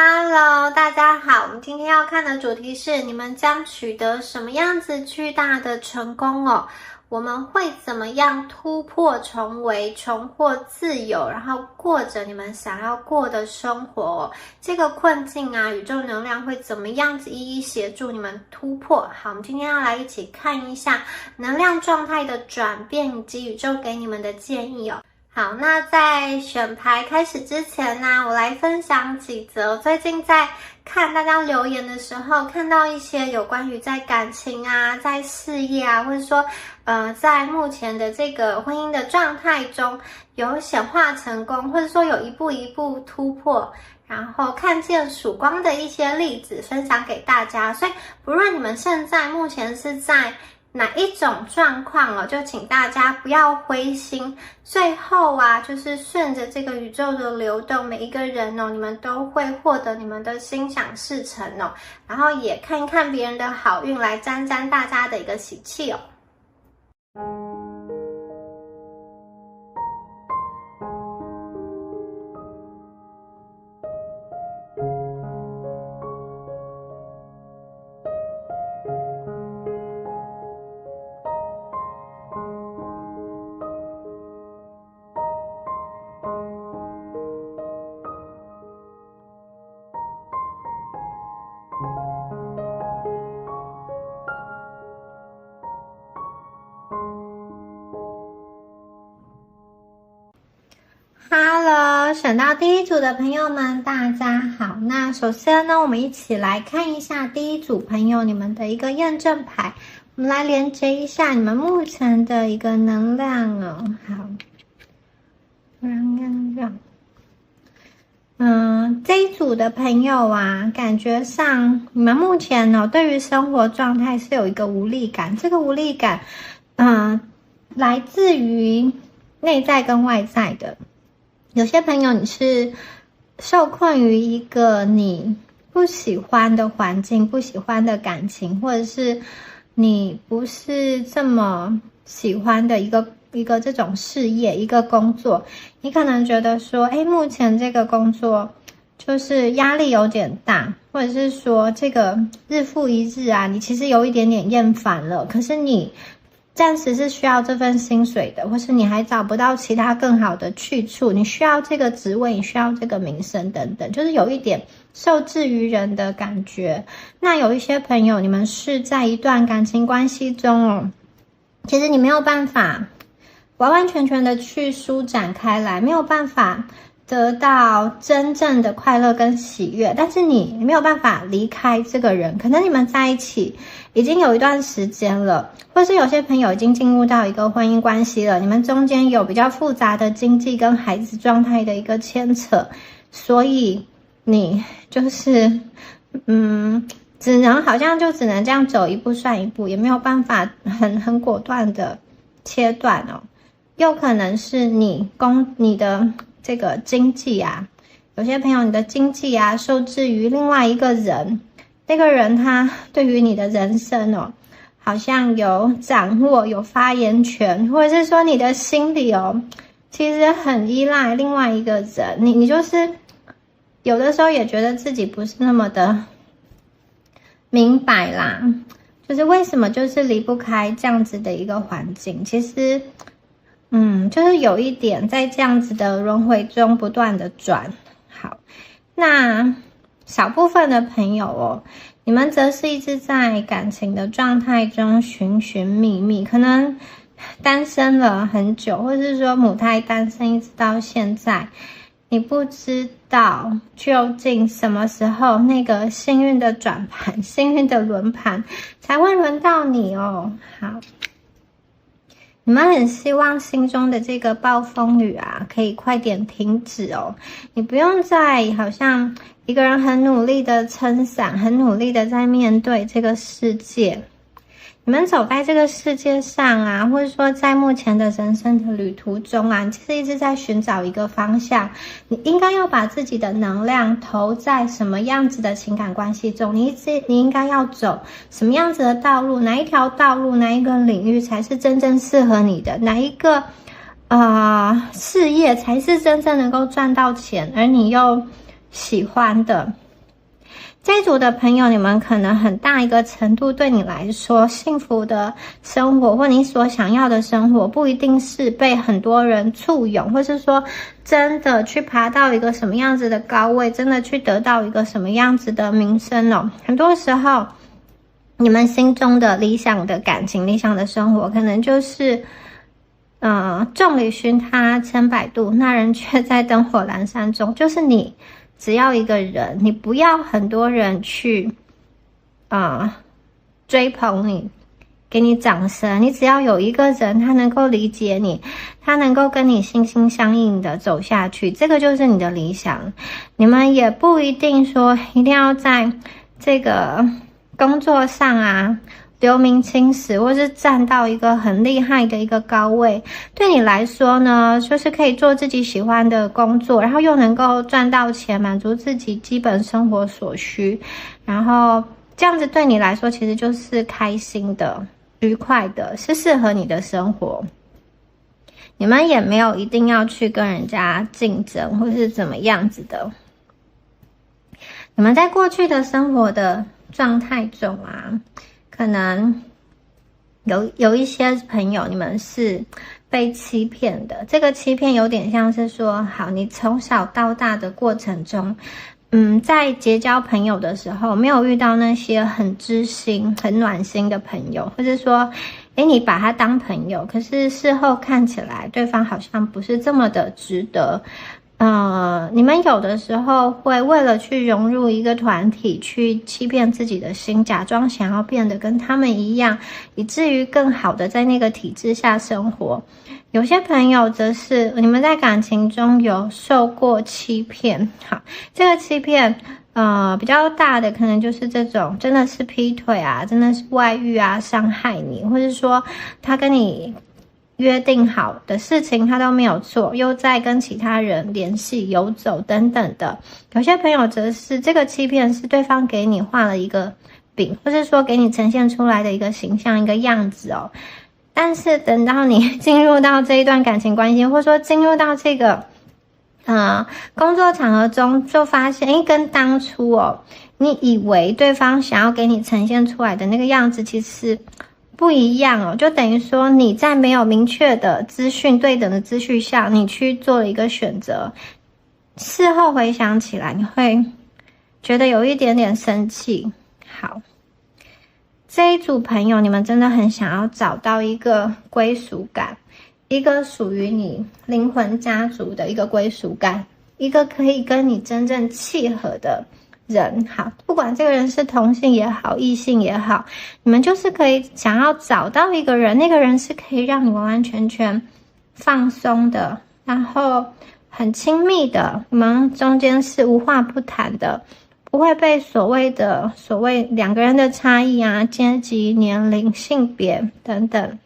Hello， 大家好。我们今天要看的主题是：你们将取得什么样子巨大的成功哦？我们会怎么样突破重围，重获自由，然后过着你们想要过的生活哦？这个困境啊，宇宙能量会怎么样子一一协助你们突破？好，我们今天要来一起看一下能量状态的转变以及宇宙给你们的建议哦。好，那在选牌开始之前呢，我来分享几则最近在看大家留言的时候，看到一些有关于在感情啊、在事业啊，或者说在目前的这个婚姻的状态中有显化成功，或者说有一步一步突破，然后看见曙光的一些例子分享给大家。所以不论你们现在目前是在哪一种状况哦，就请大家不要灰心。最后啊，就是顺着这个宇宙的流动，每一个人哦，你们都会获得你们的心想事成哦。然后也看一看别人的好运，来沾沾大家的一个喜气哦。Hello， 选到第一组的朋友们，大家好。那首先呢，我们一起来看一下第一组朋友你们的一个验证牌，我们来连接一下你们目前的一个能量哦。好，这一组的朋友啊，感觉上你们目前哦，对于生活状态是有一个无力感，这个无力感，来自于内在跟外在的。有些朋友你是受困于一个你不喜欢的环境，不喜欢的感情，或者是你不是这么喜欢的一个这种事业，一个工作，你可能觉得说，目前这个工作就是压力有点大，或者是说这个日复一日啊，你其实有一点点厌烦了，可是你暂时是需要这份薪水的，或是你还找不到其他更好的去处，你需要这个职位，你需要这个名声等等，就是有一点受制于人的感觉。那有一些朋友，你们是在一段感情关系中哦，其实你没有办法完完全全的去舒展开来，没有办法得到真正的快乐跟喜悦，但是你没有办法离开这个人，可能你们在一起已经有一段时间了，或是有些朋友已经进入到一个婚姻关系了，你们中间有比较复杂的经济跟孩子状态的一个牵扯，所以你就是好像只能这样走一步算一步，也没有办法很果断的切断哦。又可能是你的这个经济啊，有些朋友你的经济啊受制于另外一个人，那个人他对于你的人生哦，好像有掌握有发言权，或者是说你的心里哦，其实很依赖另外一个人，你就是有的时候也觉得自己不是那么的明白啦，就是为什么就是离不开这样子的一个环境，其实就是有一点在这样子的轮回中不断的转。好，那小部分的朋友哦，你们则是一直在感情的状态中寻寻觅觅，可能单身了很久，或是说母胎单身一直到现在，你不知道究竟什么时候那个幸运的转盘、幸运的轮盘才会轮到你哦。好，你们很希望心中的这个暴风雨啊，可以快点停止哦。你不用再好像一个人很努力的撑伞，很努力的在面对这个世界。你们走在这个世界上啊，或者说在目前的人生的旅途中啊，你其实一直在寻找一个方向。你应该要把自己的能量投在什么样子的情感关系中？你应该要走什么样子的道路？哪一条道路，哪一个领域才是真正适合你的？哪一个事业才是真正能够赚到钱，而你又喜欢的？这一组的朋友，你们可能很大一个程度对你来说，幸福的生活或你所想要的生活，不一定是被很多人簇拥，或是说真的去爬到一个什么样子的高位，真的去得到一个什么样子的名声哦。很多时候，你们心中的理想的感情、理想的生活，可能就是众里寻他千百度，那人却在灯火阑珊中。就是你只要一个人，你不要很多人去追捧你，给你掌声，你只要有一个人他能够理解你，他能够跟你心心相印的走下去，这个就是你的理想。你们也不一定说一定要在这个工作上啊留名青史，或是站到一个很厉害的一个高位。对你来说呢，就是可以做自己喜欢的工作，然后又能够赚到钱，满足自己基本生活所需，然后这样子对你来说其实就是开心的、愉快的，是适合你的生活。你们也没有一定要去跟人家竞争或是怎么样子的。你们在过去的生活的状态中啊，可能有一些朋友，你们是被欺骗的。这个欺骗有点像是说，好，你从小到大的过程中，在结交朋友的时候，没有遇到那些很知心、很暖心的朋友，或者说，你把他当朋友，可是事后看起来，对方好像不是这么的值得。你们有的时候会为了去融入一个团体，去欺骗自己的心，假装想要变得跟他们一样，以至于更好的在那个体制下生活。有些朋友则是你们在感情中有受过欺骗，好，这个欺骗比较大的可能就是这种真的是劈腿啊，真的是外遇啊，伤害你，或是说他跟你约定好的事情他都没有做，又在跟其他人联系、游走等等的。有些朋友则是这个欺骗是对方给你画了一个饼，或是说给你呈现出来的一个形象、一个样子哦。但是等到你进入到这一段感情关系，或者说进入到这个工作场合中，就发现跟当初你以为对方想要给你呈现出来的那个样子其实不一样就等于说你在没有明确的资讯、对等的资讯下，你去做了一个选择。事后回想起来，你会觉得有一点点生气。好，这一组朋友，你们真的很想要找到一个归属感，一个属于你灵魂家族的一个归属感，一个可以跟你真正契合的人。好，不管这个人是同性也好，异性也好，你们就是可以想要找到一个人，那个人是可以让你完完全全放松的，然后很亲密的，你们中间是无话不谈的，不会被所谓两个人的差异啊、阶级、年龄、性别等等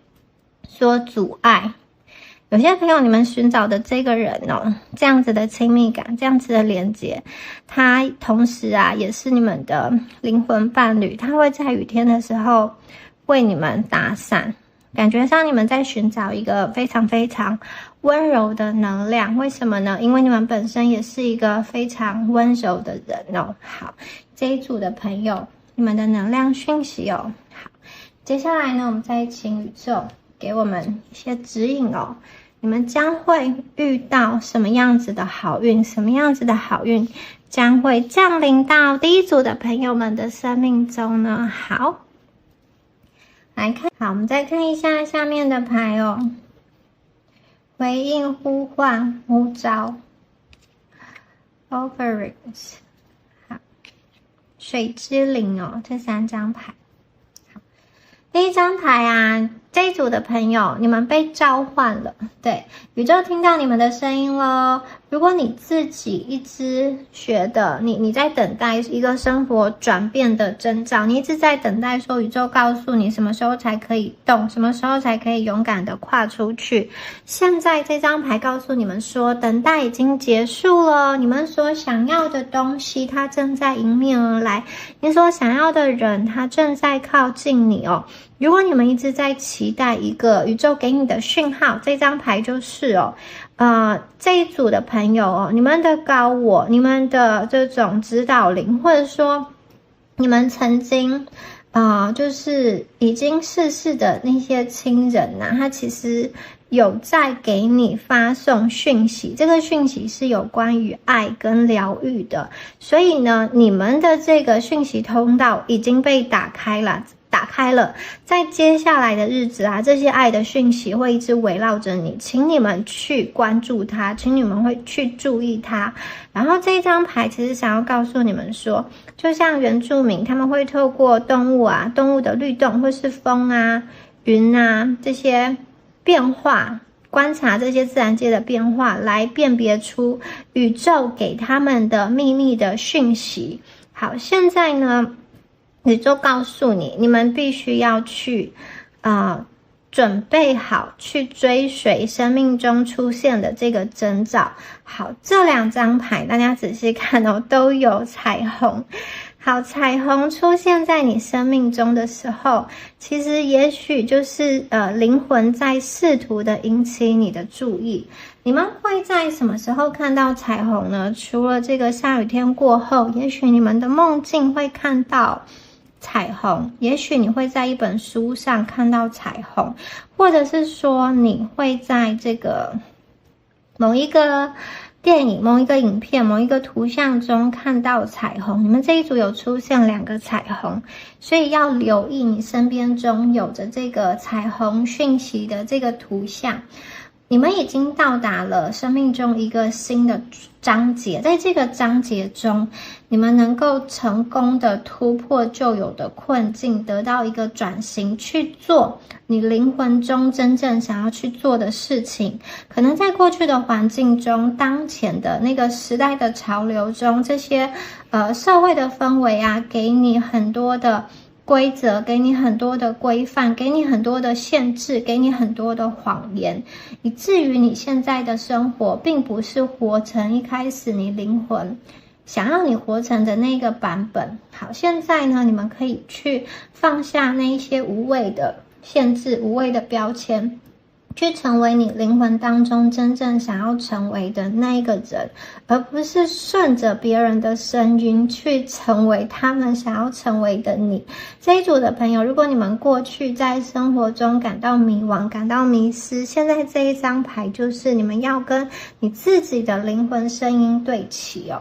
所阻碍。有些朋友，你们寻找的这个人这样子的亲密感，这样子的连接，他同时也是你们的灵魂伴侣，他会在雨天的时候为你们打伞，感觉上你们在寻找一个非常非常温柔的能量。为什么呢？因为你们本身也是一个非常温柔的人好，这一组的朋友，你们的能量讯息好，接下来呢，我们再请宇宙给我们一些指引你们将会遇到什么样子的好运？什么样子的好运将会降临到第一组的朋友们的生命中呢？好，来看，好，我们再看一下下面的牌回应、呼唤、呼召 ，offerings， 好，水之灵这3张牌。好，第一张牌这一组的朋友，你们被召唤了，对，宇宙听到你们的声音咯。如果你自己一直觉得你在等待一个生活转变的征兆，你一直在等待说宇宙告诉你什么时候才可以动，什么时候才可以勇敢的跨出去。现在这张牌告诉你们说，等待已经结束了，你们所想要的东西它正在迎面而来，你所想要的人他正在靠近你如果你们一直在期期待一个宇宙给你的讯号。这张牌就是这一组的朋友你们的高我，你们的这种指导灵，或者说你们曾经就是已经逝世的那些亲人他其实有在给你发送讯息，这个讯息是有关于爱跟疗愈的，所以呢，你们的这个讯息通道已经被打开了，在接下来的日子这些爱的讯息会一直围绕着你，请你们去关注它，请你们会去注意它。然后这张牌其实想要告诉你们说，就像原住民他们会透过动物的律动或是风云这些变化，观察这些自然界的变化，来辨别出宇宙给他们的秘密的讯息。好，现在呢，宇宙告诉你，你们必须要去准备好去追随生命中出现的这个征兆。好，这2张牌大家仔细看都有彩虹。好，彩虹出现在你生命中的时候，其实也许就是灵魂在试图的引起你的注意。你们会在什么时候看到彩虹呢？除了这个下雨天过后，也许你们的梦境会看到彩虹，也许你会在一本书上看到彩虹，或者是说你会在这个某一个电影、某一个影片、某一个图像中看到彩虹。你们这一组有出现2个彩虹，所以要留意你身边中有着这个彩虹讯息的这个图像。你们已经到达了生命中一个新的章节，在这个章节中，你们能够成功的突破旧有的困境，得到一个转型，去做你灵魂中真正想要去做的事情。可能在过去的环境中，当前的那个时代的潮流中，这些社会的氛围给你很多的规则，给你很多的规范，给你很多的限制，给你很多的谎言，以至于你现在的生活并不是活成一开始你灵魂想要你活成的那个版本。好，现在呢，你们可以去放下那一些无谓的限制、无谓的标签，去成为你灵魂当中真正想要成为的那一个人，而不是顺着别人的声音去成为他们想要成为的你。这一组的朋友，如果你们过去在生活中感到迷惘、感到迷失，现在这一张牌就是你们要跟你自己的灵魂声音对齐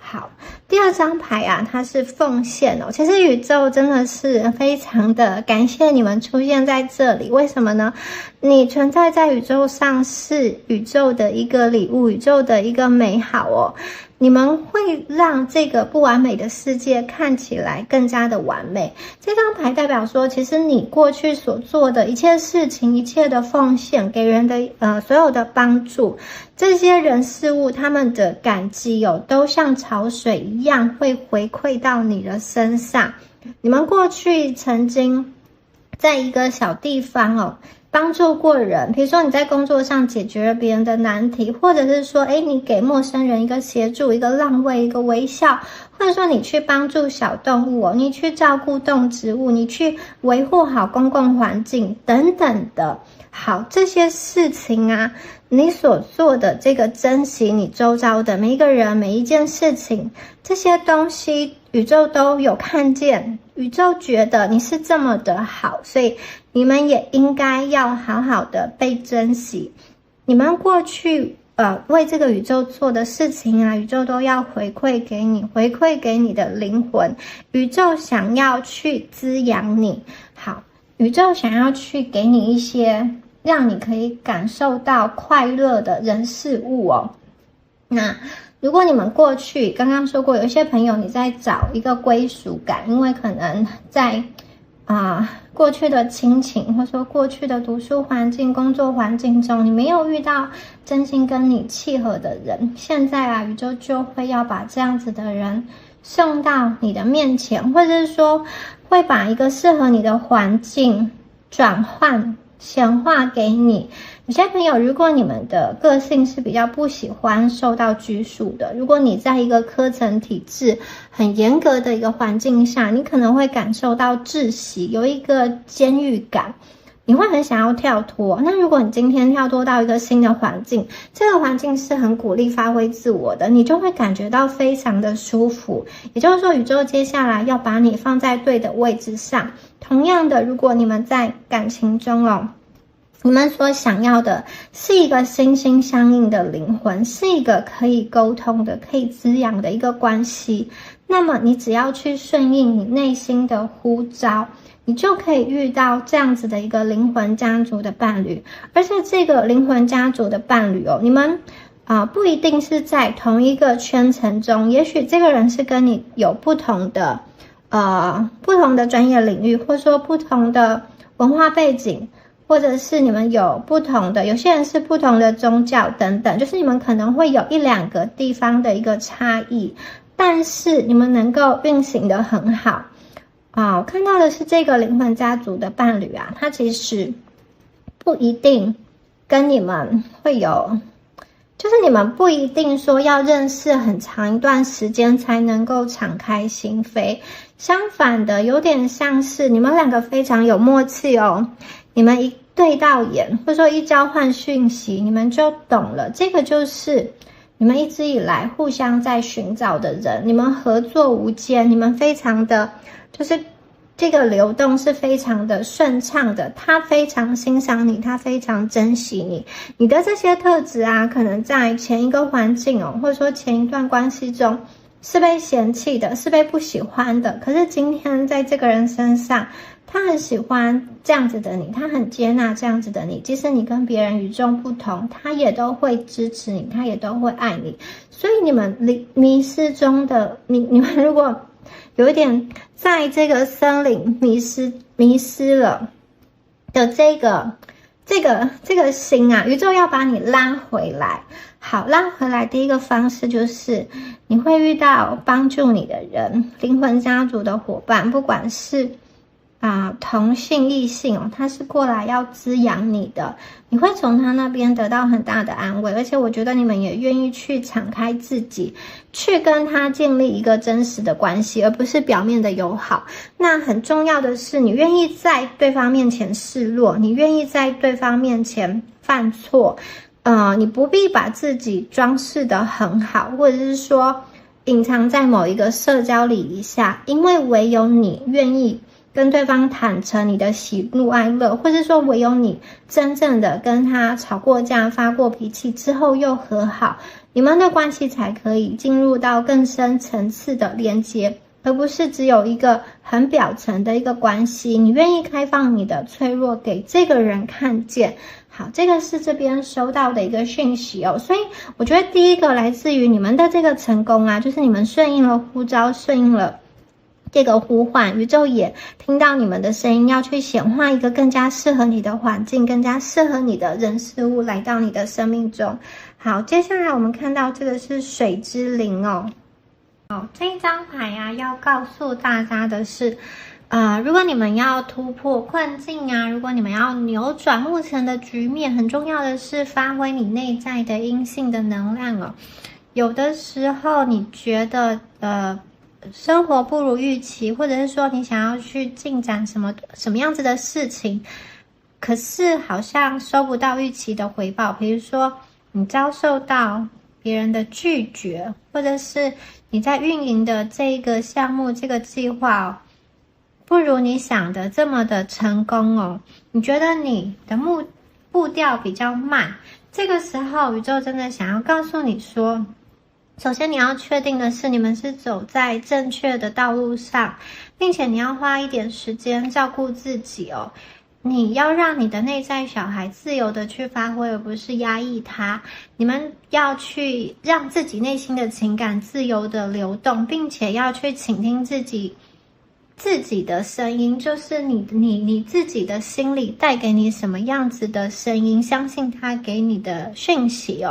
好，第2张牌它是奉献其实宇宙真的是非常的感谢你们出现在这里。为什么呢？你存在在宇宙上是宇宙的一个礼物，宇宙的一个美好你们会让这个不完美的世界看起来更加的完美。这张牌代表说，其实你过去所做的一切事情，一切的奉献，给人的所有的帮助，这些人事物他们的感激都像潮水一样会回馈到你的身上。你们过去曾经在一个小地方帮助过人，比如说你在工作上解决了别人的难题，或者是说你给陌生人一个协助，一个让位，一个微笑，或者说你去帮助小动物你去照顾动植物，你去维护好公共环境等等的。好，这些事情你所做的这个珍惜你周遭的每一个人，每一件事情，这些东西宇宙都有看见，宇宙觉得你是这么的好，所以你们也应该要好好的被珍惜。你们过去为这个宇宙做的事情宇宙都要回馈给你，回馈给你的灵魂。宇宙想要去滋养你，好，宇宙想要去给你一些让你可以感受到快乐的人事物那如果你们过去刚刚说过，有一些朋友你在找一个归属感，因为可能在过去的亲情，或者说过去的读书环境、工作环境中，你没有遇到真心跟你契合的人，现在宇宙就会要把这样子的人送到你的面前，或者是说会把一个适合你的环境转换显化给你。有些朋友，如果你们的个性是比较不喜欢受到拘束的，如果你在一个科层体制很严格的一个环境下，你可能会感受到窒息，有一个监狱感。你会很想要跳脱。那如果你今天跳脱到一个新的环境，这个环境是很鼓励发挥自我的，你就会感觉到非常的舒服。也就是说，宇宙接下来要把你放在对的位置上。同样的，如果你们在感情中你们所想要的是一个心心相印的灵魂，是一个可以沟通的、可以滋养的一个关系，那么你只要去顺应你内心的呼召，你就可以遇到这样子的一个灵魂家族的伴侣。而且这个灵魂家族的伴侣你们不一定是在同一个圈层中，也许这个人是跟你有不同的专业领域，或者说不同的文化背景，或者是你们有不同的，有些人是不同的宗教等等，就是你们可能会有一两个地方的一个差异，但是你们能够运行得很好。我看到的是这个灵魂家族的伴侣他其实不一定跟你们会有，就是你们不一定说要认识很长一段时间才能够敞开心扉，相反的，有点像是你们两个非常有默契你们一对到眼，或者说一交换讯息，你们就懂了。这个就是你们一直以来互相在寻找的人，你们合作无间，你们非常的就是这个流动是非常的顺畅的，他非常欣赏你，他非常珍惜你。你的这些特质可能在前一个环境或者说前一段关系中是被嫌弃的，是被不喜欢的，可是今天在这个人身上，他很喜欢这样子的你，他很接纳这样子的你，即使你跟别人与众不同，他也都会支持你，他也都会爱你。所以你们迷失中的你们如果有一点在这个森林迷失了的这个心宇宙要把你拉回来。好，拉回来第一个方式就是你会遇到帮助你的人，灵魂家族的伙伴，不管是同性异性他是过来要滋养你的，你会从他那边得到很大的安慰，而且我觉得你们也愿意去敞开自己，去跟他建立一个真实的关系，而不是表面的友好。那很重要的是，你愿意在对方面前示弱，你愿意在对方面前犯错，你不必把自己装饰得很好，或者是说隐藏在某一个社交礼仪下，因为唯有你愿意跟对方坦诚你的喜怒哀乐，或是说唯有你真正的跟他吵过架、发过脾气之后又和好，你们的关系才可以进入到更深层次的连接，而不是只有一个很表层的一个关系。你愿意开放你的脆弱给这个人看见。好，这个是这边收到的一个讯息所以我觉得第一个来自于你们的这个成功就是你们顺应了呼召，顺应了这个呼唤，宇宙也听到你们的声音，要去显化一个更加适合你的环境，更加适合你的人事物来到你的生命中。好，接下来我们看到这个是水之灵这一张牌要告诉大家的是如果你们要突破困境如果你们要扭转目前的局面，很重要的是发挥你内在的阴性的能量有的时候你觉得生活不如预期，或者是说你想要去进展什么样子的事情，可是好像收不到预期的回报，比如说你遭受到别人的拒绝，或者是你在运营的这个项目这个计划不如你想的这么的成功你觉得你的步调比较慢，这个时候宇宙真的想要告诉你说，首先你要确定的是你们是走在正确的道路上，并且你要花一点时间照顾自己你要让你的内在小孩自由的去发挥，而不是压抑他。你们要去让自己内心的情感自由的流动，并且要去倾听自己的声音，就是你自己的心里带给你什么样子的声音，相信他给你的讯息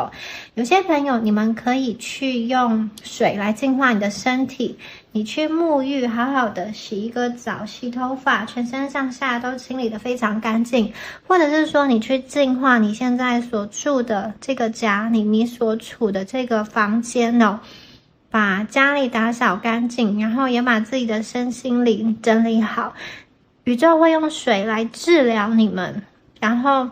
有些朋友你们可以去用水来净化你的身体，你去沐浴，好好的洗一个澡，洗头发，全身上下都清理得非常干净，或者是说你去净化你现在所住的这个家，你所处的这个房间把家里打扫干净，然后也把自己的身心灵整理好。宇宙会用水来治疗你们，然后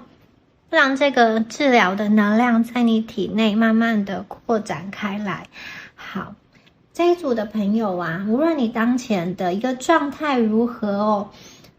让这个治疗的能量在你体内慢慢的扩展开来。好，这一组的朋友啊，无论你当前的一个状态如何哦，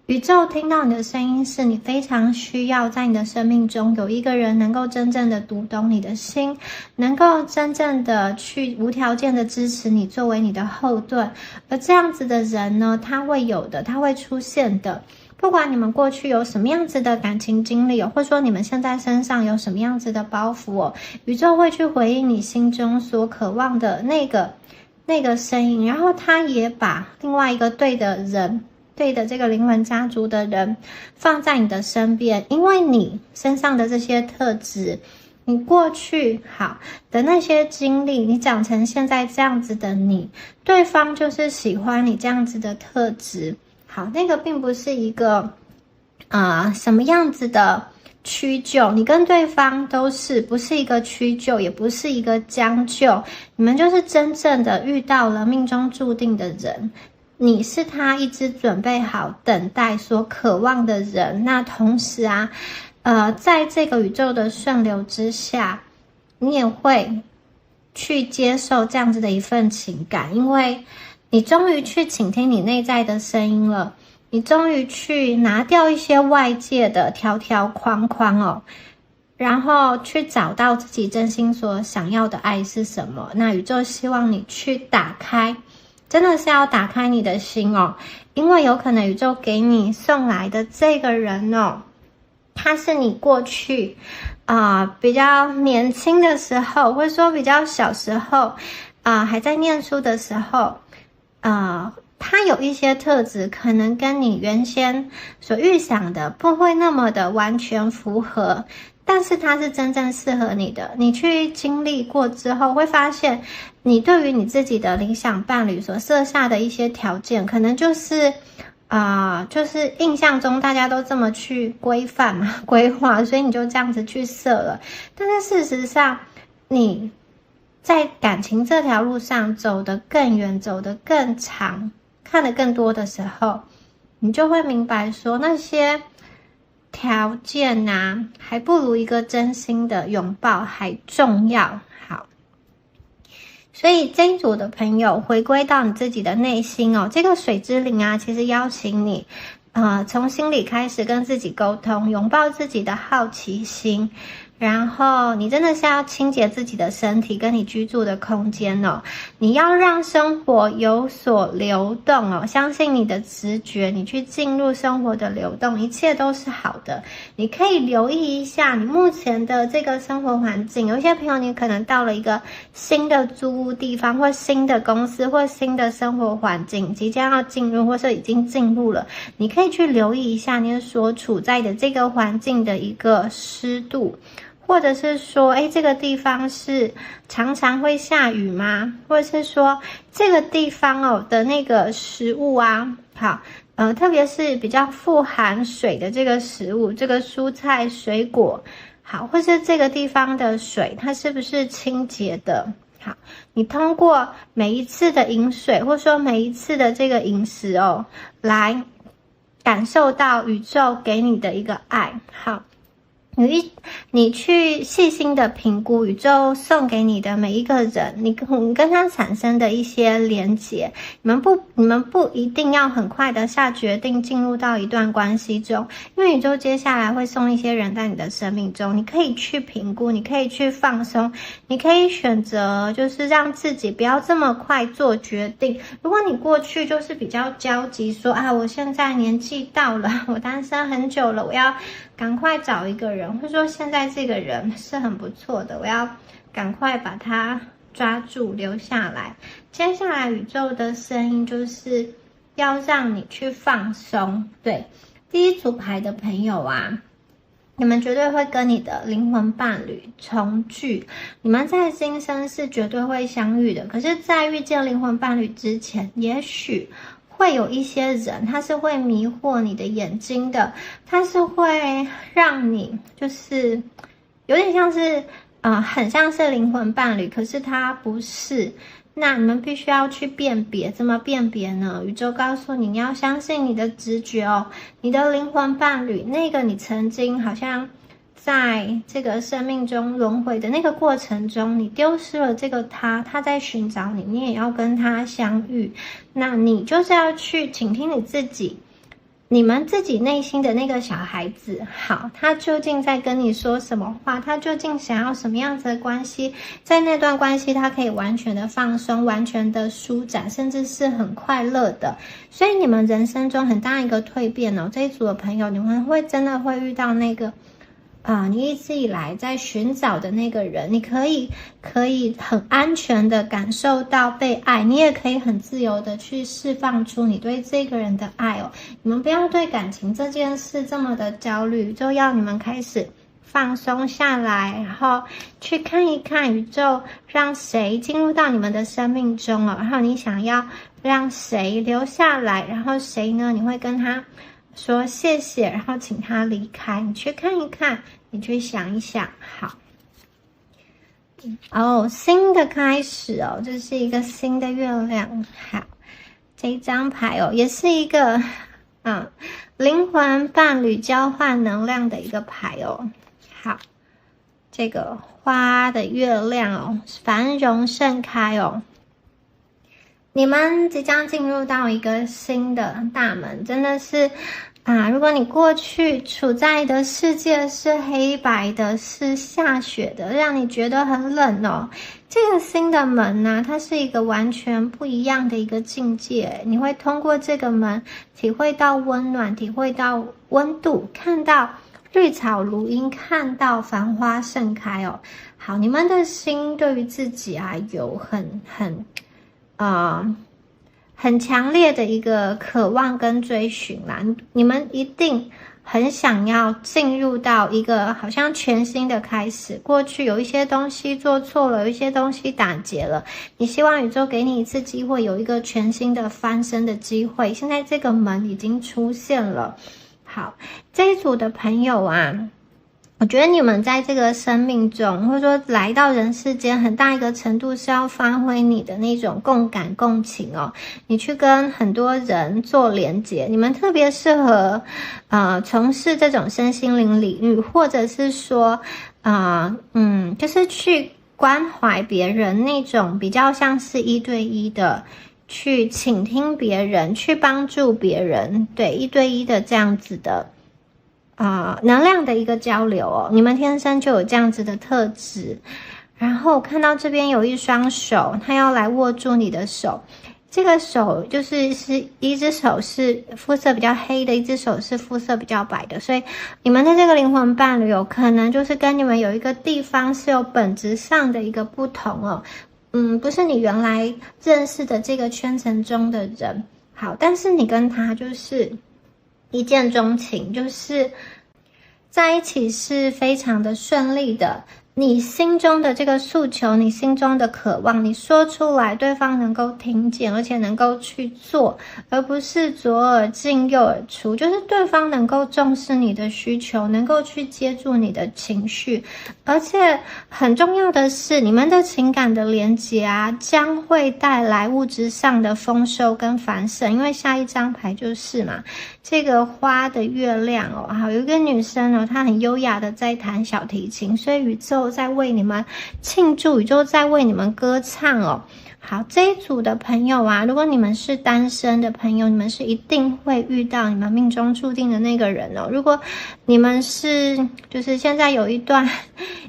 宇宙听到你的声音，是你非常需要在你的生命中有一个人能够真正的读懂你的心，能够真正的去无条件的支持你，作为你的后盾。而这样子的人呢，他会有的，他会出现的。不管你们过去有什么样子的感情经历，或者说你们现在身上有什么样子的包袱哦，宇宙会去回应你心中所渴望的那个声音，然后他也把另外一个对的人，对的这个灵魂家族的人放在你的身边，因为你身上的这些特质，你过去好的那些经历，你长成现在这样子的你，对方就是喜欢你这样子的特质。好，那个并不是一个什么样子的屈就，你跟对方都是不是一个屈就，也不是一个将就，你们就是真正的遇到了命中注定的人，你是他一直准备好等待所渴望的人。那同时啊在这个宇宙的顺流之下，你也会去接受这样子的一份情感，因为你终于去倾听你内在的声音了，你终于去拿掉一些外界的条条框框哦，然后去找到自己真心所想要的爱是什么。那宇宙希望你去打开，真的是要打开你的心哦，因为有可能宇宙给你送来的这个人哦，他是你过去比较年轻的时候，或者说比较小时候还在念书的时候他有一些特质可能跟你原先所预想的不会那么的完全符合，但是它是真正适合你的。你去经历过之后，会发现你对于你自己的理想伴侣所设下的一些条件，可能就是印象中大家都这么去规范嘛，规划，所以你就这样子去设了。但是事实上，你在感情这条路上走得更远，走得更长，看得更多的时候，你就会明白说，那些条件啊，还不如一个真心的拥抱还重要。好，所以这一组的朋友回归到你自己的内心哦，这个水之灵啊，其实邀请你从心里开始跟自己沟通，拥抱自己的好奇心，然后你真的是要清洁自己的身体跟你居住的空间哦，你要让生活有所流动哦，相信你的直觉，你去进入生活的流动，一切都是好的。你可以留意一下你目前的这个生活环境，有些朋友你可能到了一个新的租屋地方，或新的公司，或新的生活环境即将要进入，或是已经进入了，你可以去留意一下你所处在的这个环境的一个湿度，或者是说这个地方是常常会下雨吗？或者是说这个地方的那个食物啊，好特别是比较富含水的这个食物，这个蔬菜水果，好，或是这个地方的水它是不是清洁的？好，你通过每一次的饮水，或者说每一次的这个饮食来感受到宇宙给你的一个爱。好，你去细心的评估宇宙送给你的每一个人，你跟他产生的一些连结，你们不一定要很快的下决定进入到一段关系中，因为宇宙接下来会送一些人在你的生命中，你可以去评估，你可以去放松，你可以选择就是让自己不要这么快做决定。如果你过去就是比较焦急说我现在年纪到了，我单身很久了，我要赶快找一个人，或者说现在这个人是很不错的，我要赶快把他抓住留下来。接下来宇宙的声音就是要让你去放松。对，第一组牌的朋友啊，你们绝对会跟你的灵魂伴侣重聚，你们在今生是绝对会相遇的。可是在遇见灵魂伴侣之前，也许会有一些人他是会迷惑你的眼睛的，他是会让你就是有点像是很像是灵魂伴侣，可是他不是，那你们必须要去辨别，怎么辨别呢？宇宙告诉你，你要相信你的直觉哦，你的灵魂伴侣，那个你曾经好像在这个生命中轮回的那个过程中，你丢失了这个他在寻找你，你也要跟他相遇。那你就是要去倾听你自己，你们自己内心的那个小孩子，好，他究竟在跟你说什么话？他究竟想要什么样子的关系？在那段关系，他可以完全的放松，完全的舒展，甚至是很快乐的。所以你们人生中很大一个蜕变哦，这一组的朋友，你们真的会遇到那个你一直以来在寻找的那个人，你可以很安全的感受到被爱，你也可以很自由的去释放出你对这个人的爱哦。你们不要对感情这件事这么的焦虑，就要你们开始放松下来，然后去看一看宇宙让谁进入到你们的生命中了，然后你想要让谁留下来，然后谁呢？你会跟他说谢谢，然后请他离开。你去看一看，你去想一想。好，新的开始哦，这是一个新的月亮。好，这一张牌哦，也是一个灵魂伴侣交换能量的一个牌哦。好，这个花的月亮哦，繁荣盛开哦。你们即将进入到一个新的大门，真的是如果你过去处在的世界是黑白的，是下雪的，让你觉得很冷哦，这个新的门呢，它是一个完全不一样的一个境界。你会通过这个门体会到温暖，体会到温度，看到绿草如茵，看到繁花盛开哦。好，你们的心对于自己有很强烈的一个渴望跟追寻啦，你们一定很想要进入到一个好像全新的开始。过去有一些东西做错了，有一些东西打结了，你希望宇宙给你一次机会，有一个全新的翻身的机会。现在这个门已经出现了。好，这一组的朋友我觉得你们在这个生命中，或者说来到人世间，很大一个程度是要发挥你的那种共感共情哦，你去跟很多人做连结。你们特别适合从事这种身心灵领域，或者是说就是去关怀别人，那种比较像是1对1的去倾听别人，去帮助别人，对，1对1的这样子的能量的一个交流哦，你们天生就有这样子的特质。然后我看到这边有一双手，他要来握住你的手，这个手是一只手是肤色比较黑的，一只手是肤色比较白的，所以你们的这个灵魂伴侣有可能就是跟你们有一个地方是有本质上的一个不同哦。不是你原来认识的这个圈层中的人。好，但是你跟他就是一见钟情，就是在一起是非常的顺利的。你心中的这个诉求，你心中的渴望，你说出来，对方能够听见，而且能够去做，而不是左耳进右耳出，就是对方能够重视你的需求，能够去接住你的情绪。而且很重要的是，你们的情感的连结将会带来物质上的丰收跟繁盛。因为下一张牌就是嘛，这个花的月亮哦，好，有一个女生哦，她很优雅的在弹小提琴，所以宇宙在为你们庆祝，宇宙在为你们歌唱哦。好，这一组的朋友如果你们是单身的朋友，你们是一定会遇到你们命中注定的那个人哦。如果你们是就是现在有一段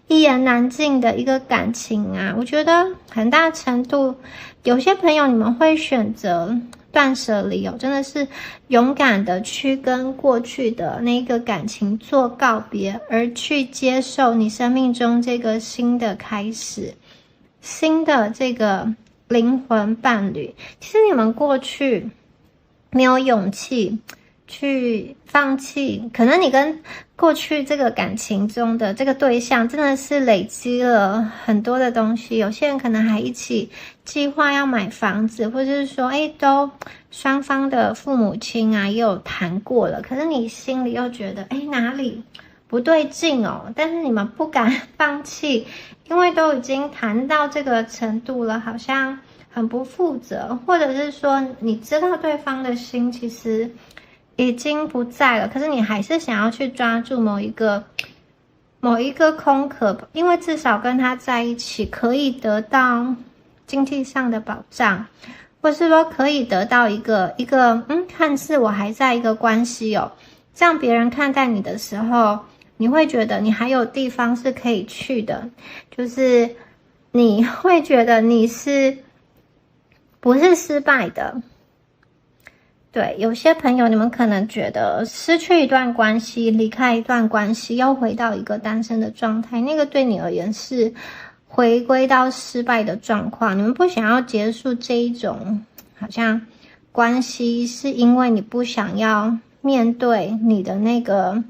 一言难尽的一个感情我觉得很大程度有些朋友你们会选择断舍离哦，真的是勇敢的去跟过去的那个感情做告别，而去接受你生命中这个新的开始，新的这个灵魂伴侣。其实你们过去没有勇气去放弃，可能你跟过去这个感情中的这个对象真的是累积了很多的东西，有些人可能还一起计划要买房子，或者是说都双方的父母亲也有谈过了，可是你心里又觉得哪里不对劲哦，但是你们不敢放弃，因为都已经谈到这个程度了，好像很不负责，或者是说你知道对方的心其实已经不在了，可是你还是想要去抓住某一个空壳，因为至少跟他在一起可以得到经济上的保障，或是说可以得到一个看似我还在一个关系哦，这样别人看待你的时候，你会觉得你还有地方是可以去的，就是你会觉得你是不是失败的。对，有些朋友你们可能觉得失去一段关系，离开一段关系，又回到一个单身的状态，那个对你而言是回归到失败的状况。你们不想要结束这一种好像关系，是因为你不想要面对你的那个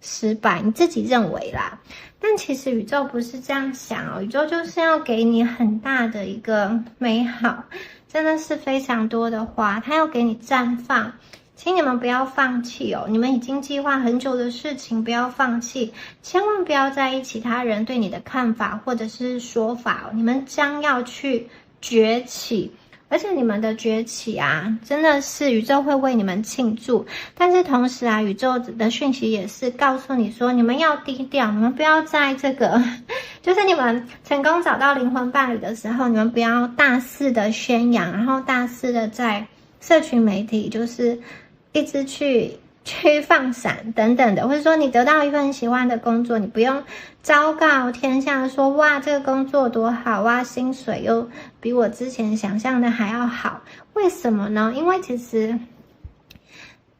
失败，你自己认为啦。但其实宇宙不是这样想哦，宇宙就是要给你很大的一个美好，真的是非常多的花，它要给你绽放。请你们不要放弃哦，你们已经计划很久的事情，不要放弃，千万不要在意其他人对你的看法或者是说法哦，你们将要去崛起。而且你们的崛起啊，真的是宇宙会为你们庆祝，但是同时啊，宇宙的讯息也是告诉你说，你们要低调，你们不要在这个，就是你们成功找到灵魂伴侣的时候，你们不要大肆的宣扬，然后大肆的在社群媒体就是一直去放闪等等的，或者说你得到一份喜欢的工作，你不用昭告天下说哇这个工作多好哇，薪水又比我之前想象的还要好。为什么呢？因为其实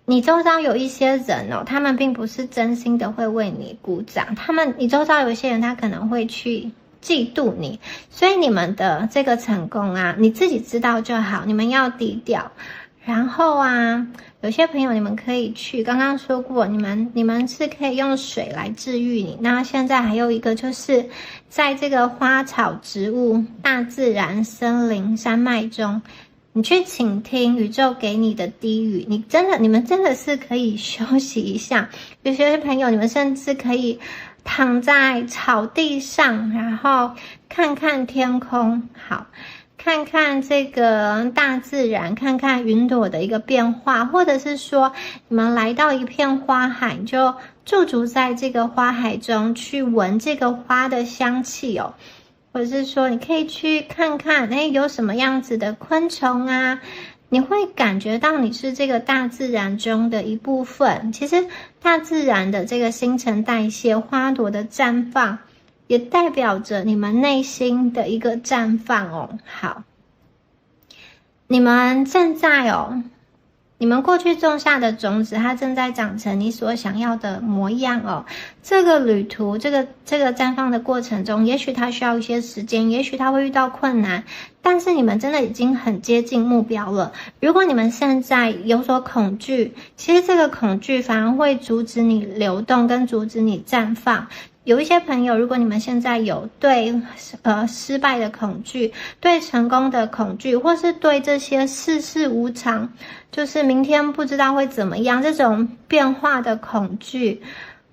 你周遭有一些人哦，他们并不是真心的会为你鼓掌，你周遭有一些人他可能会去嫉妒你，所以你们的这个成功啊，你自己知道就好，你们要低调。然后啊，有些朋友你们可以去，刚刚说过，你们是可以用水来治愈你。那现在还有一个就是在这个花草植物、大自然、森林、山脉中，你去倾听宇宙给你的低语，你们真的是可以休息一下。有些朋友你们甚至可以躺在草地上，然后看看天空，好。看看这个大自然，看看云朵的一个变化，或者是说你们来到一片花海，就驻足在这个花海中去闻这个花的香气哦，或者是说你可以去看看有什么样子的昆虫啊，你会感觉到你是这个大自然中的一部分。其实大自然的这个新陈代谢，花朵的绽放也代表着你们内心的一个绽放哦。好，你们正在你们过去种下的种子，它正在长成你所想要的模样哦。这个旅途，这个绽放的过程中，也许它需要一些时间，也许它会遇到困难，但是你们真的已经很接近目标了。如果你们现在有所恐惧，其实这个恐惧反而会阻止你流动，跟阻止你绽放。有一些朋友，如果你们现在有对失败的恐惧，对成功的恐惧，或是对这些世事无常，就是明天不知道会怎么样这种变化的恐惧，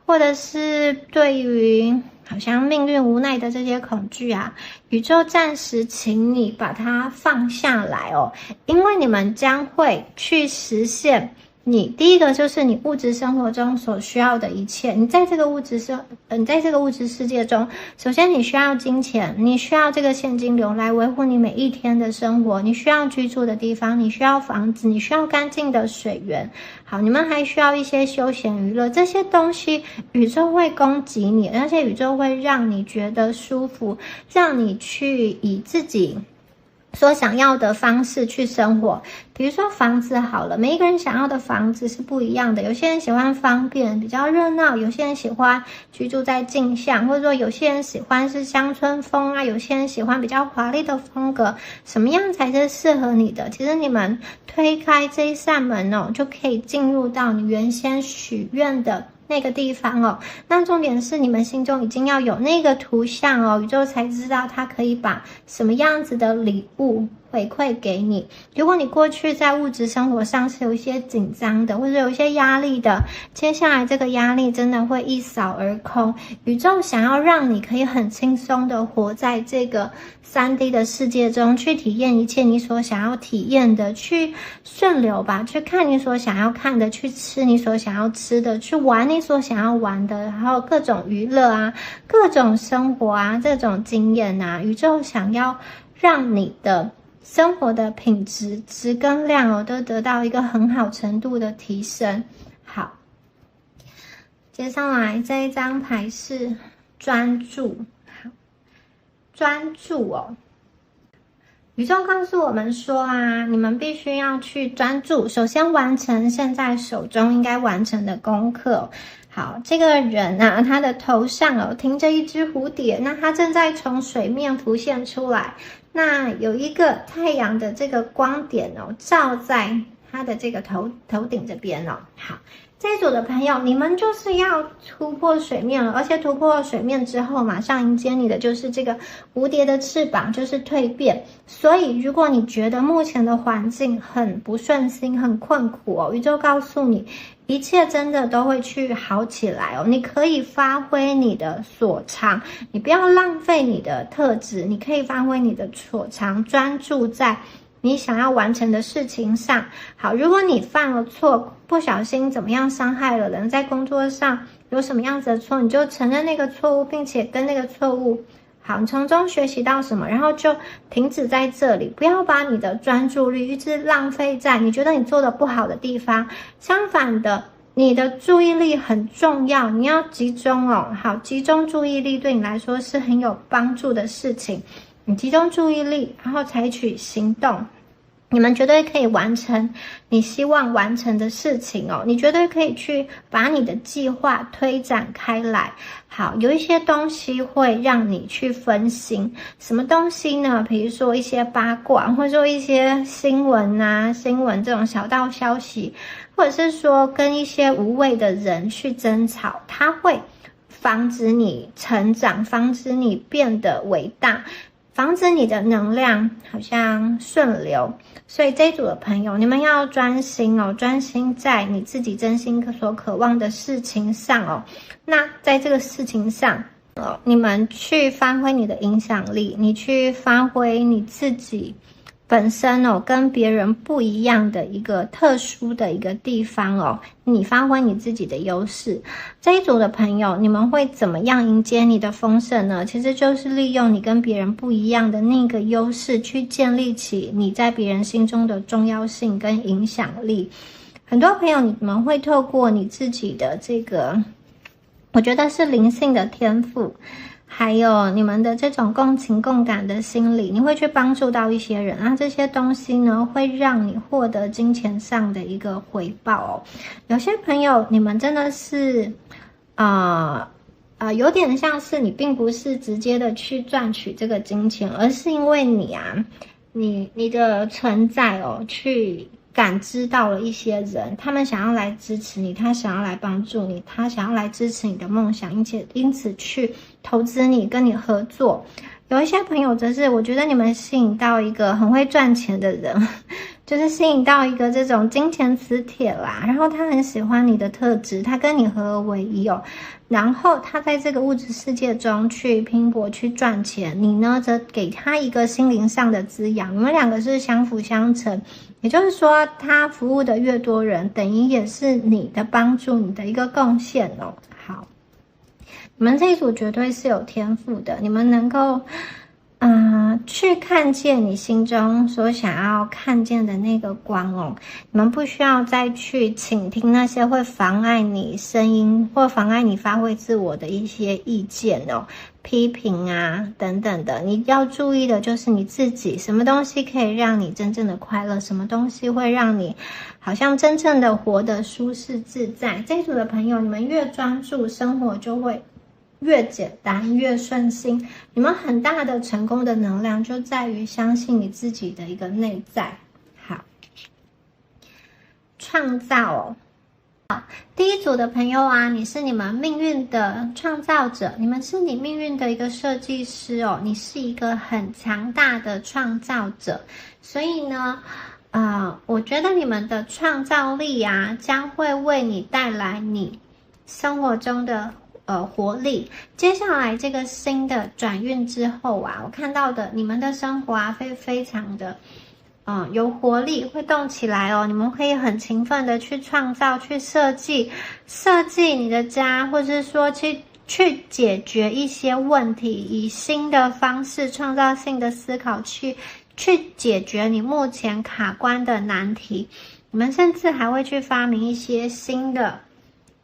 或者是对于好像命运无奈的这些恐惧啊，宇宙暂时请你把它放下来哦，因为你们将会去实现第一个就是你物质生活中所需要的一切。你在这个物质世界中，首先你需要金钱，你需要这个现金流来维护你每一天的生活，你需要居住的地方，你需要房子，你需要干净的水源。好，你们还需要一些休闲娱乐，这些东西宇宙会供给你，而且宇宙会让你觉得舒服，让你去以自己所想要的方式去生活。比如说房子好了，每一个人想要的房子是不一样的，有些人喜欢方便比较热闹，有些人喜欢居住在镜像，或者说有些人喜欢是乡村风啊，有些人喜欢比较华丽的风格，什么样才是适合你的？其实你们推开这一扇门哦，就可以进入到你原先许愿的那个地方哦。那重点是你们心中已经要有那个图像哦，宇宙才知道它可以把什么样子的礼物回馈给你。如果你过去在物质生活上是有一些紧张的，或者有一些压力的，接下来这个压力真的会一扫而空。宇宙想要让你可以很轻松的活在这个3D 的世界中，去体验一切你所想要体验的，去顺流吧，去看你所想要看的，去吃你所想要吃的，去玩你所想要玩的，然后各种娱乐啊，各种生活啊，这种经验啊，宇宙想要让你的生活的品质、质跟量都得到一个很好程度的提升。好，接下来这一张牌是专注。好，专注宇宙告诉我们说啊，你们必须要去专注，首先完成现在手中应该完成的功课。好，这个人啊，他的头上停着一只蝴蝶，那他正在从水面浮现出来。那有一个太阳的这个光点照在他的这个头顶这边好，这一组的朋友，你们就是要突破水面了，而且突破水面之后，马上迎接你的就是这个蝴蝶的翅膀，就是蜕变。所以，如果你觉得目前的环境很不顺心、很困苦宇宙告诉你，一切真的都会去好起来你可以发挥你的所长，你不要浪费你的特质，你可以发挥你的所长，专注在你想要完成的事情上。好，如果你犯了错，不小心怎么样伤害了人，在工作上有什么样子的错，你就承认那个错误，并且跟那个错误好，你从中学习到什么，然后就停止在这里，不要把你的专注力一直浪费在你觉得你做的不好的地方。相反的，你的注意力很重要，你要集中好，集中注意力对你来说是很有帮助的事情。你集中注意力，然后采取行动，你们绝对可以完成你希望完成的事情你绝对可以去把你的计划推展开来。好，有一些东西会让你去分心，什么东西呢？比如说一些八卦，或者说一些新闻这种小道消息，或者是说跟一些无谓的人去争吵，它会防止你成长，防止你变得伟大，防止你的能量好像顺流。所以这一组的朋友，你们要专心专心在你自己真心所渴望的事情上那在这个事情上你们去发挥你的影响力，你去发挥你自己本身跟别人不一样的一个特殊的一个地方你发挥你自己的优势。这一组的朋友，你们会怎么样迎接你的丰盛呢？其实就是利用你跟别人不一样的那个优势，去建立起你在别人心中的重要性跟影响力。很多朋友，你们会透过你自己的这个，我觉得是灵性的天赋，还有你们的这种共情共感的心理，你会去帮助到一些人这些东西呢，会让你获得金钱上的一个回报有些朋友，你们真的是有点像是你并不是直接的去赚取这个金钱，而是因为你的存在去感知到了一些人，他们想要来支持你，他想要来帮助你，他想要来支持你的梦想，因此去投资你，跟你合作。有一些朋友则是我觉得你们吸引到一个很会赚钱的人，就是吸引到一个这种金钱磁铁啦，然后他很喜欢你的特质，他跟你合而为一然后他在这个物质世界中去拼搏去赚钱，你呢则给他一个心灵上的滋养，你们两个是相辅相成。也就是说，他服务的越多人，等于也是你的帮助，你的一个贡献好，你们这一组绝对是有天赋的，你们能够去看见你心中所想要看见的那个光你们不需要再去倾听那些会妨碍你声音或妨碍你发挥自我的一些意见批评等等的。你要注意的就是你自己，什么东西可以让你真正的快乐，什么东西会让你好像真正的活得舒适自在。这一组的朋友，你们越专注，生活就会越简单越顺心。你们很大的成功的能量就在于相信你自己的一个内在。好，创造好，第一组的朋友啊，你是你们命运的创造者，你们是你命运的一个设计师哦，你是一个很强大的创造者，所以呢，我觉得你们的创造力啊，将会为你带来你生活中的活力。接下来这个新的转运之后啊，我看到的你们的生活啊，会非常的有活力，会动起来哦。你们可以很勤奋的去创造、去设计你的家，或者是说去解决一些问题，以新的方式、创造性的思考去解决你目前卡关的难题。你们甚至还会去发明一些新的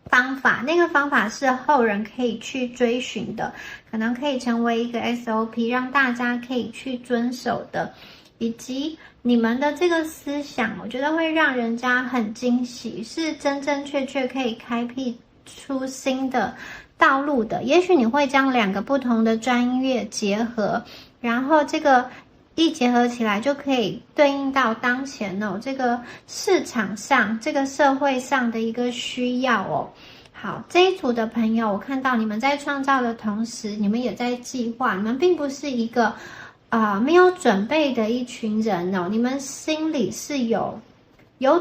方法，那个方法是后人可以去追寻的，可能可以成为一个 SOP， 让大家可以去遵守的。以及你们的这个思想，我觉得会让人家很惊喜，是真真确确可以开辟出新的道路的。也许你会将两个不同的专业结合，然后这个一结合起来，就可以对应到当前这个市场上、这个社会上的一个需要哦。好，这一组的朋友，我看到你们在创造的同时，你们也在计划，你们并不是一个没有准备的一群人哦，你们心里是有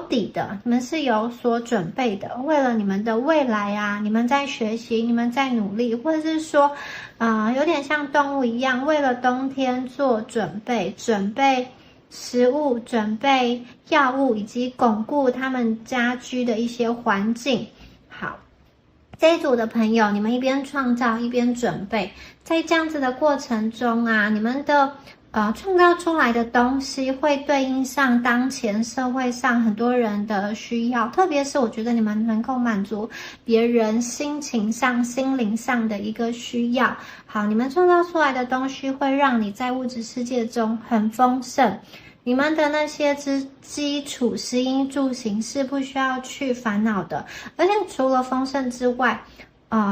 底的，你们是有所准备的。为了你们的未来啊，你们在学习，你们在努力，或者是说，有点像动物一样，为了冬天做准备食物、准备药物，以及巩固他们家居的一些环境。好。这一组的朋友，你们一边创造一边准备，在这样子的过程中啊，你们的创造出来的东西会对应上当前社会上很多人的需要，特别是我觉得你们能够满足别人心情上、心灵上的一个需要。好，你们创造出来的东西会让你在物质世界中很丰盛。你们的那些基础食衣住行是不需要去烦恼的，而且除了丰盛之外，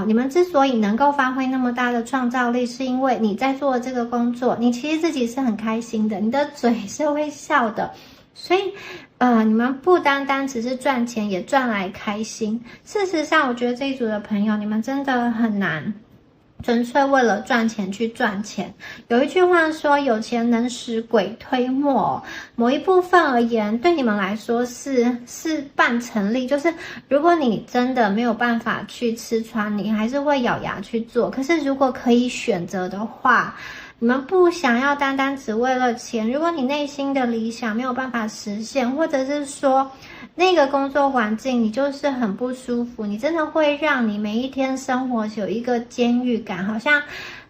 你们之所以能够发挥那么大的创造力，是因为你在做这个工作，你其实自己是很开心的，你的嘴是会笑的，所以你们不单单只是赚钱，也赚来开心。事实上，我觉得这一组的朋友，你们真的很难纯粹为了赚钱去赚钱。有一句话说，有钱能使鬼推磨，某一部分而言，对你们来说是半成立，就是如果你真的没有办法去吃穿，你还是会咬牙去做。可是如果可以选择的话，你们不想要单单只为了钱，如果你内心的理想没有办法实现，或者是说那个工作环境你就是很不舒服，你真的会让你每一天生活有一个监狱感，好像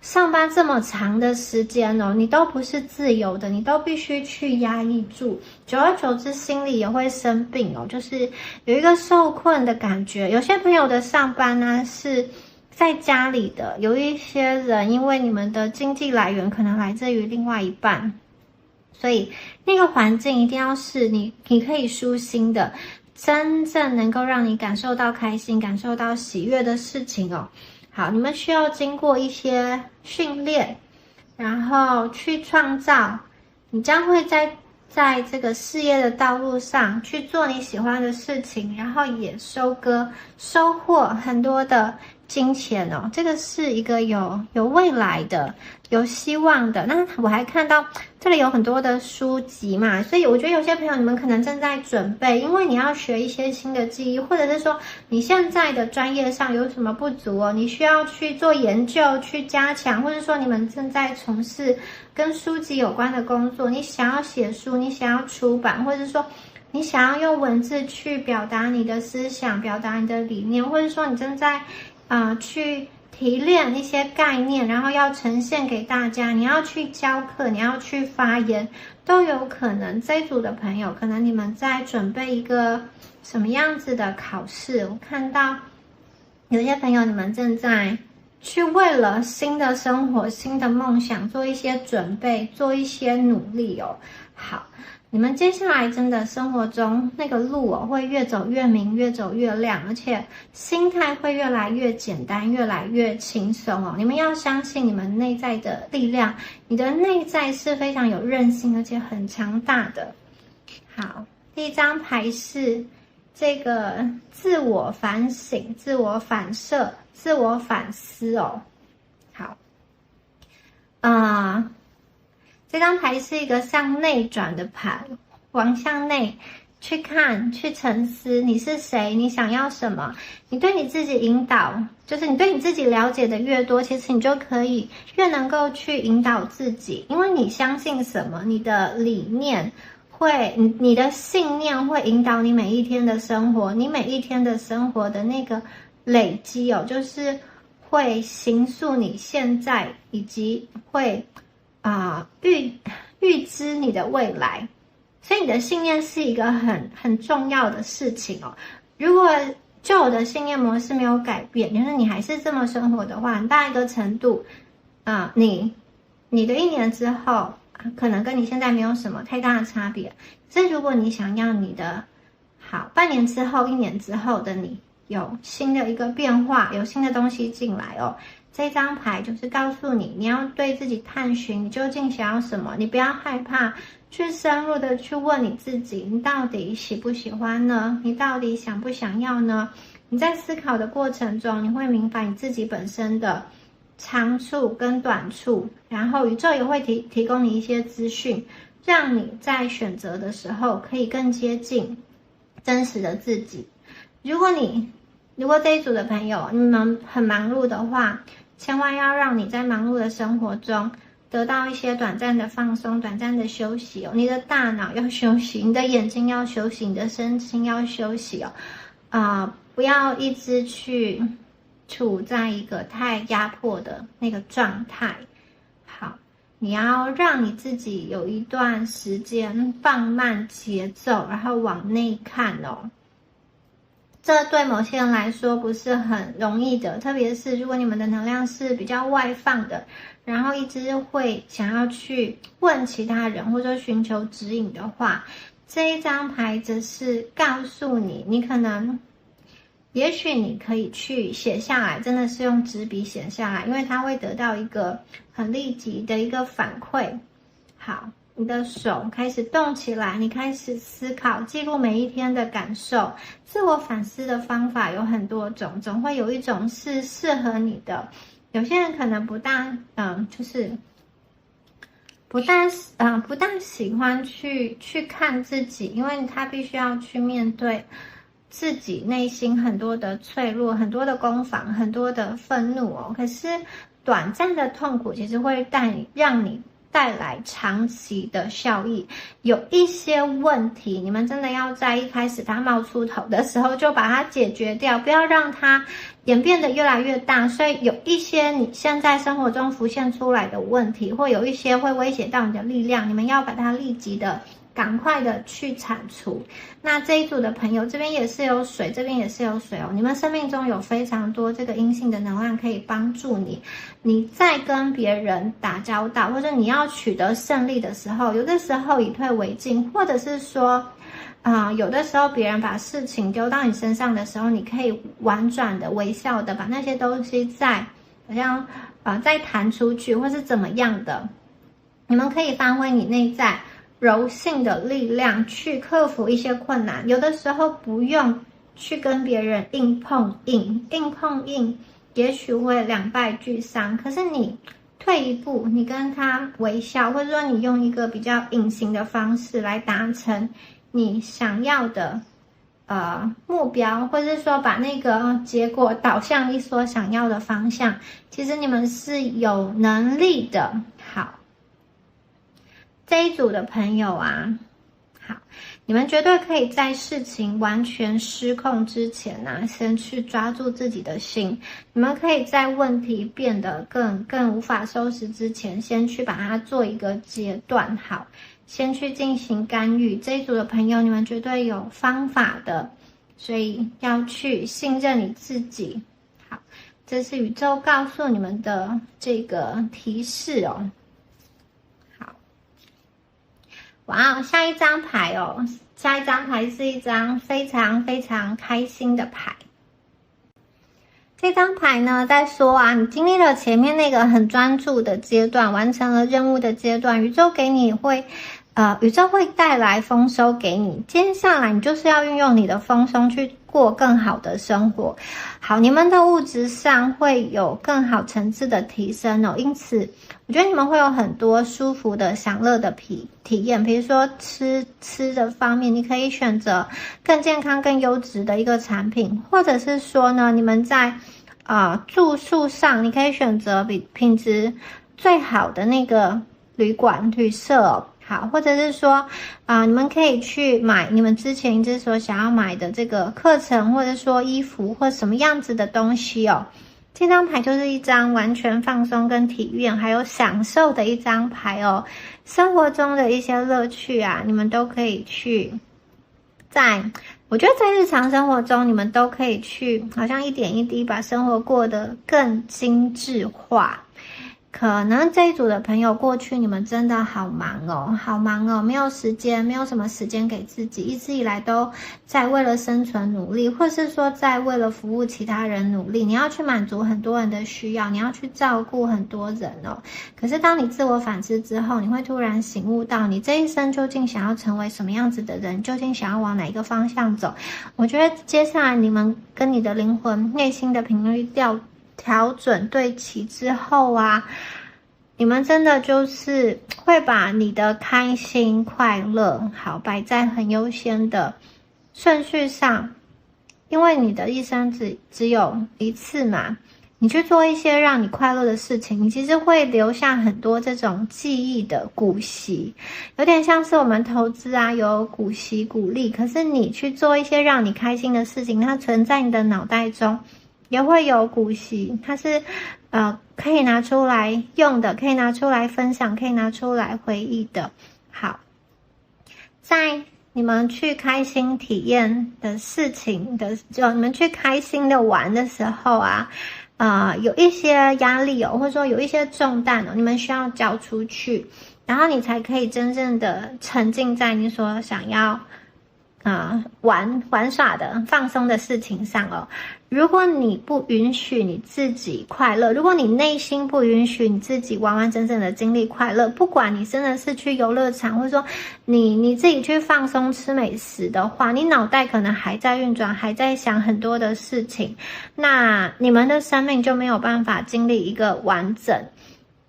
上班这么长的时间哦，你都不是自由的，你都必须去压抑住，久而久之心里也会生病哦，就是有一个受困的感觉。有些朋友的上班呢是在家里的，有一些人因为你们的经济来源可能来自于另外一半，所以那个环境一定要是你可以舒心的，真正能够让你感受到开心、感受到喜悦的事情哦。好，你们需要经过一些训练，然后去创造，你将会在这个事业的道路上去做你喜欢的事情，然后也收获很多的金钱哦。这个是一个有未来的、有希望的。那我还看到这里有很多的书籍嘛，所以我觉得有些朋友你们可能正在准备，因为你要学一些新的技艺，或者是说你现在的专业上有什么不足哦，你需要去做研究、去加强，或者说你们正在从事跟书籍有关的工作，你想要写书，你想要出版，或者是说你想要用文字去表达你的思想、表达你的理念，或者说你正在去提炼一些概念，然后要呈现给大家，你要去教课，你要去发言，都有可能。这一组的朋友，可能你们在准备一个什么样子的考试？我看到有些朋友你们正在去为了新的生活、新的梦想做一些准备，做一些努力哦。好，你们接下来真的生活中那个路哦，会越走越明，越走越亮，而且心态会越来越简单，越来越轻松哦。你们要相信你们内在的力量，你的内在是非常有韧性，而且很强大的。好，第一张牌是这个自我反省、自我反射、自我反思哦。好，这张牌是一个向内转的牌，往向内去看，去沉思你是谁，你想要什么，你对你自己引导，就是你对你自己了解的越多，其实你就可以越能够去引导自己，因为你相信什么，你的理念会，你的信念会引导你每一天的生活，你每一天的生活的那个累积哦，就是会形塑你现在，以及会预知你的未来。所以你的信念是一个很重要的事情哦。如果旧的信念模式没有改变，就是你还是这么生活的话，很大一个程度，你的1年之后，可能跟你现在没有什么太大的差别。所以如果你想要你的好半年之后、1年之后的你有新的一个变化，有新的东西进来哦。这张牌就是告诉你，你要对自己探寻，你究竟想要什么，你不要害怕去深入的去问你自己，你到底喜不喜欢呢？你到底想不想要呢？你在思考的过程中，你会明白你自己本身的长处跟短处，然后宇宙也会提供你一些资讯，让你在选择的时候可以更接近真实的自己。如果这一组的朋友你们很忙碌的话，千万要让你在忙碌的生活中得到一些短暂的放松、短暂的休息哦。你的大脑要休息，你的眼睛要休息，你的身心要休息哦。不要一直去处在一个太压迫的那个状态。好，你要让你自己有一段时间放慢节奏，然后往内看哦。这对某些人来说不是很容易的，特别是如果你们的能量是比较外放的，然后一直会想要去问其他人或者寻求指引的话，这一张牌则是告诉你，你可能也许你可以去写下来，真的是用纸笔写下来，因为它会得到一个很立即的一个反馈。好，你的手开始动起来，你开始思考，记录每一天的感受。自我反思的方法有很多种，总会有一种是适合你的。有些人可能不大喜欢去看自己，因为他必须要去面对自己内心很多的脆弱，很多的攻防，很多的愤怒哦。可是短暂的痛苦其实会让你带来长期的效益。有一些问题，你们真的要在一开始它冒出头的时候就把它解决掉，不要让它演变得越来越大。所以有一些你现在生活中浮现出来的问题，或有一些会威胁到你的力量，你们要把它立即的赶快的去铲除。那这一组的朋友，这边也是有水，这边也是有水哦。你们生命中有非常多这个阴性的能量可以帮助你。你在跟别人打交道，或者你要取得胜利的时候，有的时候以退为进，或者是说有的时候别人把事情丢到你身上的时候，你可以婉转的、微笑的把那些东西再弹出去，或是怎么样的。你们可以发挥你内在柔性的力量去克服一些困难。有的时候不用去跟别人硬碰硬，也许会两败俱伤。可是你退一步，你跟他微笑，或者说你用一个比较隐形的方式来达成你想要的目标，或者是说把那个结果导向你所想要的方向，其实你们是有能力的。好，这一组的朋友啊，好，你们绝对可以在事情完全失控之前先去抓住自己的心。你们可以在问题变得更无法收拾之前，先去把它做一个阶段。好，先去进行干预。这一组的朋友，你们绝对有方法的，所以要去信任你自己。好，这是宇宙告诉你们的这个提示哦。哇，下一张牌哦，下一张牌是一张非常非常开心的牌。这张牌呢，在说你经历了前面那个很专注的阶段，完成了任务的阶段，宇宙给你会宇宙会带来丰收给你。接下来你就是要运用你的丰收去过更好的生活。好，你们的物质上会有更好层次的提升哦。因此，我觉得你们会有很多舒服的、享乐的体验。比如说吃的方面，你可以选择更健康、更优质的一个产品，或者是说呢，你们在住宿上，你可以选择比品质最好的那个旅社哦。好，或者是说你们可以去买你们之前一直所想要买的这个课程，或者说衣服或什么样子的东西哦。这张牌就是一张完全放松跟体验还有享受的一张牌哦。生活中的一些乐趣啊，你们都可以去我觉得在日常生活中，你们都可以去好像一点一滴把生活过得更精致化。可能这一组的朋友过去你们真的好忙哦，没有时间，没有什么时间给自己，一直以来都在为了生存努力，或是说在为了服务其他人努力。你要去满足很多人的需要，你要去照顾很多人哦。可是当你自我反思之后，你会突然醒悟到，你这一生究竟想要成为什么样子的人，究竟想要往哪一个方向走。我觉得接下来你们跟你的灵魂内心的频率调准对齐之后啊，你们真的就是会把你的开心快乐好摆在很优先的顺序上。因为你的一生只有一次嘛，你去做一些让你快乐的事情，你其实会留下很多这种记忆的股息，有点像是我们投资啊，有股息股利，可是你去做一些让你开心的事情，它存在你的脑袋中也会有股息，它是可以拿出来用的，可以拿出来分享，可以拿出来回忆的。好，在你们去开心体验的事情的，就你们去开心的玩的时候啊，有一些压力哦，或者说有一些重担哦，你们需要交出去，然后你才可以真正的沉浸在你所想要玩耍的放松的事情上哦。如果你不允许你自己快乐，如果你内心不允许你自己完完整整的经历快乐，不管你真的是去游乐场，或者说你自己去放松吃美食的话，你脑袋可能还在运转，还在想很多的事情，那你们的生命就没有办法经历一个完整。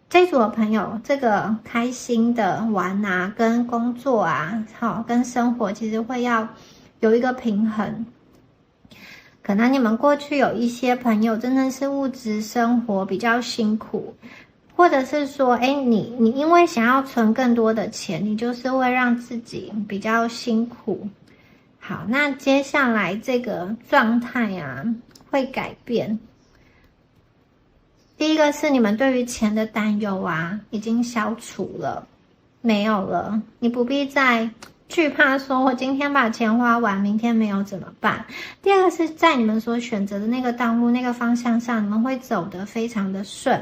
这组的朋友，这个开心的玩啊，跟工作啊，跟生活其实会要有一个平衡。可能你们过去有一些朋友真的是物质生活比较辛苦，或者是说，你因为想要存更多的钱，你就是会让自己比较辛苦。好，那接下来这个状态啊会改变。第一个是你们对于钱的担忧啊已经消除了，没有了，你不必再惧怕说我今天把钱花完，明天没有怎么办。第二个是在你们所选择的那个道路那个方向上，你们会走得非常的顺，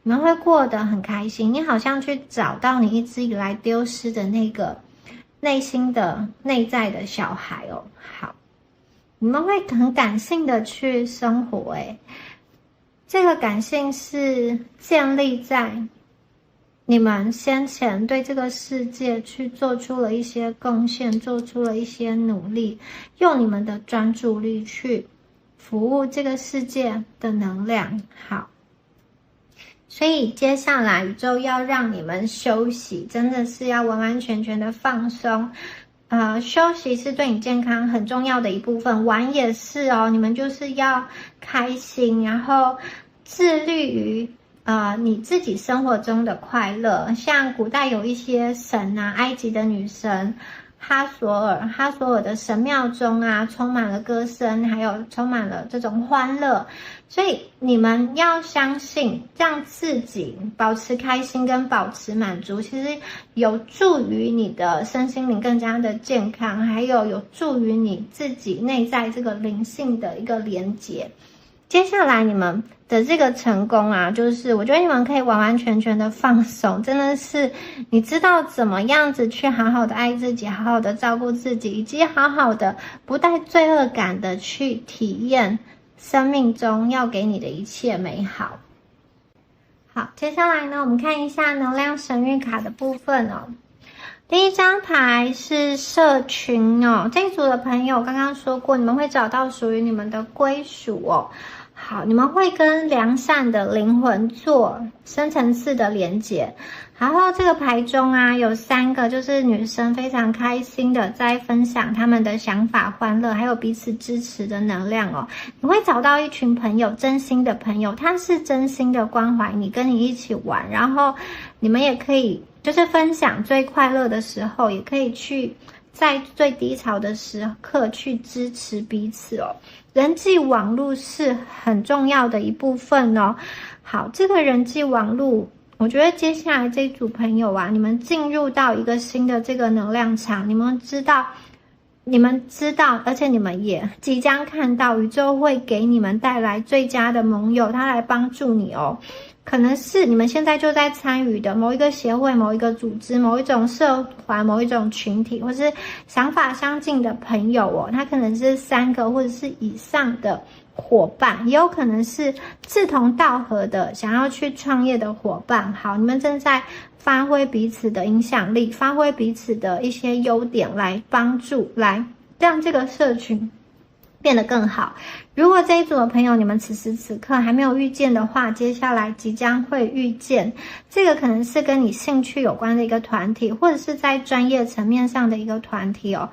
你们会过得很开心，你好像去找到你一直以来丢失的那个内心的内在的小孩哦。好，你们会很感性的去生活这个感性是建立在你们先前对这个世界去做出了一些贡献，做出了一些努力，用你们的专注力去服务这个世界的能量。好，所以接下来宇宙要让你们休息，真的是要完完全全的放松。休息是对你健康很重要的一部分，玩也是哦。你们就是要开心，然后致力于你自己生活中的快乐。像古代有一些神啊，埃及的女神哈索尔的神庙中啊，充满了歌声，还有充满了这种欢乐。所以你们要相信，让自己保持开心跟保持满足，其实有助于你的身心灵更加的健康，还有助于你自己内在这个灵性的一个连结。接下来你们的这个成功啊，就是我觉得你们可以完完全全的放松，真的是你知道怎么样子去好好的爱自己，好好的照顾自己，以及好好的不带罪恶感的去体验生命中要给你的一切美好。好，接下来呢，我们看一下能量神谕卡的部分哦。第一张牌是社群哦，这一组的朋友刚刚说过，你们会找到属于你们的归属哦。好，你们会跟良善的灵魂做深层次的连结。然后这个牌中啊，有3个就是女生非常开心的在分享他们的想法、欢乐，还有彼此支持的能量哦。你会找到一群朋友，真心的朋友，他是真心的关怀你，跟你一起玩，然后你们也可以就是分享最快乐的时候，也可以去在最低潮的时刻去支持彼此哦。人际网络是很重要的一部分哦。好，这个人际网络，我觉得接下来这组朋友啊，你们进入到一个新的这个能量场，你们知道，而且你们也即将看到宇宙会给你们带来最佳的盟友，他来帮助你哦。可能是你们现在就在参与的某一个协会、某一个组织、某一种社团、某一种群体，或是想法相近的朋友哦。他可能是3个或者是以上的伙伴，也有可能是志同道合的想要去创业的伙伴。好，你们正在发挥彼此的影响力，发挥彼此的一些优点，来帮助，来让这个社群变得更好。如果这一组的朋友你们此时此刻还没有遇见的话，接下来即将会遇见。这个可能是跟你兴趣有关的一个团体，或者是在专业层面上的一个团体哦。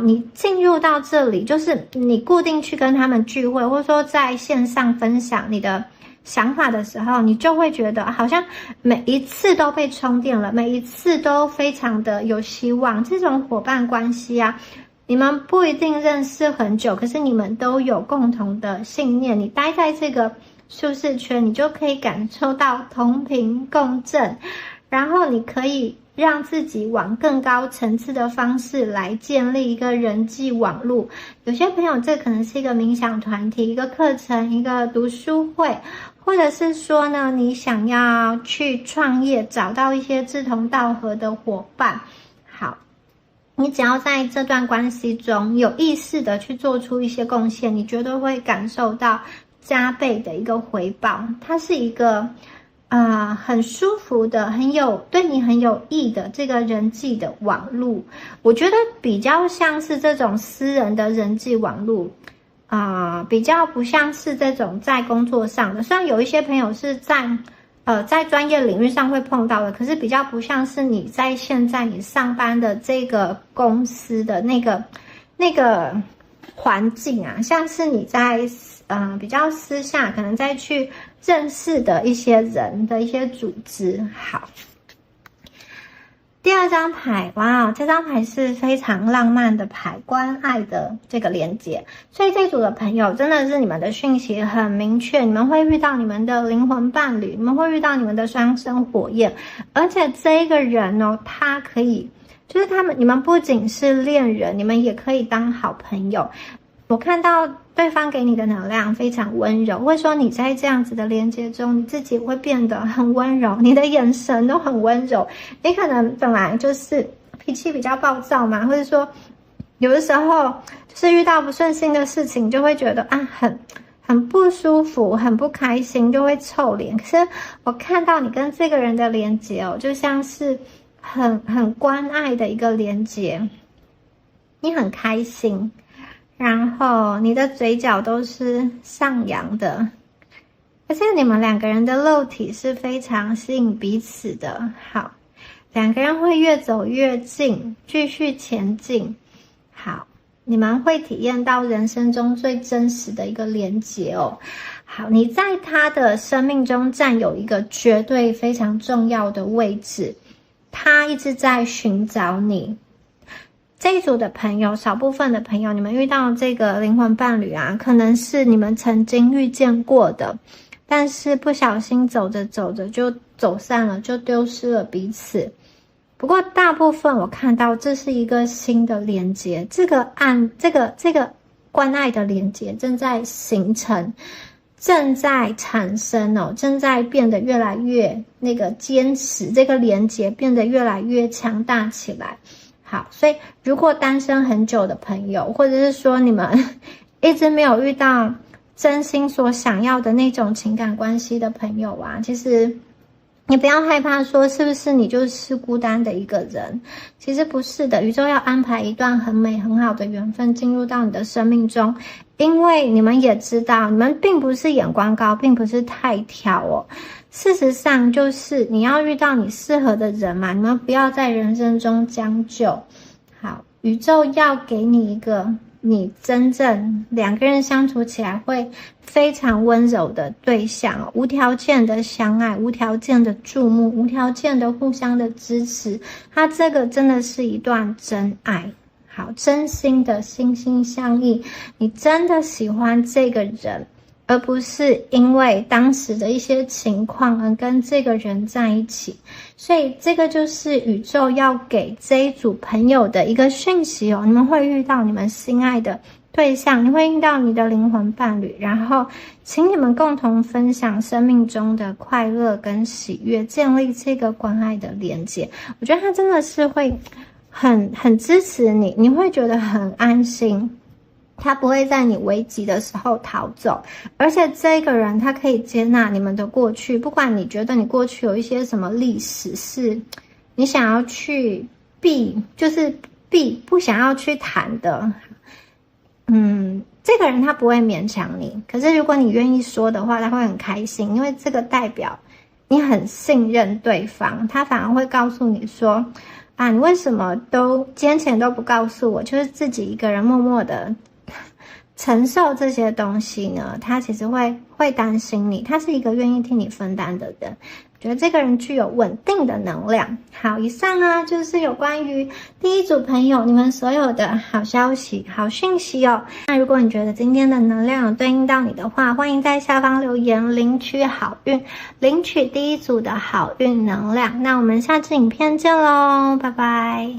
你进入到这里，就是你固定去跟他们聚会，或者说在线上分享你的想法的时候，你就会觉得好像每一次都被充电了，每一次都非常的有希望。这种伙伴关系啊，你们不一定认识很久，可是你们都有共同的信念。你待在这个舒适圈，你就可以感受到同频共振，然后你可以让自己往更高层次的方式来建立一个人际网络。有些朋友这可能是一个冥想团体、一个课程、一个读书会，或者是说呢，你想要去创业，找到一些志同道合的伙伴。好，你只要在这段关系中有意识的去做出一些贡献，你绝对会感受到加倍的一个回报。它是一个很舒服的，对你很有益的这个人际的网络。我觉得比较像是这种私人的人际网络比较不像是这种在工作上的。虽然有一些朋友是在专业领域上会碰到的，可是比较不像是你在现在你上班的这个公司的那个环境啊，像是你在比较私下可能再去认识的一些人的一些组织。好，第2张牌，哇，这张牌是非常浪漫的牌，关爱的这个连接。所以这组的朋友真的是你们的讯息很明确，你们会遇到你们的灵魂伴侣，你们会遇到你们的双生火焰，而且这一个人哦，他可以就是你们不仅是恋人，你们也可以当好朋友。我看到对方给你的能量非常温柔，会说你在这样子的连接中，你自己会变得很温柔，你的眼神都很温柔。你可能本来就是脾气比较暴躁嘛，或者说有的时候就是遇到不顺心的事情，就会觉得很不舒服，很不开心，就会臭脸。可是我看到你跟这个人的连接哦，就像是很关爱的一个连接，你很开心。然后你的嘴角都是上扬的，而且你们2个人的肉体是非常吸引彼此的。好，2个人会越走越近，继续前进。好，你们会体验到人生中最真实的一个连结哦。好，你在他的生命中占有一个绝对非常重要的位置，他一直在寻找你。这一组的朋友，少部分的朋友，你们遇到这个灵魂伴侣啊，可能是你们曾经遇见过的，但是不小心走着走着就走散了，就丢失了彼此。不过大部分我看到这是一个新的连接，这个关爱的连接正在形成，正在产生哦，正在变得越来越那个坚实，这个连接变得越来越强大起来。好，所以如果单身很久的朋友，或者是说你们一直没有遇到真心所想要的那种情感关系的朋友啊，其实你不要害怕说是不是你就是孤单的一个人，其实不是的，宇宙要安排一段很美很好的缘分进入到你的生命中，因为你们也知道，你们并不是眼光高，并不是太挑哦。事实上就是你要遇到你适合的人嘛，你们不要在人生中将就。好，宇宙要给你一个你真正两个人相处起来会非常温柔的对象，无条件的相爱，无条件的注目，无条件的互相的支持，它这个真的是一段真爱。好，真心的心心相印，你真的喜欢这个人，而不是因为当时的一些情况而跟这个人在一起。所以这个就是宇宙要给这一组朋友的一个讯息哦，你们会遇到你们心爱的对象，你会遇到你的灵魂伴侣，然后请你们共同分享生命中的快乐跟喜悦，建立这个关爱的连接。我觉得他真的是会很支持你，你会觉得很安心，他不会在你危急的时候逃走，而且这个人他可以接纳你们的过去，不管你觉得你过去有一些什么历史是你想要去不想要去谈的，这个人他不会勉强你，可是如果你愿意说的话，他会很开心，因为这个代表你很信任对方，他反而会告诉你说啊，你为什么今天都不告诉我，就是自己一个人默默的承受这些东西呢？他其实会担心你，他是一个愿意替你分担的人。我觉得这个人具有稳定的能量。好，以上呢就是有关于第一组朋友你们所有的好消息、好讯息哦。那如果你觉得今天的能量有对应到你的话，欢迎在下方留言领取好运，领取第一组的好运能量。那我们下次影片见咯，拜拜。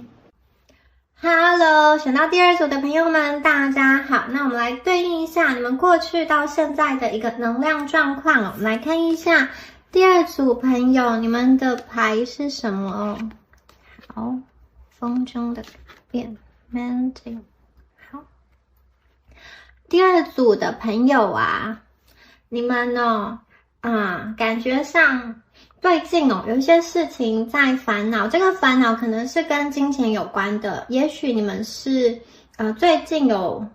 Hello， 选到第二组的朋友们，大家好。那我们来对应一下你们过去到现在的一个能量状况哦。我们来看一下第二组朋友，你们的牌是什么哦？好，风中的改变 ，Mountain。好，第二组的朋友啊，你们呢，感觉上最近哦，有一些事情在烦恼，这个烦恼可能是跟金钱有关的，也许你们是最近有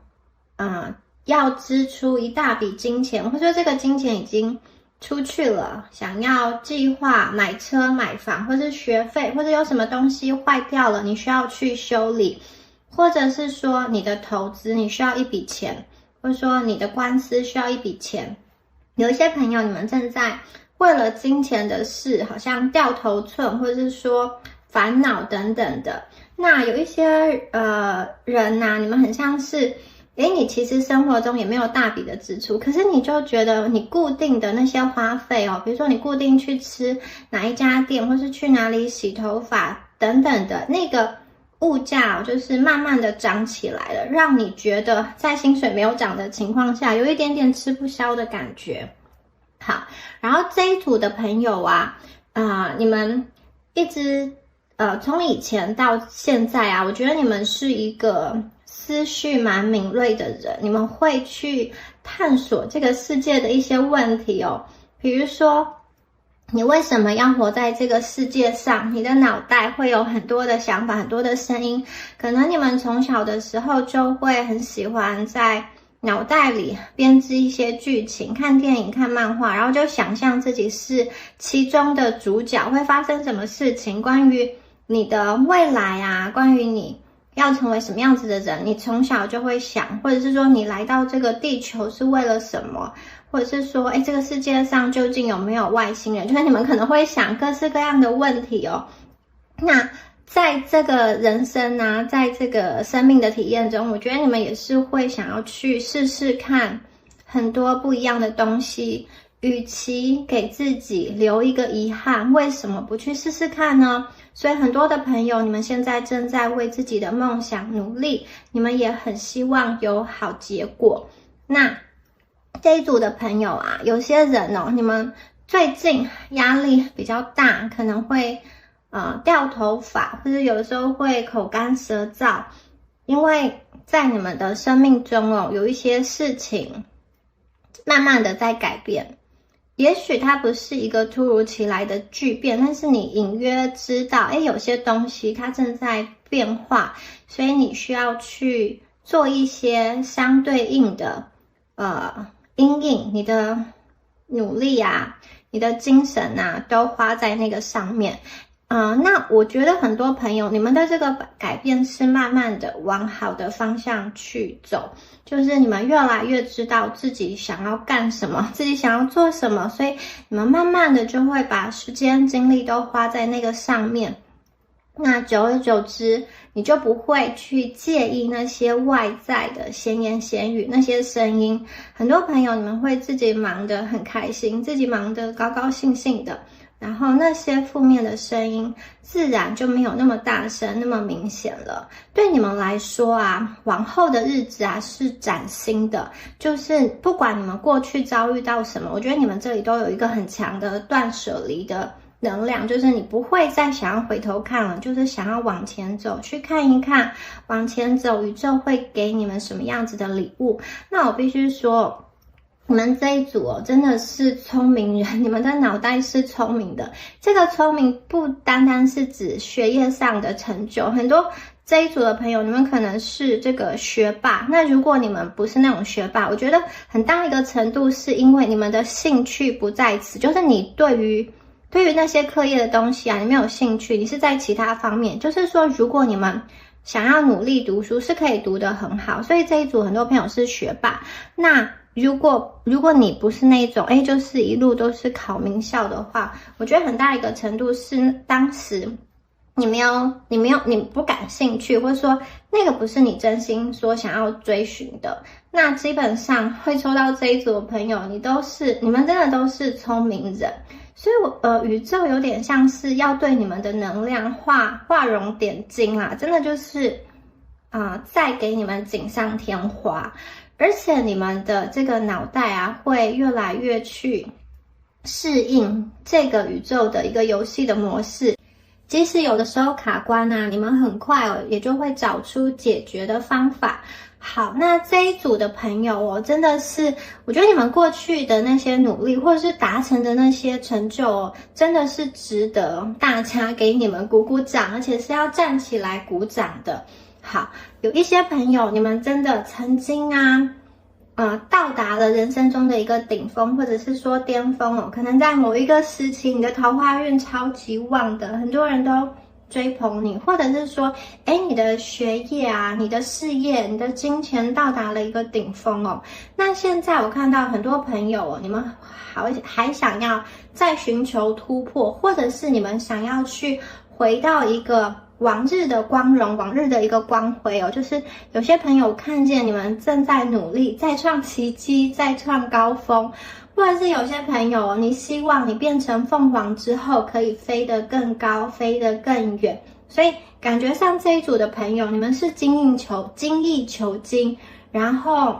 要支出一大笔金钱，或者说这个金钱已经出去了，想要计划买车买房，或是学费，或者有什么东西坏掉了，你需要去修理，或者是说你的投资你需要一笔钱，或者说你的官司需要一笔钱。有一些朋友你们正在为了金钱的事好像掉头寸，或者是说烦恼等等的。那有一些人啊，你们很像是你其实生活中也没有大笔的支出，可是你就觉得你固定的那些花费哦，比如说你固定去吃哪一家店，或是去哪里洗头发等等的，那个物价就是慢慢的涨起来了，让你觉得在薪水没有涨的情况下，有一点点吃不消的感觉。好，然后这一组的朋友啊，你们一直从以前到现在啊，我觉得你们是一个思绪蛮敏锐的人，你们会去探索这个世界的一些问题哦，比如说你为什么要活在这个世界上，你的脑袋会有很多的想法，很多的声音，可能你们从小的时候就会很喜欢在脑袋里编织一些剧情，看电影看漫画，然后就想象自己是其中的主角，会发生什么事情，关于你的未来啊，关于你要成为什么样子的人，你从小就会想，或者是说你来到这个地球是为了什么，或者是说这个世界上究竟有没有外星人，就是你们可能会想各式各样的问题哦。那在这个人生啊，在这个生命的体验中，我觉得你们也是会想要去试试看很多不一样的东西，与其给自己留一个遗憾，为什么不去试试看呢？所以很多的朋友，你们现在正在为自己的梦想努力，你们也很希望有好结果。那这一组的朋友啊，有些人哦，你们最近压力比较大，可能会掉头发，或者有时候会口干舌燥，因为在你们的生命中哦，有一些事情慢慢的在改变，也许它不是一个突如其来的巨变，但是你隐约知道，有些东西它正在变化，所以你需要去做一些相对应的因应，你的努力啊，你的精神啊，都花在那个上面。那我觉得很多朋友，你们的这个改变是慢慢的往好的方向去走，就是你们越来越知道自己想要干什么，自己想要做什么，所以你们慢慢的就会把时间精力都花在那个上面。那久而久之，你就不会去介意那些外在的闲言闲语，那些声音。很多朋友，你们会自己忙得很开心，自己忙得高高兴兴的，然后那些负面的声音自然就没有那么大声，那么明显了。对你们来说啊，往后的日子啊是崭新的，就是不管你们过去遭遇到什么，我觉得你们这里都有一个很强的断舍离的能量，就是你不会再想要回头看了，就是想要往前走，去看一看，往前走，宇宙会给你们什么样子的礼物。那我必须说，你们这一组真的是聪明人，你们的脑袋是聪明的。这个聪明不单单是指学业上的成就，很多这一组的朋友，你们可能是这个学霸。那如果你们不是那种学霸，我觉得很大一个程度是因为你们的兴趣不在此，就是你对于那些课业的东西啊，你没有兴趣，你是在其他方面。就是说，如果你们想要努力读书，是可以读得很好。所以这一组很多朋友是学霸。那如果你不是那种就是一路都是考名校的话，我觉得很大一个程度是当时你不感兴趣，或者说那个不是你真心说想要追寻的。那基本上会抽到这一组的朋友，你们真的都是聪明人。所以宇宙有点像是要对你们的能量画龙点睛啦，真的就是再给你们锦上添花。而且你们的这个脑袋啊，会越来越去适应这个宇宙的一个游戏的模式。即使有的时候卡关啊，你们很快也就会找出解决的方法。好，那这一组的朋友真的是，我觉得你们过去的那些努力，或者是达成的那些成就真的是值得大家给你们鼓鼓掌，而且是要站起来鼓掌的。好，有一些朋友，你们真的曾经到达了人生中的一个顶峰，或者是说巅峰可能在某一个时期，你的桃花运超级旺的，很多人都追捧你，或者是说，你的学业啊，你的事业，你的金钱到达了一个顶峰那现在我看到很多朋友你们还想要再寻求突破，或者是你们想要去回到一个往日的光荣，往日的一个光辉就是有些朋友看见你们正在努力，再创奇迹，再创高峰。或者是有些朋友，你希望你变成凤凰之后可以飞得更高，飞得更远。所以感觉上这一组的朋友，你们是精益求精，然后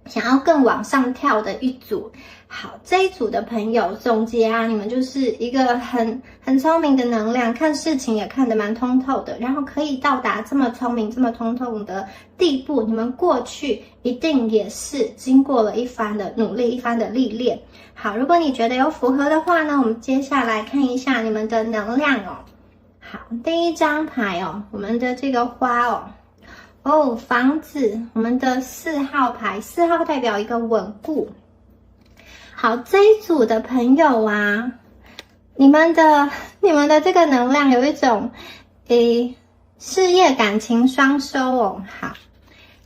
想要更往上跳的一组。好，这一组的朋友总结啊，你们就是一个很聪明的能量，看事情也看得蛮通透的，然后可以到达这么聪明这么通透的地步，你们过去一定也是经过了一番的努力，一番的历练。好，如果你觉得有符合的话呢，我们接下来看一下你们的能量好，第一张牌我们的这个花房子，我们的4号牌，4号代表一个稳固。好，这一组的朋友啊，你们的这个能量有一种事业感情双收好，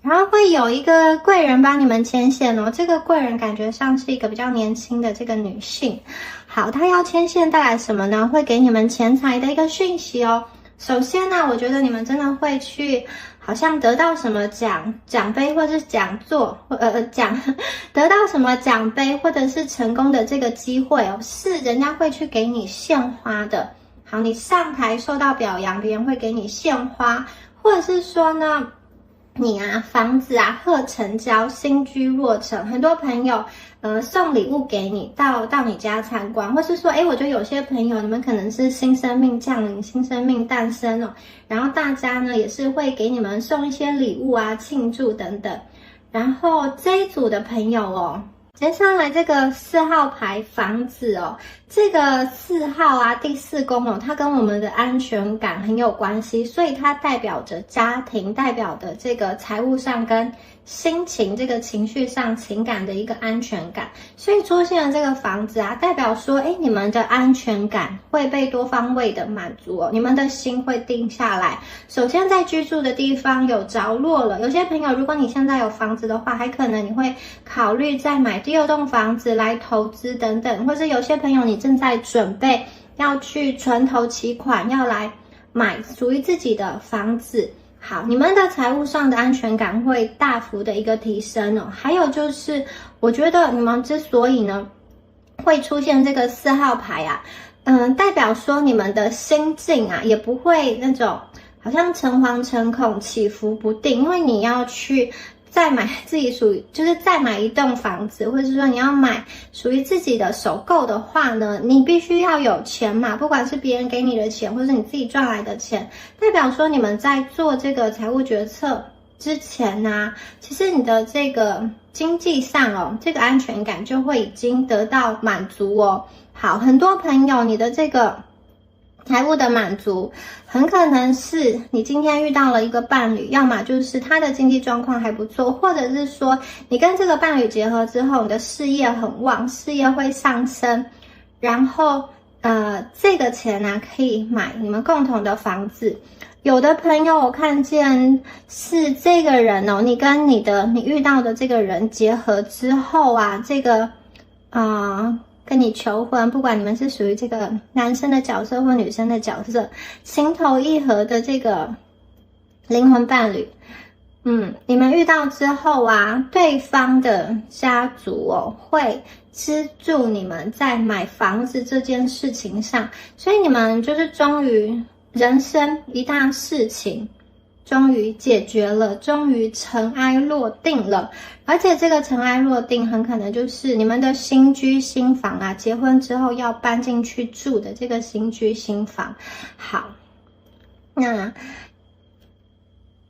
然后会有一个贵人帮你们牵线这个贵人感觉上是一个比较年轻的这个女性。好，她要牵线带来什么呢？会给你们钱财的一个讯息首先呢，我觉得你们真的会去好像得到什么奖杯或是讲座得到什么奖杯或者是成功的这个机会是人家会去给你献花的。好，你上台受到表扬，别人会给你献花，或者是说呢，你房子贺成交，新居落成，很多朋友送礼物给你，到你家参观，或是说我觉得有些朋友你们可能是新生命降临，新生命诞生然后大家呢也是会给你们送一些礼物庆祝等等。然后这一组的朋友接下来这个4号牌房子哦，这个4号啊，第4宫哦，它跟我们的安全感很有关系，所以它代表着家庭，代表的这个财务上跟心情这个情绪上情感的一个安全感，所以出现了这个房子啊，代表说，你们的安全感会被多方位的满足哦，你们的心会定下来。首先在居住的地方有着落了，有些朋友，如果你现在有房子的话，还可能你会考虑再买第2栋房子来投资等等，或者有些朋友你正在准备要去存头期款，要来买属于自己的房子。好，你们的财务上的安全感会大幅的一个提升哦。还有就是，我觉得你们之所以呢会出现这个4号牌啊，代表说你们的心境啊也不会那种好像诚惶诚恐、起伏不定，因为你要去再买自己属于，就是再买一栋房子，或者是说你要买属于自己的首购的话呢，你必须要有钱嘛，不管是别人给你的钱，或者是你自己赚来的钱，代表说你们在做这个财务决策之前呢，其实你的这个经济上哦，这个安全感就会已经得到满足哦。好，很多朋友你的这个财务的满足，很可能是你今天遇到了一个伴侣，要么就是他的经济状况还不错，或者是说你跟这个伴侣结合之后，你的事业很旺，事业会上升，然后这个钱呢可以买你们共同的房子。有的朋友我看见是这个人哦，你跟你遇到的这个人结合之后啊，这个跟你求婚，不管你们是属于这个男生的角色或女生的角色，情投意合的这个灵魂伴侣，你们遇到之后啊，对方的家族哦会资助你们在买房子这件事情上，所以你们就是终于人生一大事情终于解决了，终于尘埃落定了。而且这个尘埃落定很可能就是你们的新居新房啊，结婚之后要搬进去住的这个新居新房。好，那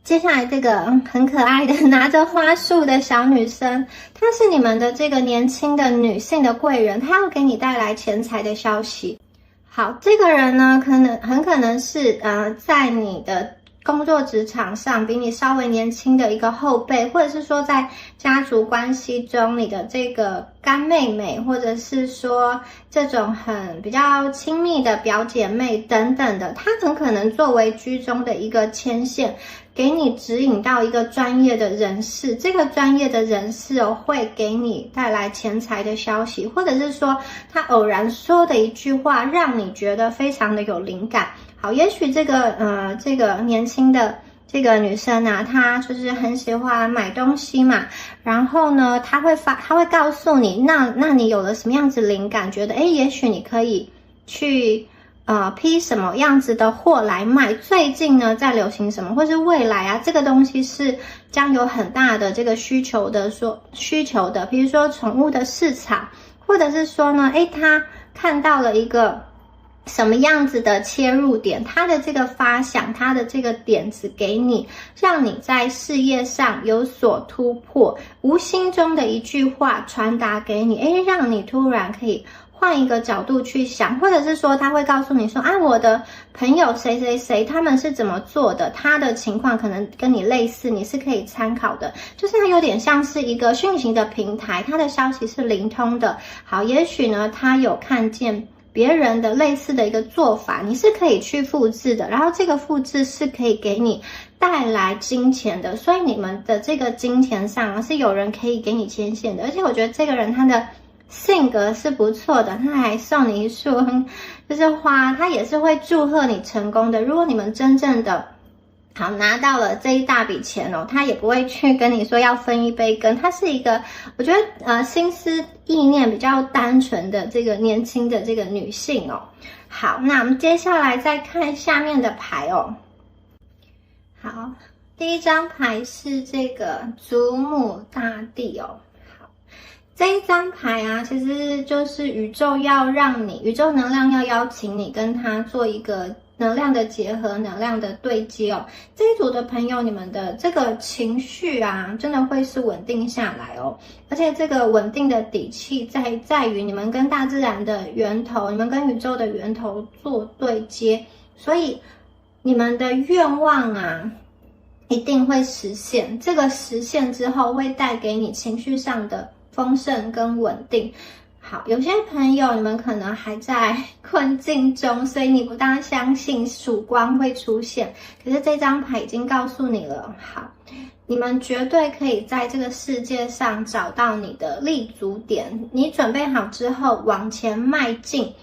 接下来这个很可爱的拿着花束的小女生，她是你们的这个年轻的女性的贵人，她要给你带来钱财的消息。好，这个人呢，很可能是在你的工作职场上比你稍微年轻的一个后辈，或者是说在家族关系中你的这个干妹妹，或者是说这种比较亲密的表姐妹等等的，她很可能作为居中的一个牵线，给你指引到一个专业的人士，这个专业的人士会给你带来钱财的消息，或者是说他偶然说的一句话让你觉得非常的有灵感。好，也许这个年轻的这个女生啊，她就是很喜欢买东西嘛，然后呢，她会告诉你，那你有了什么样子灵感，觉得也许你可以去批什么样子的货来卖，最近呢在流行什么，或是未来啊这个东西是将有很大的这个需求的，比如说宠物的市场，或者是说呢他看到了一个什么样子的切入点，他的这个发想，他的这个点子给你，让你在事业上有所突破，无心中的一句话传达给你，让你突然可以换一个角度去想，或者是说他会告诉你说我的朋友谁谁谁他们是怎么做的，他的情况可能跟你类似，你是可以参考的，就是它有点像是一个讯息的平台，它的消息是灵通的。好，也许呢他有看见别人的类似的一个做法，你是可以去复制的，然后这个复制是可以给你带来金钱的，所以你们的这个金钱上是有人可以给你牵线的。而且我觉得这个人他的性格是不错的，他还送你一束就是花，他也是会祝贺你成功的。如果你们真正的好拿到了这一大笔钱他也不会去跟你说要分一杯羹，他是一个我觉得心思意念比较单纯的这个年轻的这个女性好，那我们接下来再看下面的牌好，第一张牌是这个祖母大帝这一张牌啊，其实就是宇宙能量要邀请你跟他做一个能量的结合，能量的对接哦。这一组的朋友，你们的这个情绪啊，真的会是稳定下来哦。而且这个稳定的底气在于你们跟大自然的源头，你们跟宇宙的源头做对接，所以你们的愿望啊，一定会实现。这个实现之后，会带给你情绪上的丰盛跟稳定。好，有些朋友你们可能还在困境中，所以你不大相信曙光会出现。可是这张牌已经告诉你了，好，你们绝对可以在这个世界上找到你的立足点。你准备好之后往前迈进，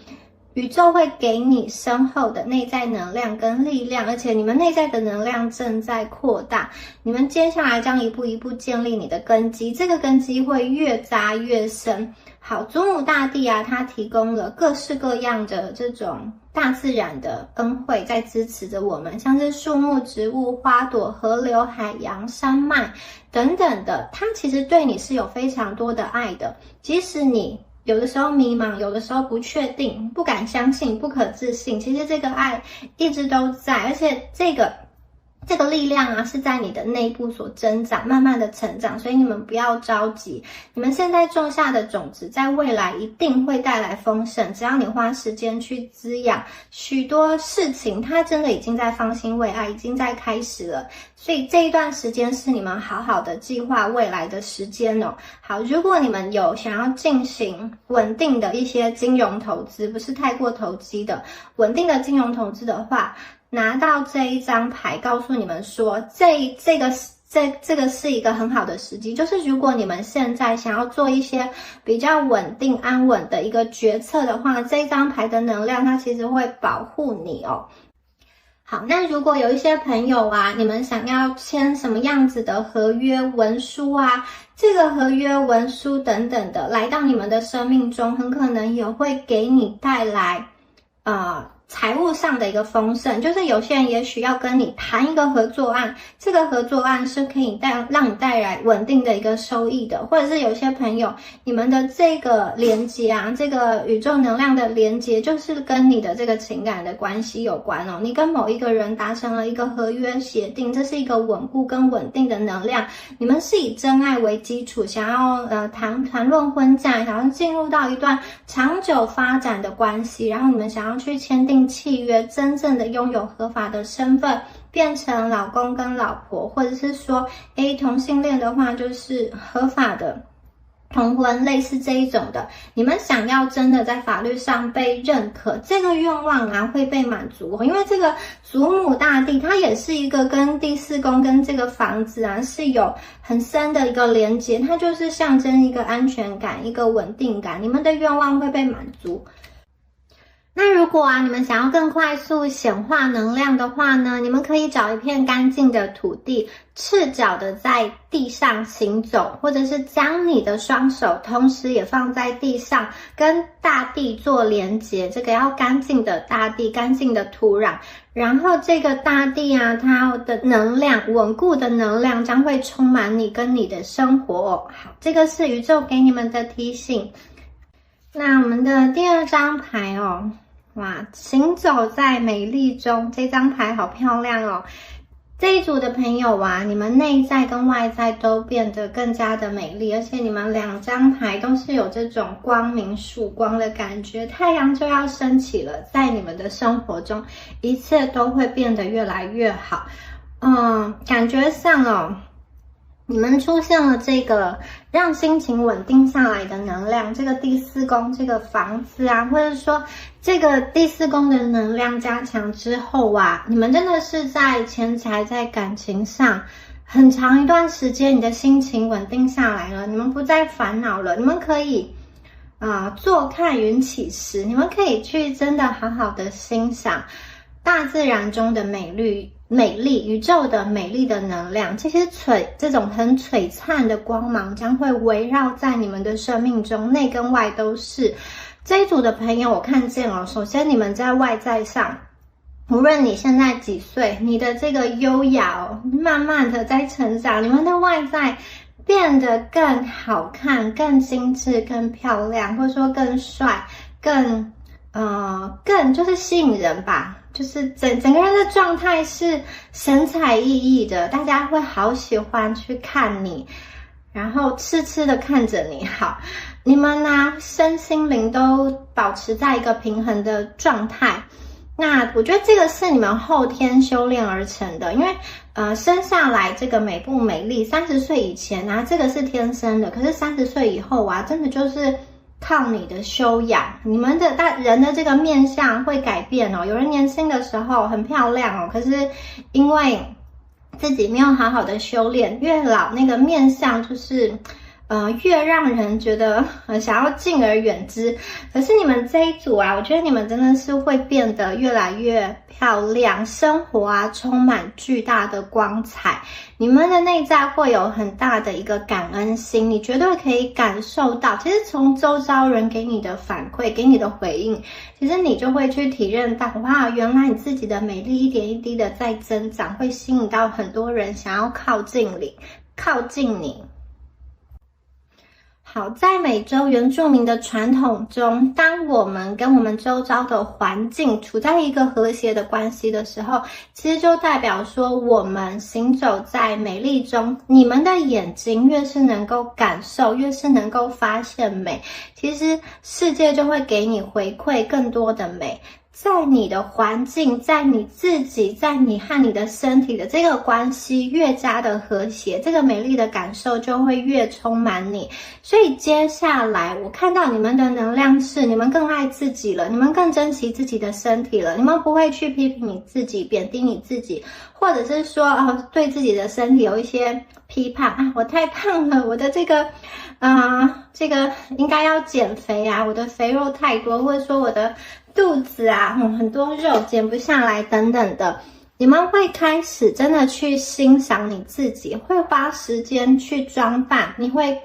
宇宙会给你深厚的内在能量跟力量，而且你们内在的能量正在扩大。你们接下来将一步一步建立你的根基，这个根基会越扎越深。好，祖母大地啊，它提供了各式各样的这种大自然的恩惠，在支持着我们，像是树木、植物、花朵、河流、海洋、山脉等等的，它其实对你是有非常多的爱的。即使你有的时候迷茫，有的时候不确定，不敢相信，不可置信，其实这个爱一直都在，而且这个力量啊，是在你的内部所增长，慢慢的成长，所以你们不要着急。你们现在种下的种子，在未来一定会带来丰盛。只要你花时间去滋养，许多事情它真的已经在方兴未艾，已经在开始了。所以这一段时间是你们好好的计划未来的时间哦。好，如果你们有想要进行稳定的一些金融投资，不是太过投机的稳定的金融投资的话，拿到这一张牌告诉你们说，这个是一个很好的时机，就是如果你们现在想要做一些比较稳定安稳的一个决策的话，这一张牌的能量它其实会保护你哦。好，那如果有一些朋友啊，你们想要签什么样子的合约文书啊，这个合约文书等等的来到你们的生命中，很可能也会给你带来财务上的一个丰盛。就是有些人也许要跟你谈一个合作案，这个合作案是可以让你带来稳定的一个收益的。或者是有些朋友，你们的这个连接啊，这个宇宙能量的连接，就是跟你的这个情感的关系有关哦。你跟某一个人达成了一个合约协定，这是一个稳固跟稳定的能量。你们是以真爱为基础，想要谈论婚嫁，想要进入到一段长久发展的关系，然后你们想要去签订契约，真正的拥有合法的身份，变成老公跟老婆，或者是说同性恋的话就是合法的同婚，类似这一种的，你们想要真的在法律上被认可，这个愿望啊会被满足。因为这个祖母大地它也是一个跟第四宫跟这个房子啊是有很深的一个连接，它就是象征一个安全感，一个稳定感，你们的愿望会被满足。那如果你们想要更快速显化能量的话呢，你们可以找一片干净的土地，赤脚的在地上行走，或者是将你的双手同时也放在地上，跟大地做连结。这个要干净的大地，干净的土壤，然后这个大地啊，它的能量，稳固的能量将会充满你跟你的生活哦。好，这个是宇宙给你们的提醒。那我们的第二张牌哦，哇，行走在美丽中，这张牌好漂亮哦。这一组的朋友啊，你们内在跟外在都变得更加的美丽，而且你们两张牌都是有这种光明曙光的感觉，太阳就要升起了，在你们的生活中，一切都会变得越来越好。感觉上哦，你们出现了这个让心情稳定下来的能量，这个第四宫这个房子啊，或者说这个第四宫的能量加强之后啊，你们真的是在钱财在感情上很长一段时间，你的心情稳定下来了，你们不再烦恼了，你们可以坐看云起时，你们可以去真的好好的欣赏大自然中的美丽，宇宙的美丽的能量，这种很璀璨的光芒将会围绕在你们的生命中，内跟外都是。这一组的朋友我看见了，首先你们在外在上，无论你现在几岁，你的这个优雅慢慢的在成长，你们的外在变得更好看，更精致，更漂亮，或者说更帅，更就是吸引人吧。就是整个人的状态是神采奕奕的，大家会好喜欢去看你，然后痴痴的看着你。好，你们呢，身心灵都保持在一个平衡的状态。那我觉得这个是你们后天修炼而成的，因为生下来这个美不美丽，30岁以前啊，这个是天生的，可是30岁以后啊，真的就是靠你的修养，你们的人的这个面相会改变哦。有人年轻的时候很漂亮哦，可是因为自己没有好好的修炼，越老那个面相就是越让人觉得想要敬而远之。可是你们这一组啊，我觉得你们真的是会变得越来越漂亮，生活啊充满巨大的光彩。你们的内在会有很大的一个感恩心，你绝对可以感受到，其实从周遭人给你的反馈，给你的回应，其实你就会去体认到，哇，原来你自己的美丽一点一滴的在增长，会吸引到很多人想要靠近你。好，在美洲原住民的传统中，当我们跟我们周遭的环境处在一个和谐的关系的时候，其实就代表说我们行走在美丽中。你们的眼睛越是能够感受，越是能够发现美，其实世界就会给你回馈更多的美。在你的环境，在你自己，在你和你的身体的这个关系越加的和谐，这个美丽的感受就会越充满你。所以接下来我看到你们的能量是，你们更爱自己了，你们更珍惜自己的身体了，你们不会去批评你自己，贬低你自己，或者是说对自己的身体有一些批判啊，我太胖了，我的这个应该要减肥啊，我的肥肉太多，或者说我的肚子啊，很多肉减不下来等等的。你们会开始真的去欣赏你自己，会花时间去装扮，你会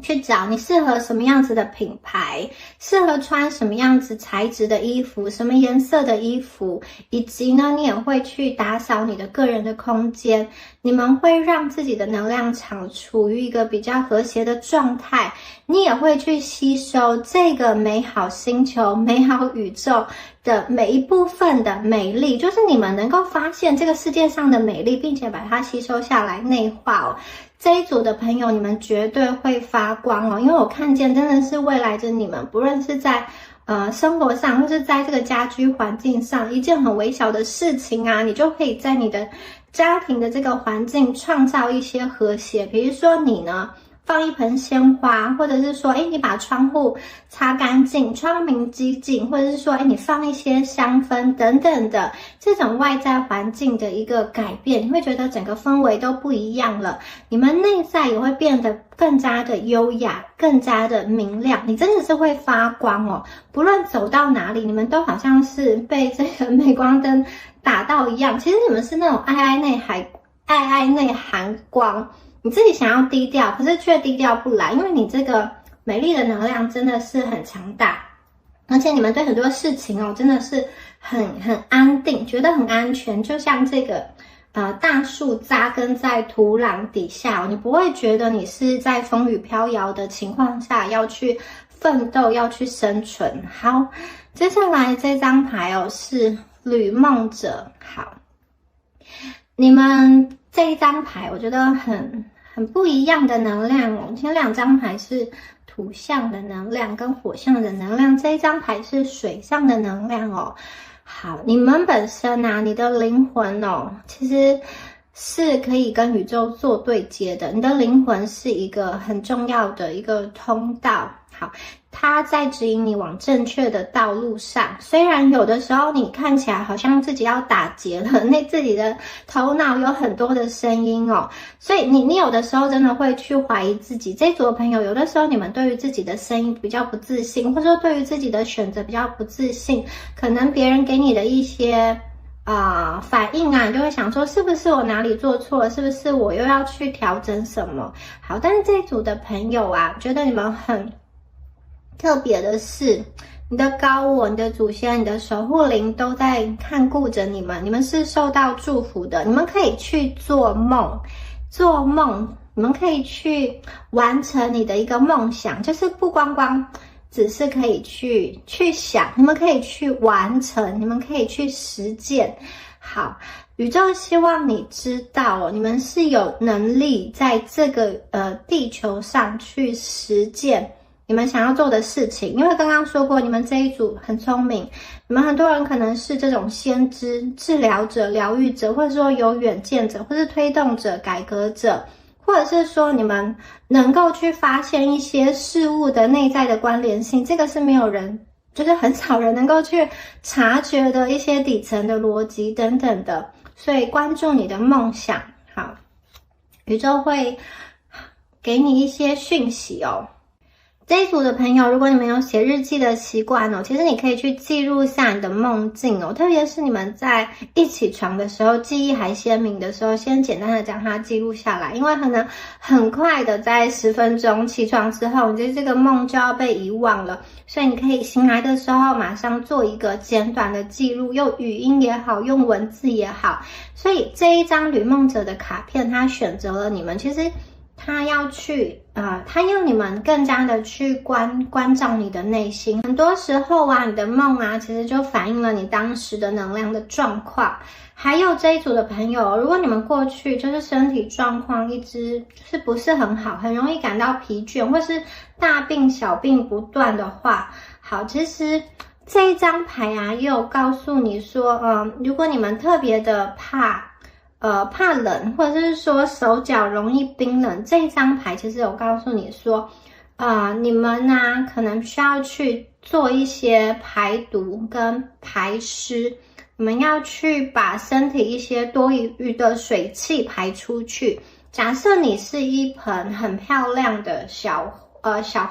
去找你适合什么样子的品牌，适合穿什么样子材质的衣服，什么颜色的衣服，以及呢，你也会去打扫你的个人的空间。你们会让自己的能量场处于一个比较和谐的状态，你也会去吸收这个美好星球、美好宇宙的每一部分的美丽，就是你们能够发现这个世界上的美丽，并且把它吸收下来内化哦。这一组的朋友，你们绝对会发光哦，因为我看见真的是未来的你们，不论是在生活上，或是在这个家居环境上，一件很微小的事情啊，你就可以在你的家庭的这个环境创造一些和谐。比如说你呢，放一盆鲜花，或者是说你把窗户擦干净，窗明几净，或者是说你放一些香氛等等的，这种外在环境的一个改变，你会觉得整个氛围都不一样了，你们内在也会变得更加的优雅，更加的明亮，你真的是会发光哦。不论走到哪里，你们都好像是被这个镁光灯打到一样，其实你们是那种爱爱内含光，你自己想要低调，可是却低调不来，因为你这个美丽的能量真的是很强大，而且你们对很多事情哦，真的是很安定，觉得很安全，就像这个大树扎根在土壤底下哦，你不会觉得你是在风雨飘摇的情况下要去奋斗，要去生存。好，接下来这张牌哦是旅梦者。好，你们这一张牌我觉得很不一样的能量哦。前两张牌是土象的能量跟火象的能量，这一张牌是水象的能量哦。好，你们本身啊，你的灵魂哦，其实是可以跟宇宙做对接的。你的灵魂是一个很重要的一个通道，好，它在指引你往正确的道路上。虽然有的时候你看起来好像自己要打结了，那自己的头脑有很多的声音哦，所以你有的时候真的会去怀疑自己。这组的朋友，有的时候你们对于自己的声音比较不自信，或者说对于自己的选择比较不自信，可能别人给你的一些反应啊，你就会想说是不是我哪里做错了，是不是我又要去调整什么。好，但是这一组的朋友啊，觉得你们很特别的是，你的高我、你的祖先、你的守护灵都在看顾着你们，你们是受到祝福的。你们可以去做梦，你们可以去完成你的一个梦想，就是不光只是可以去想，你们可以去完成，你们可以去实践。好，宇宙希望你知道你们是有能力在这个地球上去实践你们想要做的事情。因为刚刚说过，你们这一组很聪明，你们很多人可能是这种先知、治疗者、疗愈者，或者说有远见者，或是推动者、改革者，或者是说你们能够去发现一些事物的内在的关联性，这个是没有人，就是很少人能够去察觉的一些底层的逻辑等等的。所以关注你的梦想，好，宇宙会给你一些讯息哦。这一组的朋友，如果你们有写日记的习惯哦，其实你可以去记录下你的梦境哦，特别是你们在一起床的时候，记忆还鲜明的时候，先简单的将它记录下来，因为可能很快的在10分钟起床之后，你这个梦就要被遗忘了，所以你可以醒来的时候马上做一个简短的记录，用语音也好，用文字也好。所以这一张旅梦者的卡片，它选择了你们，其实他要去他要你们更加的去关照你的内心。很多时候啊，你的梦啊，其实就反映了你当时的能量的状况。还有这一组的朋友，如果你们过去就是身体状况一直就是不是很好，很容易感到疲倦，或是大病小病不断的话，好，其实这一张牌啊，也有告诉你说，如果你们特别的怕冷，或者是说手脚容易冰冷，这一张牌其实有告诉你说，你们啊可能需要去做一些排毒跟排湿，你们要去把身体一些多余的水气排出去。假设你是一盆很漂亮的小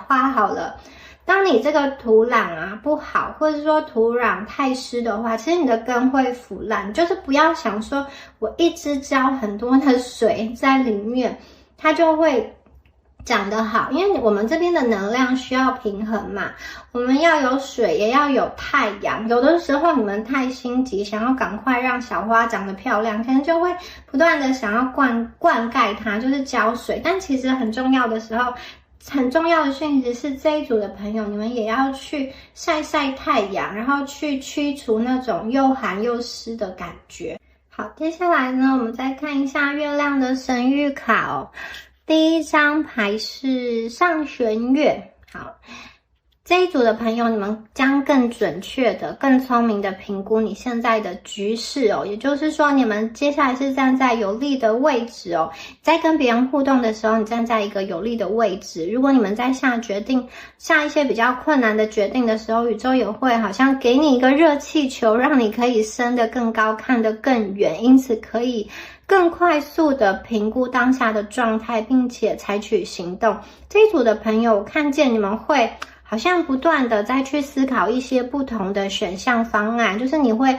花好了。当你这个土壤啊不好，或者说土壤太湿的话，其实你的根会腐烂。就是不要想说我一直浇很多的水在里面，它就会长得好。因为我们这边的能量需要平衡嘛，我们要有水，也要有太阳。有的时候你们太心急，想要赶快让小花长得漂亮，可能就会不断的想要灌溉它，就是浇水。但其实很重要的时候，很重要的讯息是，这一组的朋友，你们也要去晒晒太阳，然后去驱除那种又寒又湿的感觉。好，接下来呢，我们再看一下月亮的神谕卡哦。第一张牌是上弦月。好，这一组的朋友，你们将更准确的、更聪明的评估你现在的局势哦。也就是说，你们接下来是站在有利的位置哦。在跟别人互动的时候，你站在一个有利的位置。如果你们在下一些比较困难的决定的时候，宇宙也会好像给你一个热气球，让你可以升得更高，看得更远，因此可以更快速的评估当下的状态，并且采取行动。这一组的朋友，我看见你们会好像不断的再去思考一些不同的选项方案，就是你会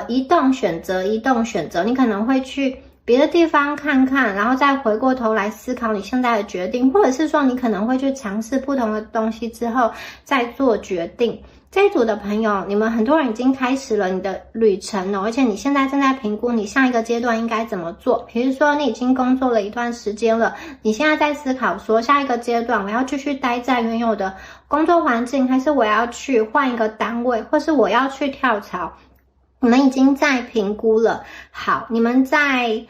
移动选择，你可能会去别的地方看看，然后再回过头来思考你现在的决定，或者是说你可能会去尝试不同的东西之后再做决定。这一组的朋友，你们很多人已经开始了你的旅程了，而且你现在正在评估你下一个阶段应该怎么做。比如说你已经工作了一段时间了，你现在在思考说下一个阶段我要继续待在原有的工作环境，还是我要去换一个单位，或是我要去跳槽。你们已经在评估了。好，你们在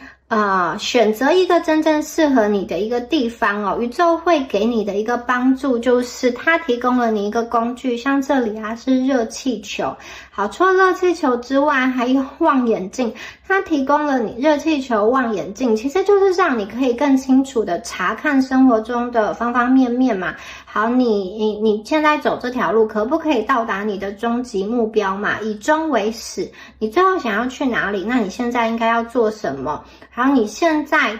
选择一个真正适合你的一个地方哦。宇宙会给你的一个帮助就是它提供了你一个工具，像这里啊是热气球。好，除了热气球之外，还有望远镜。它提供了你热气球、望远镜，其实就是让你可以更清楚的查看生活中的方方面面嘛。好，你现在走这条路可不可以到达你的终极目标嘛？以终为始，你最后想要去哪里？那你现在应该要做什么？然后你现在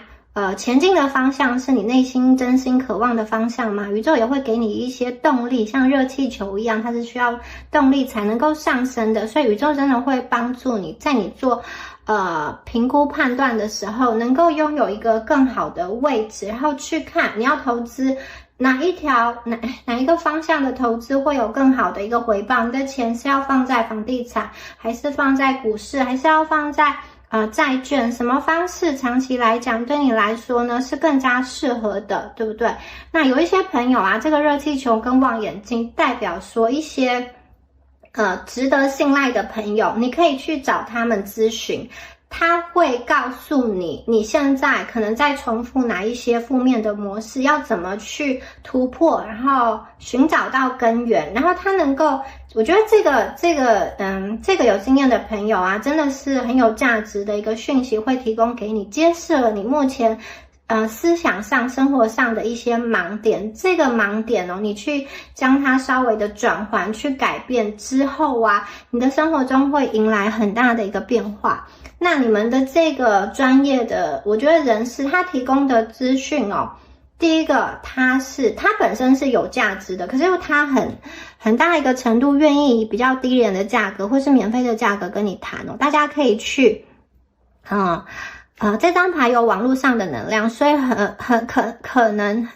前进的方向是你内心真心渴望的方向吗？宇宙也会给你一些动力，像热气球一样，它是需要动力才能够上升的。所以宇宙真的会帮助你在你做评估判断的时候，能够拥有一个更好的位置，然后去看你要投资哪一个方向的投资会有更好的一个回报。你的钱是要放在房地产，还是放在股市，还是要放在债券，什么方式长期来讲对你来说呢是更加适合的，对不对？那有一些朋友啊，这个热气球跟望远镜代表说一些值得信赖的朋友，你可以去找他们咨询。他会告诉你，你现在可能在重复哪一些负面的模式，要怎么去突破，然后寻找到根源，然后他能够，我觉得这个有经验的朋友啊，真的是很有价值的一个讯息，会提供给你，揭示了你目前思想上、生活上的一些盲点。这个盲点哦，你去将它稍微的转换、去改变之后啊，你的生活中会迎来很大的一个变化。那你们的这个专业的，我觉得人事他提供的资讯哦，第一个他本身是有价值的，可是他很大一个程度愿意以比较低廉的价格或是免费的价格跟你谈哦。大家可以去这张牌有网络上的能量，所以可能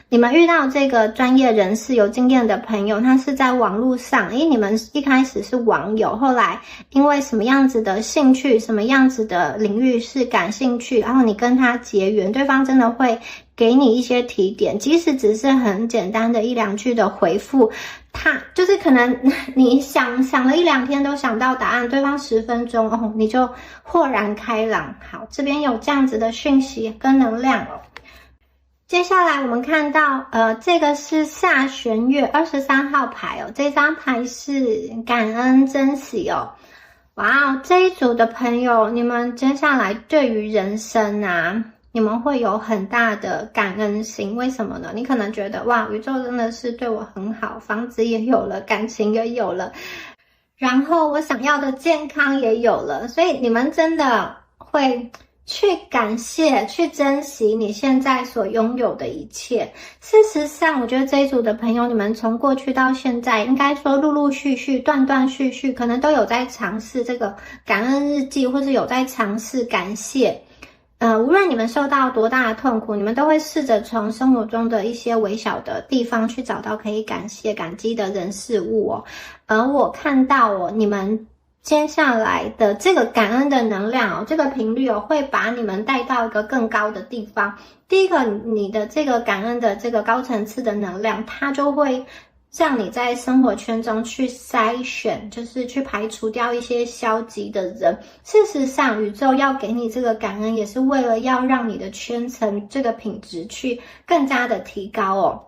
你们遇到这个专业人士有经验的朋友，他是在网络上，你们一开始是网友，后来因为什么样子的兴趣，什么样子的领域是感兴趣，然后你跟他结缘，对方真的会给你一些提点，即使只是很简单的一两句的回复，他就是可能你想了一两天都想到答案，对方10分钟哦，你就豁然开朗。好，这边有这样子的讯息跟能量哦。接下来我们看到这个是下弦月23号牌哦，这张牌是感恩珍惜哦。哇哦，这一组的朋友，你们接下来对于人生啊，你们会有很大的感恩心。为什么呢？你可能觉得哇，宇宙真的是对我很好，房子也有了，感情也有了，然后我想要的健康也有了，所以你们真的会去感谢、去珍惜你现在所拥有的一切。事实上，我觉得这一组的朋友，你们从过去到现在，应该说陆陆续续、断断续续，可能都有在尝试这个感恩日记，或是有在尝试感谢。无论你们受到多大的痛苦，你们都会试着从生活中的一些微小的地方去找到可以感谢、感激的人事物哦。而我看到哦，你们接下来的这个感恩的能量哦，这个频率哦，会把你们带到一个更高的地方。第一个，你的这个感恩的这个高层次的能量，它就会让你在生活圈中去筛选，就是去排除掉一些消极的人。事实上，宇宙要给你这个感恩，也是为了要让你的圈层这个品质去更加的提高哦。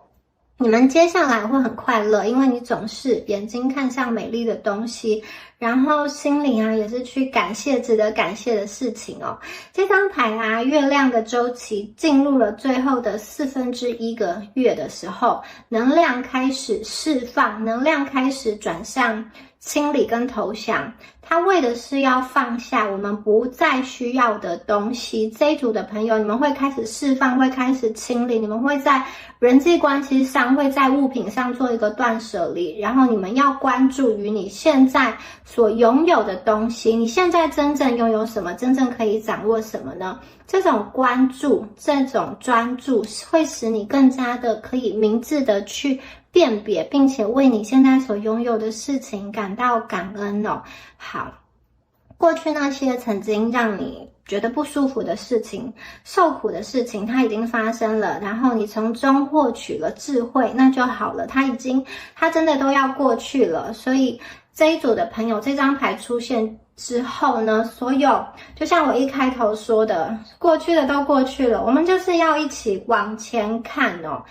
你们接下来会很快乐，因为你总是眼睛看向美丽的东西，然后心灵啊也是去感谢值得感谢的事情哦。这张牌啊，月亮的周期进入了最后的1/4个月的时候，能量开始释放，能量开始转向清理跟投降，它为的是要放下我们不再需要的东西。这一组的朋友，你们会开始释放，会开始清理，你们会在人际关系上，会在物品上做一个断舍离，然后你们要关注于你现在所拥有的东西，你现在真正拥有什么，真正可以掌握什么呢？这种关注，这种专注，会使你更加的可以明智的去辨别，并且为你现在所拥有的事情感到感恩哦。好，过去那些曾经让你觉得不舒服的事情、受苦的事情，它已经发生了，然后你从中获取了智慧，那就好了。它真的都要过去了。所以这一组的朋友，这张牌出现之后呢，所有就像我一开头说的，过去的都过去了，我们就是要一起往前看哦。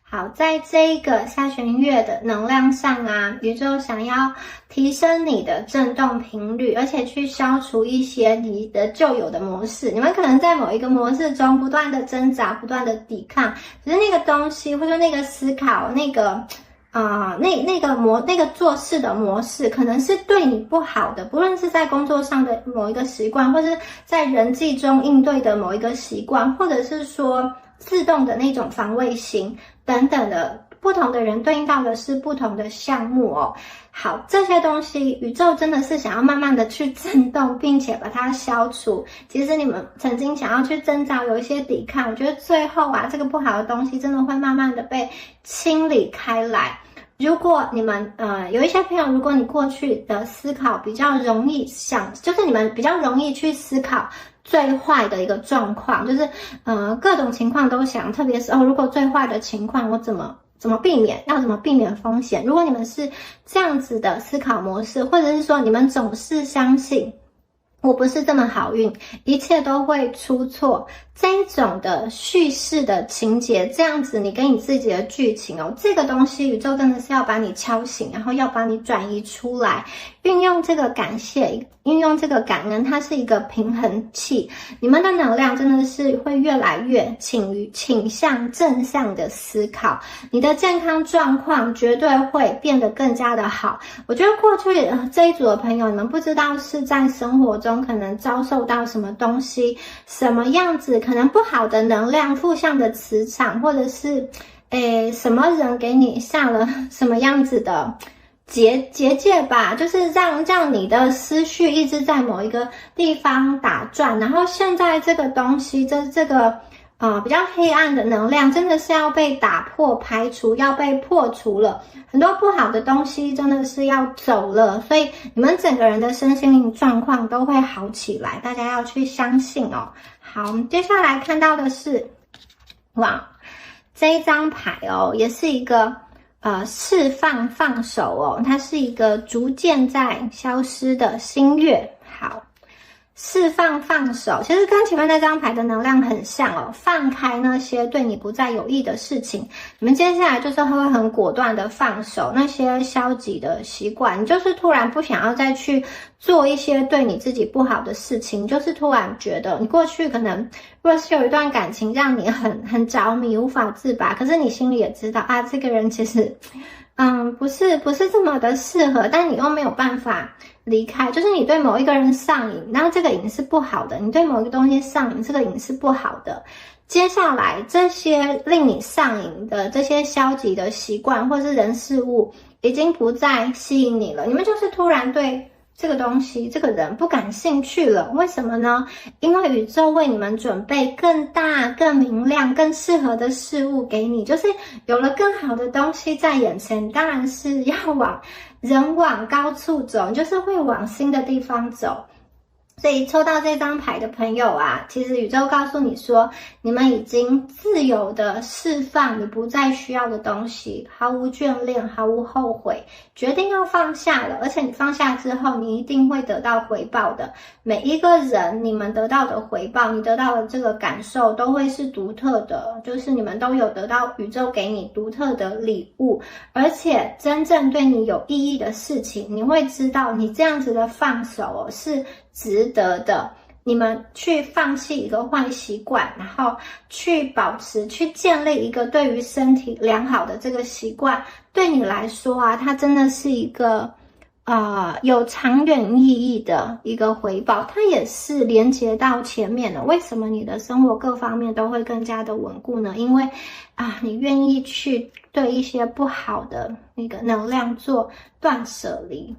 好，在这一个下弦月的能量上啊，宇宙想要提升你的振动频率，而且去消除一些你的旧有的模式。你们可能在某一个模式中不断的挣扎，不断的抵抗，只是那个东西或者那个思考，那个做事的模式可能是对你不好的，不论是在工作上的某一个习惯，或是在人际中应对的某一个习惯，或者是说自动的那种防卫心等等的，不同的人对应到的是不同的项目哦。好，这些东西宇宙真的是想要慢慢的去震动，并且把它消除。其实你们曾经想要去挣扎，有一些抵抗，我觉得最后啊，这个不好的东西真的会慢慢的被清理开来。如果你们有一些朋友，如果你过去的思考比较容易就是你们比较容易去思考最坏的一个状况，就是各种情况都想，特别是如果最坏的情况我怎么避免，要怎么避免风险？如果你们是这样子的思考模式，或者是说你们总是相信我不是这么好运，一切都会出错，这一种的叙事的情节，这样子你跟你自己的剧情这个东西宇宙真的是要把你敲醒，然后要把你转移出来，运用这个感谢，运用这个感恩，它是一个平衡器，你们的能量真的是会越来越倾向正向的思考，你的健康状况绝对会变得更加的好。我觉得过去这一组的朋友，你们不知道是在生活中可能遭受到什么东西，什么样子可能不好的能量，负向的磁场，或者是什么人给你下了什么样子的结界吧，就是让你的思绪一直在某一个地方打转，然后现在这个东西这个比较黑暗的能量真的是要被打破排除，要被破除了，很多不好的东西真的是要走了，所以你们整个人的身心灵状况都会好起来，大家要去相信哦。好，我们接下来看到的是哇，这一张牌也是一个释放放手它是一个逐渐在消失的新月。好，释放放手其实跟前面那张牌的能量很像放开那些对你不再有益的事情，你们接下来就是会很果断的放手那些消极的习惯，你就是突然不想要再去做一些对你自己不好的事情，就是突然觉得你过去可能若是有一段感情让你很着迷无法自拔，可是你心里也知道这个人其实不是这么的适合，但你又没有办法离开，就是你对某一个人上瘾，然后这个瘾是不好的，你对某一个东西上瘾，这个瘾是不好的，接下来这些令你上瘾的这些消极的习惯或是人事物已经不再吸引你了，你们就是突然对这个东西这个人不感兴趣了，为什么呢？因为宇宙为你们准备更大更明亮更适合的事物给你，就是有了更好的东西在眼前，当然是要人往高处走，你就是会往新的地方走。所以抽到这张牌的朋友其实宇宙告诉你说，你们已经自由的释放你不再需要的东西，毫无眷恋，毫无后悔，决定要放下了，而且你放下之后你一定会得到回报的，每一个人你们得到的回报，你得到的这个感受都会是独特的，就是你们都有得到宇宙给你独特的礼物，而且真正对你有意义的事情，你会知道你这样子的放手是值得的，你们去放弃一个坏习惯，然后去保持去建立一个对于身体良好的这个习惯，对你来说它真的是一个有长远意义的一个回报，它也是连接到前面的，为什么你的生活各方面都会更加的稳固呢？因为你愿意去对一些不好的那个能量做断舍离。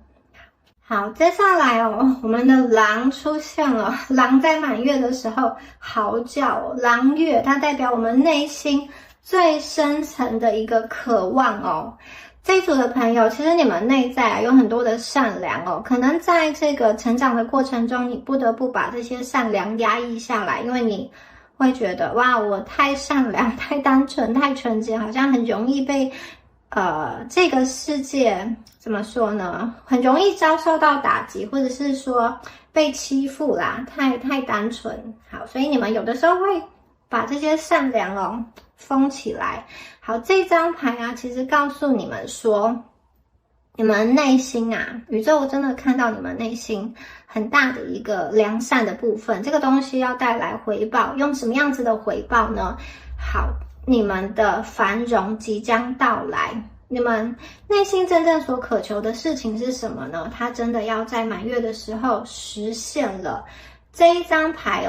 好，接下来我们的狼出现了，狼在满月的时候嚎叫狼月它代表我们内心最深层的一个渴望这一组的朋友，其实你们内在有很多的善良可能在这个成长的过程中，你不得不把这些善良压抑下来，因为你会觉得哇，我太善良、太单纯、太纯洁，好像很容易被这个世界怎么说呢？很容易遭受到打击，或者是说被欺负啦，太单纯。好，所以你们有的时候会把这些善良封起来。好，这张牌其实告诉你们说，你们内心宇宙真的看到你们内心很大的一个良善的部分，这个东西要带来回报，用什么样子的回报呢？好，你们的繁荣即将到来，你们内心真正所渴求的事情是什么呢？它真的要在满月的时候实现了。这一张牌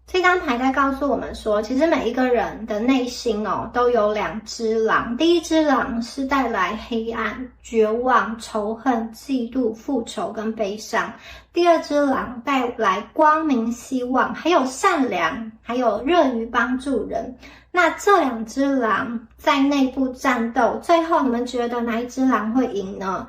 这张牌在告诉我们说，其实每一个人的内心都有2只狼。第一只狼是带来黑暗、绝望、仇恨、嫉妒、复仇跟悲伤。第二只狼带来光明、希望，还有善良，还有乐于帮助人。那这2只狼在内部战斗，最后你们觉得哪一只狼会赢呢？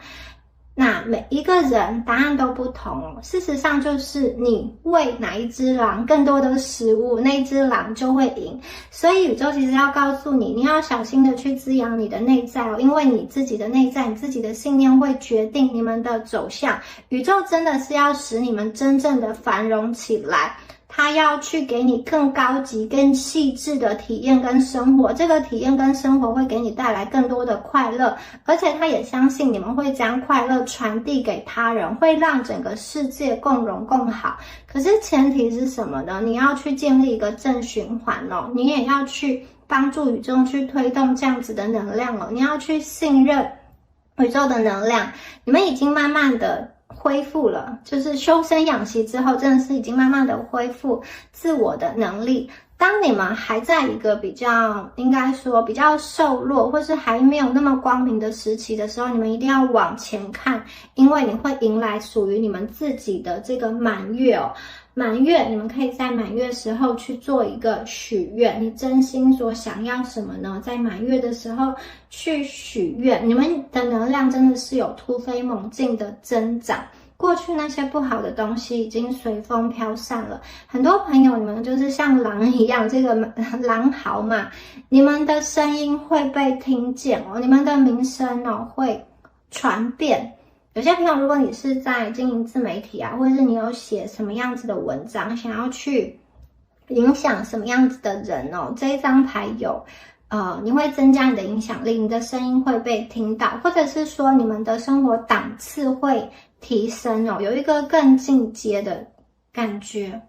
那每一个人答案都不同事实上就是你喂哪一只狼更多的食物，那一只狼就会赢。所以宇宙其实要告诉你，你要小心的去滋养你的内在因为你自己的内在，你自己的信念会决定你们的走向。宇宙真的是要使你们真正的繁荣起来，他要去给你更高级、更细致的体验跟生活，这个体验跟生活会给你带来更多的快乐，而且他也相信你们会将快乐传递给他人，会让整个世界共荣共好。可是前提是什么呢？你要去建立一个正循环你也要去帮助宇宙去推动这样子的能量你要去信任宇宙的能量。你们已经慢慢的恢复了，就是修身养息之后，真的是已经慢慢的恢复自我的能力。当你们还在一个比较应该说比较瘦弱，或是还没有那么光明的时期的时候，你们一定要往前看，因为你会迎来属于你们自己的这个满月满月，你们可以在满月时候去做一个许愿，你真心所想要什么呢？在满月的时候去许愿，你们的能量真的是有突飞猛进的增长。过去那些不好的东西已经随风飘散了。很多朋友，你们就是像狼一样，这个狼嚎嘛，你们的声音会被听见你们的名声会传遍。有些朋友，如果你是在经营自媒体或者是你有写什么样子的文章，想要去影响什么样子的人这一张牌有你会增加你的影响力，你的声音会被听到，或者是说你们的生活档次会提升有一个更进阶的感觉。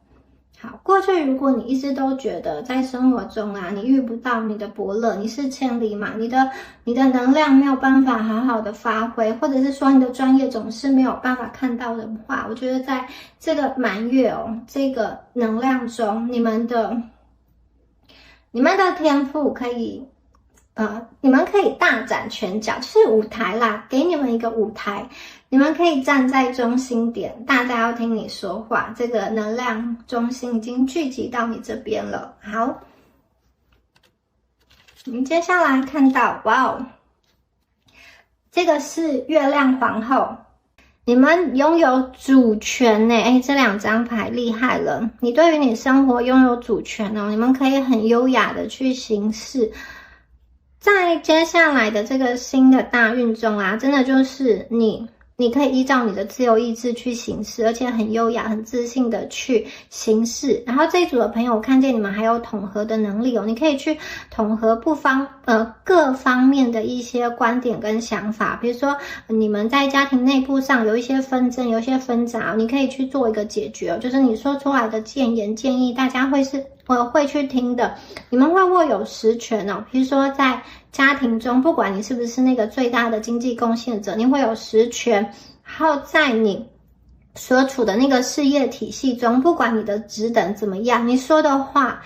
好，过去如果你一直都觉得在生活中你遇不到你的伯乐，你是千里马，你的能量没有办法好好的发挥，或者是说你的专业总是没有办法看到的话，我觉得在这个满月这个能量中，你们的天赋可以你们可以大展拳脚，就是舞台啦，给你们一个舞台，你们可以站在中心点，大家要听你说话，这个能量中心已经聚集到你这边了。好，你接下来看到这个是月亮皇后，你们拥有主权这2张牌厉害了，你对于你生活拥有主权你们可以很优雅的去行事。在接下来的这个新的大运中真的就是你可以依照你的自由意志去行事，而且很优雅、很自信的去行事。然后这一组的朋友，我看见你们还有统合的能力你可以去统合各方面的一些观点跟想法。比如说你们在家庭内部上有一些纷争、有一些纷杂，你可以去做一个解决就是你说出来的建言建议，大家会去听的，你们会握有实权比如说在家庭中，不管你是不是那个最大的经济贡献者，你会有实权。然后在你所处的那个事业体系中，不管你的职等怎么样，你说的话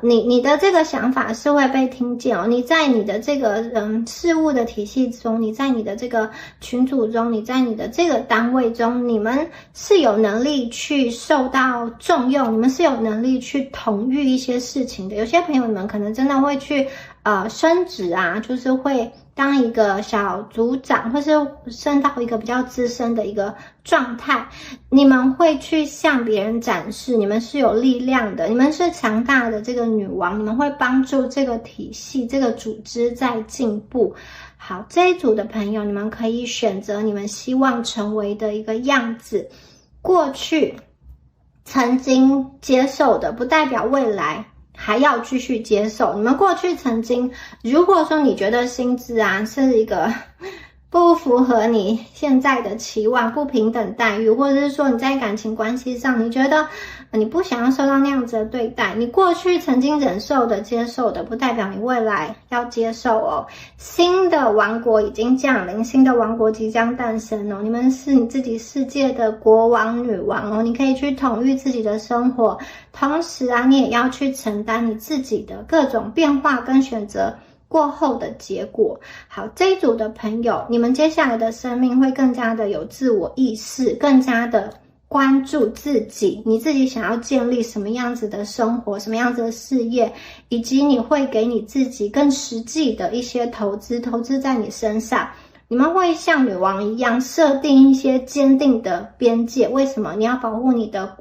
你的这个想法是会被听见你在你的这个事务的体系中，你在你的这个群组中，你在你的这个单位中，你们是有能力去受到重用，你们是有能力去统御一些事情的。有些朋友你们可能真的会去升职就是会当一个小组长，或是升到一个比较资深的一个状态，你们会去向别人展示你们是有力量的，你们是强大的这个女王，你们会帮助这个体系、这个组织在进步。好，这一组的朋友，你们可以选择你们希望成为的一个样子。过去曾经接受的，不代表未来还要继续接受。你们过去曾经，如果说你觉得薪资是一个不符合你现在的期望，不平等待遇，或者是说你在感情关系上，你觉得你不想要受到那样子的对待，你过去曾经忍受的、接受的，不代表你未来要接受哦。新的王国已经降临，新的王国即将诞生哦。你们是你自己世界的国王、女王哦，你可以去统御自己的生活，同时啊，你也要去承担你自己的各种变化跟选择过后的结果。好，这一组的朋友，你们接下来的生命会更加的有自我意识，更加的关注自己，你自己想要建立什么样子的生活，什么样子的事业，以及你会给你自己更实际的一些投资在你身上。你们会像女王一样设定一些坚定的边界，为什么？你要保护你的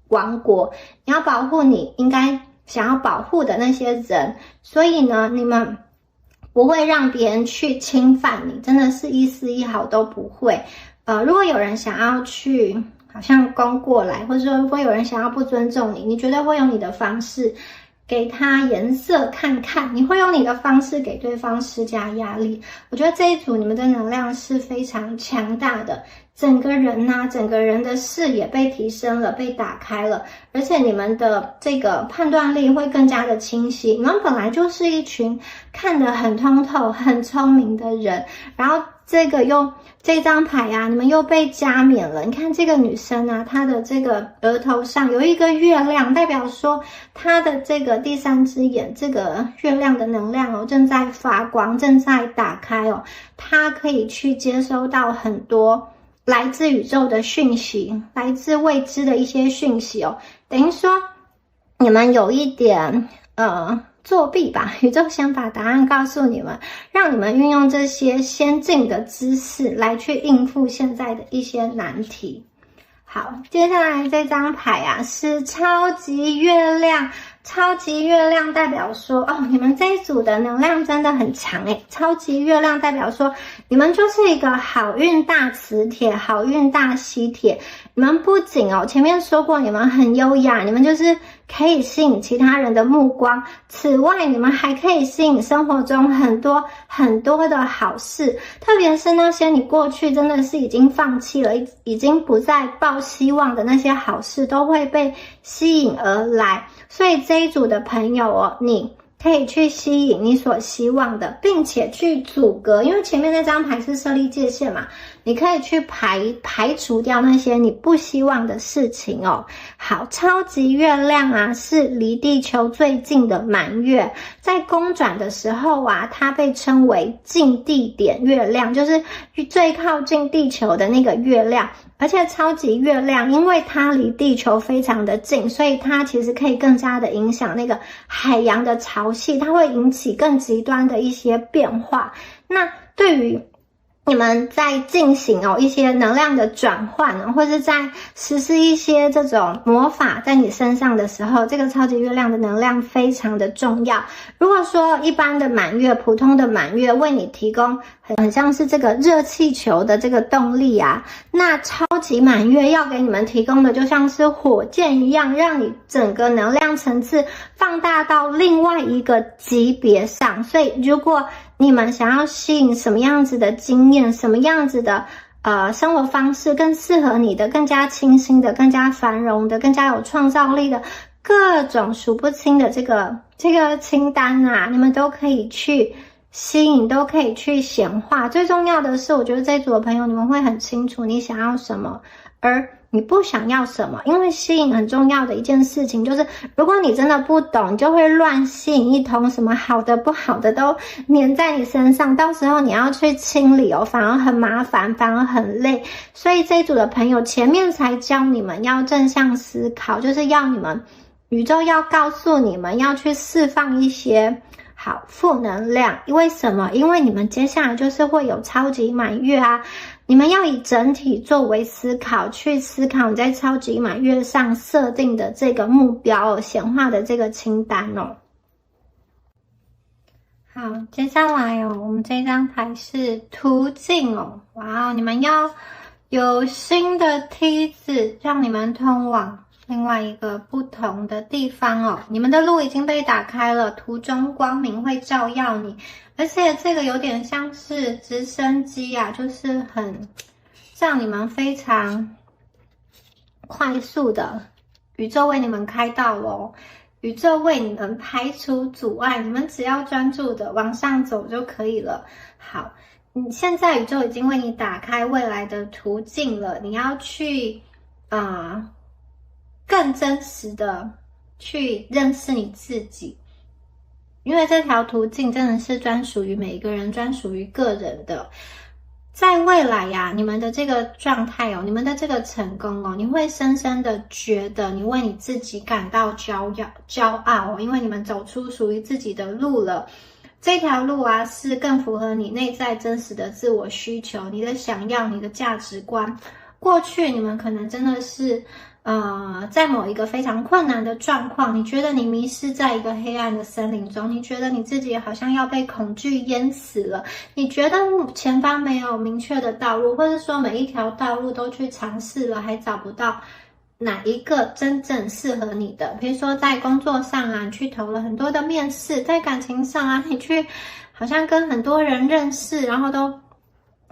王国，你要保护你应该想要保护的那些人，所以呢，你们不会让别人去侵犯你，真的是一丝一毫都不会。如果有人想要去好像攻过来，或者说如果有人想要不尊重你，你绝对会用你的方式给他颜色看看，你会用你的方式给对方施加压力。我觉得这一组你们的能量是非常强大的，整个人啊，整个人的视野被提升了，被打开了，而且你们的这个判断力会更加的清晰。你们本来就是一群看得很通透、很聪明的人，然后这张牌啊，你们又被加冕了。你看这个女生啊，她的这个额头上有一个月亮，代表说她的这个第三只眼，这个月亮的能量哦，正在发光，正在打开哦。她可以去接收到很多来自宇宙的讯息，来自未知的一些讯息哦。等于说你们有一点作弊吧，宇宙先把答案告诉你们，让你们运用这些先进的知识来去应付现在的一些难题。好，接下来这张牌啊是超级月亮。超级月亮代表说，你们这一组的能量真的很强诶。超级月亮代表说，你们就是一个好运大磁铁，好运大吸铁。你们不仅前面说过你们很优雅，你们就是可以吸引其他人的目光。此外，你们还可以吸引生活中很多很多的好事，特别是那些你过去真的是已经放弃了，已经不再抱希望的那些好事，都会被吸引而来。所以这一组的朋友你可以去吸引你所希望的，并且去阻隔，因为前面那张牌是设立界限嘛，你可以去排除掉那些你不希望的事情哦。好，超级月亮啊是离地球最近的满月，在公转的时候啊，它被称为近地点月亮，就是最靠近地球的那个月亮。而且超级月亮因为它离地球非常的近，所以它其实可以更加的影响那个海洋的潮汐，它会引起更极端的一些变化。那对于你们在进行一些能量的转换或是在实施一些这种魔法在你身上的时候，这个超级月亮的能量非常的重要。如果说一般的满月，普通的满月为你提供很像是这个热气球的这个动力啊，那超级满月要给你们提供的就像是火箭一样，让你整个能量层次放大到另外一个级别上。所以如果你们想要吸引什么样子的经验，什么样子的生活方式更适合你的，更加清新的，更加繁荣的，更加有创造力的，各种数不清的这个清单啊，你们都可以去吸引，都可以去显化。最重要的是，我觉得这一组的朋友你们会很清楚你想要什么，而你不想要什么。因为吸引很重要的一件事情就是，如果你真的不懂，你就会乱吸引一通，什么好的不好的都粘在你身上，到时候你要去清理反而很麻烦，反而很累。所以这一组的朋友前面才教你们要正向思考，就是要你们宇宙要告诉你们要去释放一些好负能量。为什么？因为你们接下来就是会有超级满月啊，你们要以整体作为思考，去思考你在超级满月上设定的这个目标显化的这个清单哦。好，接下来我们这张牌是途径哦。哇，你们要有新的梯子让你们通往另外一个不同的地方哦。你们的路已经被打开了，途中光明会照耀你，而而且这个有点像是直升机啊，就是很让你们非常快速的，宇宙为你们开道咯，宇宙为你们排除阻碍，你们只要专注的往上走就可以了。好，现在宇宙已经为你打开未来的途径了，你要去更真实的去认识你自己，因为这条途径真的是专属于每一个人，专属于个人的。在未来呀，你们的这个状态哦，你们的这个成功哦，你会深深的觉得你为你自己感到骄傲哦，因为你们走出属于自己的路了。这条路啊，是更符合你内在真实的自我需求，你的想要，你的价值观。过去你们可能真的是在某一个非常困难的状况，你觉得你迷失在一个黑暗的森林中，你觉得你自己好像要被恐惧淹死了，你觉得前方没有明确的道路，或者说每一条道路都去尝试了，还找不到哪一个真正适合你的。比如说在工作上啊，你去投了很多的面试，在感情上啊，你去好像跟很多人认识，然后都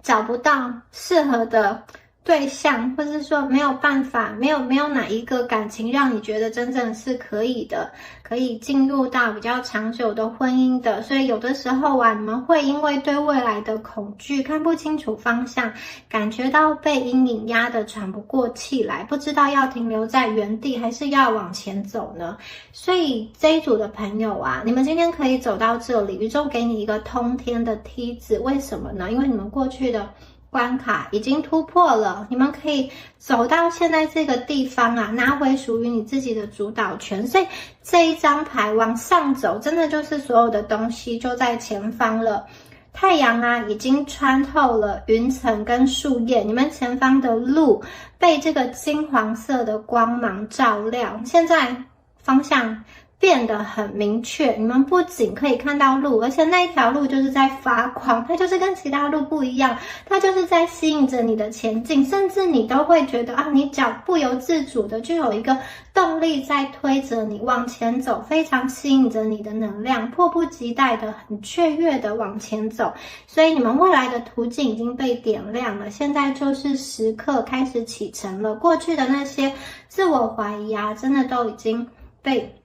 找不到适合的对象，或是说没有办法，没有哪一个感情让你觉得真正是可以的，可以进入到比较长久的婚姻的。所以有的时候啊，你们会因为对未来的恐惧，看不清楚方向，感觉到被阴影压得喘不过气来，不知道要停留在原地还是要往前走呢。所以这一组的朋友啊，你们今天可以走到这里，宇宙给你一个通天的梯子。为什么呢？因为你们过去的关卡已经突破了，你们可以走到现在这个地方啊，拿回属于你自己的主导权。所以这一张牌往上走，真的就是所有的东西就在前方了。太阳啊，已经穿透了云层跟树叶，你们前方的路被这个金黄色的光芒照亮，现在方向变得很明确，你们不仅可以看到路，而且那一条路就是在发光，它就是跟其他路不一样，它就是在吸引着你的前进，甚至你都会觉得啊，你脚不由自主的就有一个动力在推着你往前走，非常吸引着你的能量，迫不及待的很雀跃的往前走。所以你们未来的途径已经被点亮了，现在就是时刻开始启程了。过去的那些自我怀疑啊，真的都已经被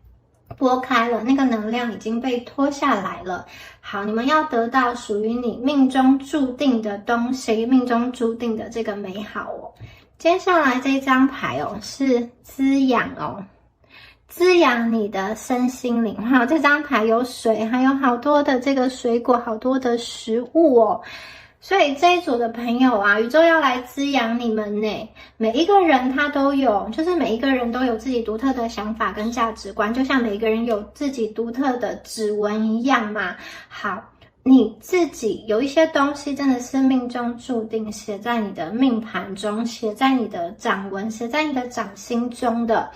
拨开了，那个能量已经被拖下来了。好，你们要得到属于你命中注定的东西，命中注定的这个美好哦。接下来这张牌哦，是滋养哦，滋养你的身心灵。哈，这张牌有水，还有好多的这个水果，好多的食物哦。所以这一组的朋友啊，宇宙要来滋养你们呢。每一个人他都有，就是每一个人都有自己独特的想法跟价值观，就像每一个人有自己独特的指纹一样嘛。好，你自己有一些东西真的是命中注定，写在你的命盘中，写在你的掌纹，写在你的掌心中的。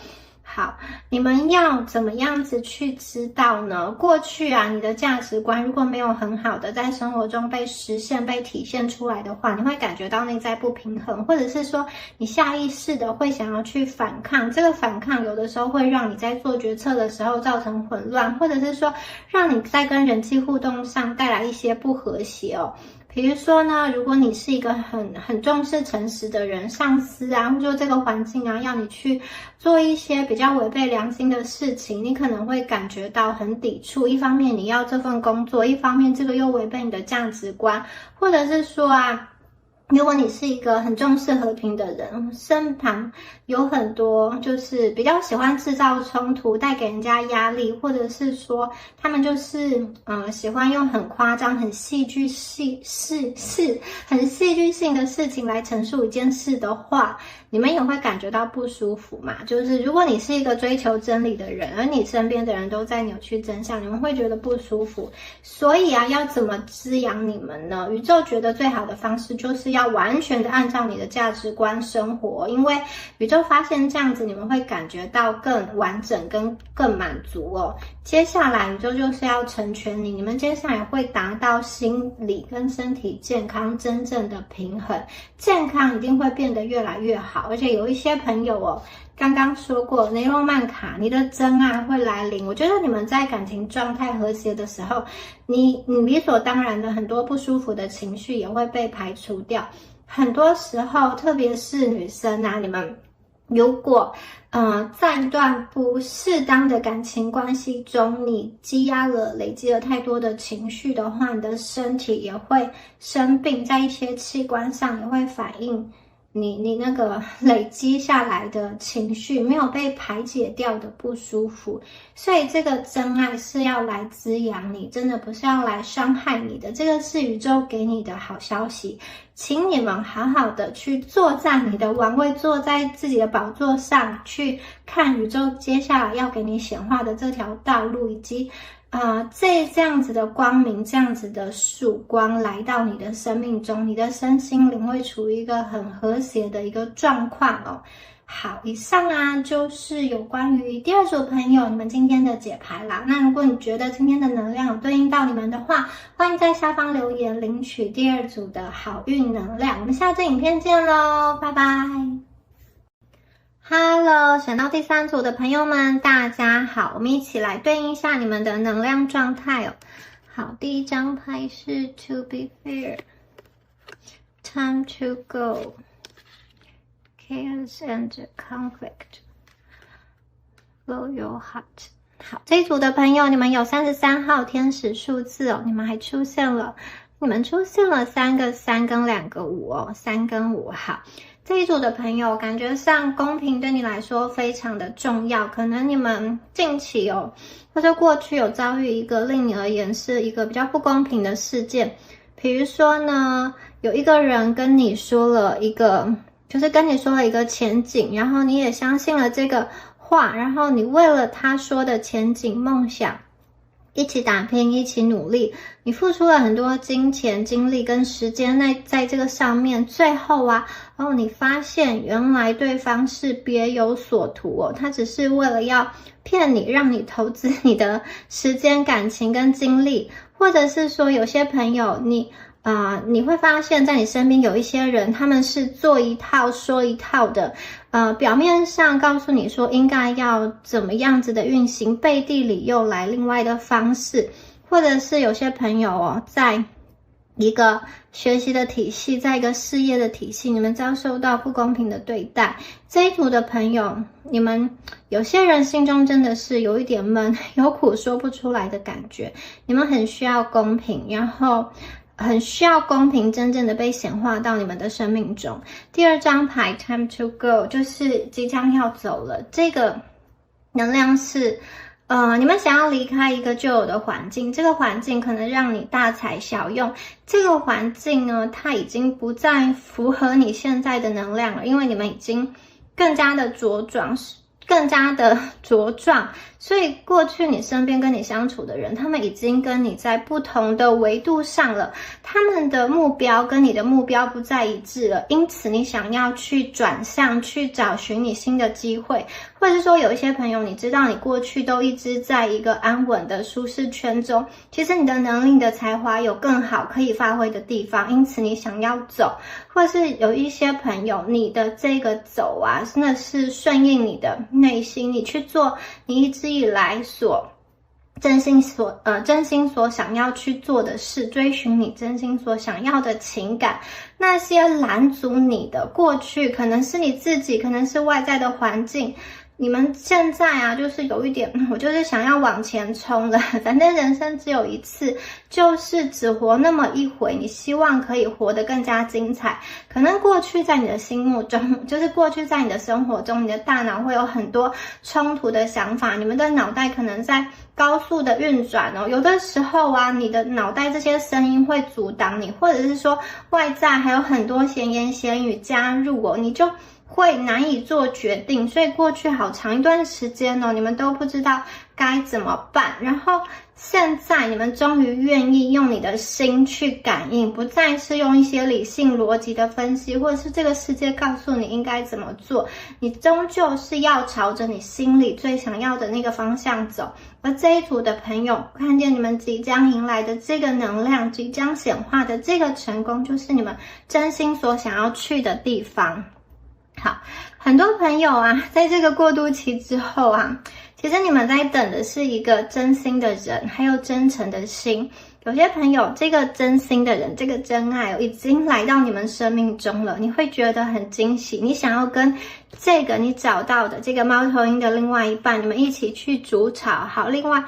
好，你们要怎么样子去知道呢？过去啊，你的价值观如果没有很好的在生活中被实现、被体现出来的话，你会感觉到内在不平衡，或者是说你下意识的会想要去反抗。这个反抗有的时候会让你在做决策的时候造成混乱，或者是说让你在跟人际互动上带来一些不和谐哦。比如说呢，如果你是一个很重视诚实的人，上司啊，或者说这个环境啊，要你去做一些比较违背良心的事情，你可能会感觉到很抵触。一方面你要这份工作，一方面这个又违背你的价值观，或者是说啊，如果你是一个很重视和平的人，身旁有很多就是比较喜欢制造冲突，带给人家压力，或者是说他们就是喜欢用很夸张、很戏剧性的事情来陈述一件事的话，你们也会感觉到不舒服嘛。就是如果你是一个追求真理的人，而你身边的人都在扭曲真相，你们会觉得不舒服。所以啊，要怎么滋养你们呢？宇宙觉得最好的方式就是要完全的按照你的价值观生活，因为宇宙发现这样子你们会感觉到更完整跟更满足哦。接下来宇宙就是要成全你，你们接下来会达到心理跟身体健康真正的平衡，健康一定会变得越来越好。而且有一些朋友哦，刚刚说过雷诺曼卡，你的真爱会来临。我觉得你们在感情状态和谐的时候，你理所当然的很多不舒服的情绪也会被排除掉。很多时候，特别是女生啊，你们如果在一段不适当的感情关系中，你积压了、累积了太多的情绪的话，你的身体也会生病，在一些器官上也会反映你那个累积下来的情绪没有被排解掉的不舒服。所以这个真爱是要来滋养你，真的不是要来伤害你的，这个是宇宙给你的好消息。请你们好好的去坐在你的王位，坐在自己的宝座上，去看宇宙接下来要给你显化的这条道路，以及这样子的光明，这样子的曙光来到你的生命中，你的身心灵会处于一个很和谐的一个状况哦。好，以上啊就是有关于第二组朋友你们今天的解牌啦。那如果你觉得今天的能量有对应到你们的话，欢迎在下方留言领取第二组的好运能量。我们下支影片见咯，拜拜。Hello， 选到第三组的朋友们，大家好，我们一起来对应一下你们的能量状态哦。好，第一张牌是 To be fair， Time to go， Chaos and conflict， Follow your heart。好，这一组的朋友，你们有33号天使数字哦，你们出现了3个3跟2个5哦，3跟5。好，这一组的朋友，感觉上公平对你来说非常的重要，可能你们近期或者过去有遭遇一个令你而言是一个比较不公平的事件，比如说呢，有一个人跟你说了一个前景，然后你也相信了这个话，然后你为了他说的前景梦想一起打拼，一起努力，你付出了很多金钱、精力跟时间在这个上面，最后啊，你发现原来对方是别有所图哦，他只是为了要骗你，让你投资你的时间、感情跟精力，或者是说有些朋友你会发现在你身边有一些人，他们是做一套说一套的，表面上告诉你说应该要怎么样子的运行，背地里又来另外的方式，或者是有些朋友在一个学习的体系，在一个事业的体系，你们遭受到不公平的对待。这一组的朋友，你们有些人心中真的是有一点闷，有苦说不出来的感觉，你们很需要公平，然后很需要公平真正的被显化到你们的生命中。第二张牌 Time to go 就是即将要走了，这个能量是你们想要离开一个旧有的环境，这个环境可能让你大材小用，这个环境呢，它已经不再符合你现在的能量了，因为你们已经更加的茁壮，所以过去你身边跟你相处的人，他们已经跟你在不同的维度上了，他们的目标跟你的目标不再一致了，因此你想要去转向，去找寻你新的机会，或者是说有一些朋友，你知道你过去都一直在一个安稳的舒适圈中，其实你的能力、你的才华有更好可以发挥的地方，因此你想要走，或者是有一些朋友，你的这个走啊，真的是顺应你的内心，你去做你一直以来真心所想要去做的事，追寻你真心所想要的情感，那些拦阻你的过去，可能是你自己，可能是外在的环境，你们现在啊，就是有一点，我就是想要往前冲了，反正人生只有一次，就是只活那么一回，你希望可以活得更加精彩。可能过去在你的心目中，就是过去在你的生活中，你的大脑会有很多冲突的想法，你们的脑袋可能在高速的运转哦，有的时候啊，你的脑袋这些声音会阻挡你，或者是说外在还有很多闲言闲语加入哦，你就会难以做决定，所以过去好长一段时间哦，你们都不知道该怎么办。然后现在你们终于愿意用你的心去感应，不再是用一些理性逻辑的分析，或者是这个世界告诉你应该怎么做，你终究是要朝着你心里最想要的那个方向走。而这一组的朋友看见你们即将迎来的这个能量，即将显化的这个成功，就是你们真心所想要去的地方。好，很多朋友啊，在这个过渡期之后啊，其实你们在等的是一个真心的人，还有真诚的心。有些朋友，这个真心的人，这个真爱已经来到你们生命中了，你会觉得很惊喜。你想要跟这个你找到的这个猫头鹰的另外一半，你们一起去筑巢，好，另外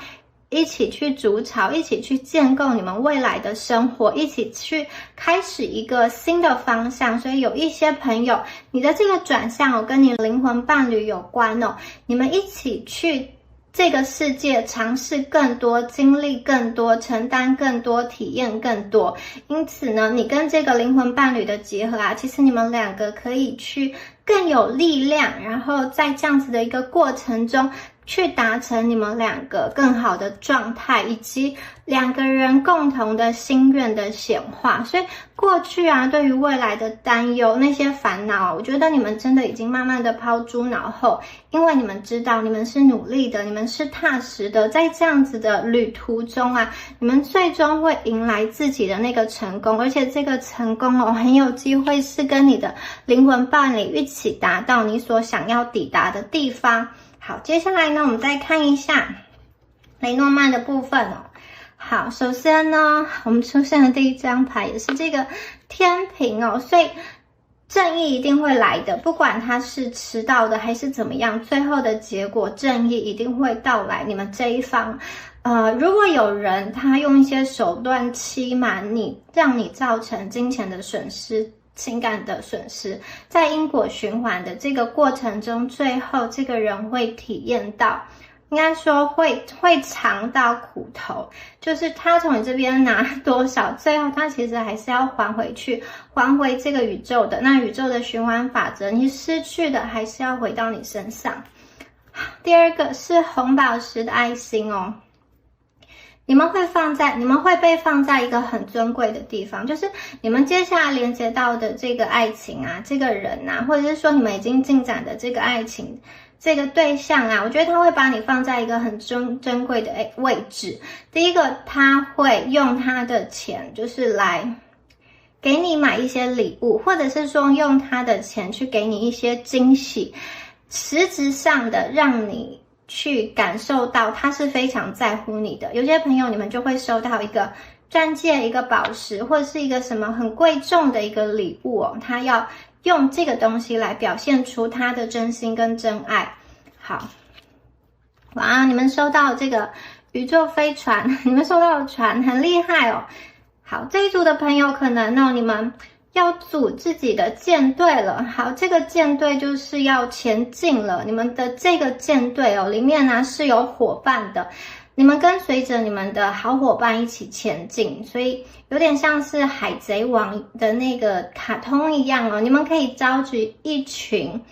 一起去筑巢，一起去建构你们未来的生活，一起去开始一个新的方向。所以有一些朋友，你的这个转向跟你灵魂伴侣有关哦，你们一起去这个世界尝试更多，经历更多，承担更多，体验更多。因此呢，你跟这个灵魂伴侣的结合啊，其实你们两个可以去更有力量，然后在这样子的一个过程中去达成你们两个更好的状态，以及两个人共同的心愿的显化。所以过去啊，对于未来的担忧，那些烦恼，我觉得你们真的已经慢慢的抛诸脑后，因为你们知道你们是努力的，你们是踏实的，在这样子的旅途中啊，你们最终会迎来自己的那个成功，而且这个成功哦，很有机会是跟你的灵魂伴侣一起达到你所想要抵达的地方。好，接下来呢，我们再看一下雷诺曼的部分哦。好，首先呢，我们出现的第一张牌也是这个天平哦，所以正义一定会来的，不管它是迟到的还是怎么样，最后的结果正义一定会到来你们这一方。如果有人他用一些手段欺瞒你，让你造成金钱的损失，情感的损失，在因果循环的这个过程中，最后这个人会体验到，应该说会尝到苦头，就是他从你这边拿多少，最后他其实还是要还回去，还回这个宇宙的。那宇宙的循环法则，你失去的还是要回到你身上。第二个是红宝石的爱心哦。你们会被放在一个很尊贵的地方，就是你们接下来连接到的这个爱情啊，这个人啊，或者是说你们已经进展的这个爱情这个对象啊，我觉得他会把你放在一个很珍贵的位置。第一个，他会用他的钱就是来给你买一些礼物，或者是说用他的钱去给你一些惊喜，实质上的让你去感受到他是非常在乎你的。有些朋友你们就会收到一个钻戒，一个宝石，或者是一个什么很贵重的一个礼物哦，他要用这个东西来表现出他的真心跟真爱。好，哇，你们收到这个宇宙飞船，你们收到的船很厉害哦。好，这一组的朋友可能你们要组自己的舰队了。好，这个舰队就是要前进了。你们的这个舰队哦，里面呢是有伙伴的，你们跟随着你们的好伙伴一起前进，所以有点像是海贼王的那个卡通一样哦。你们可以召集一群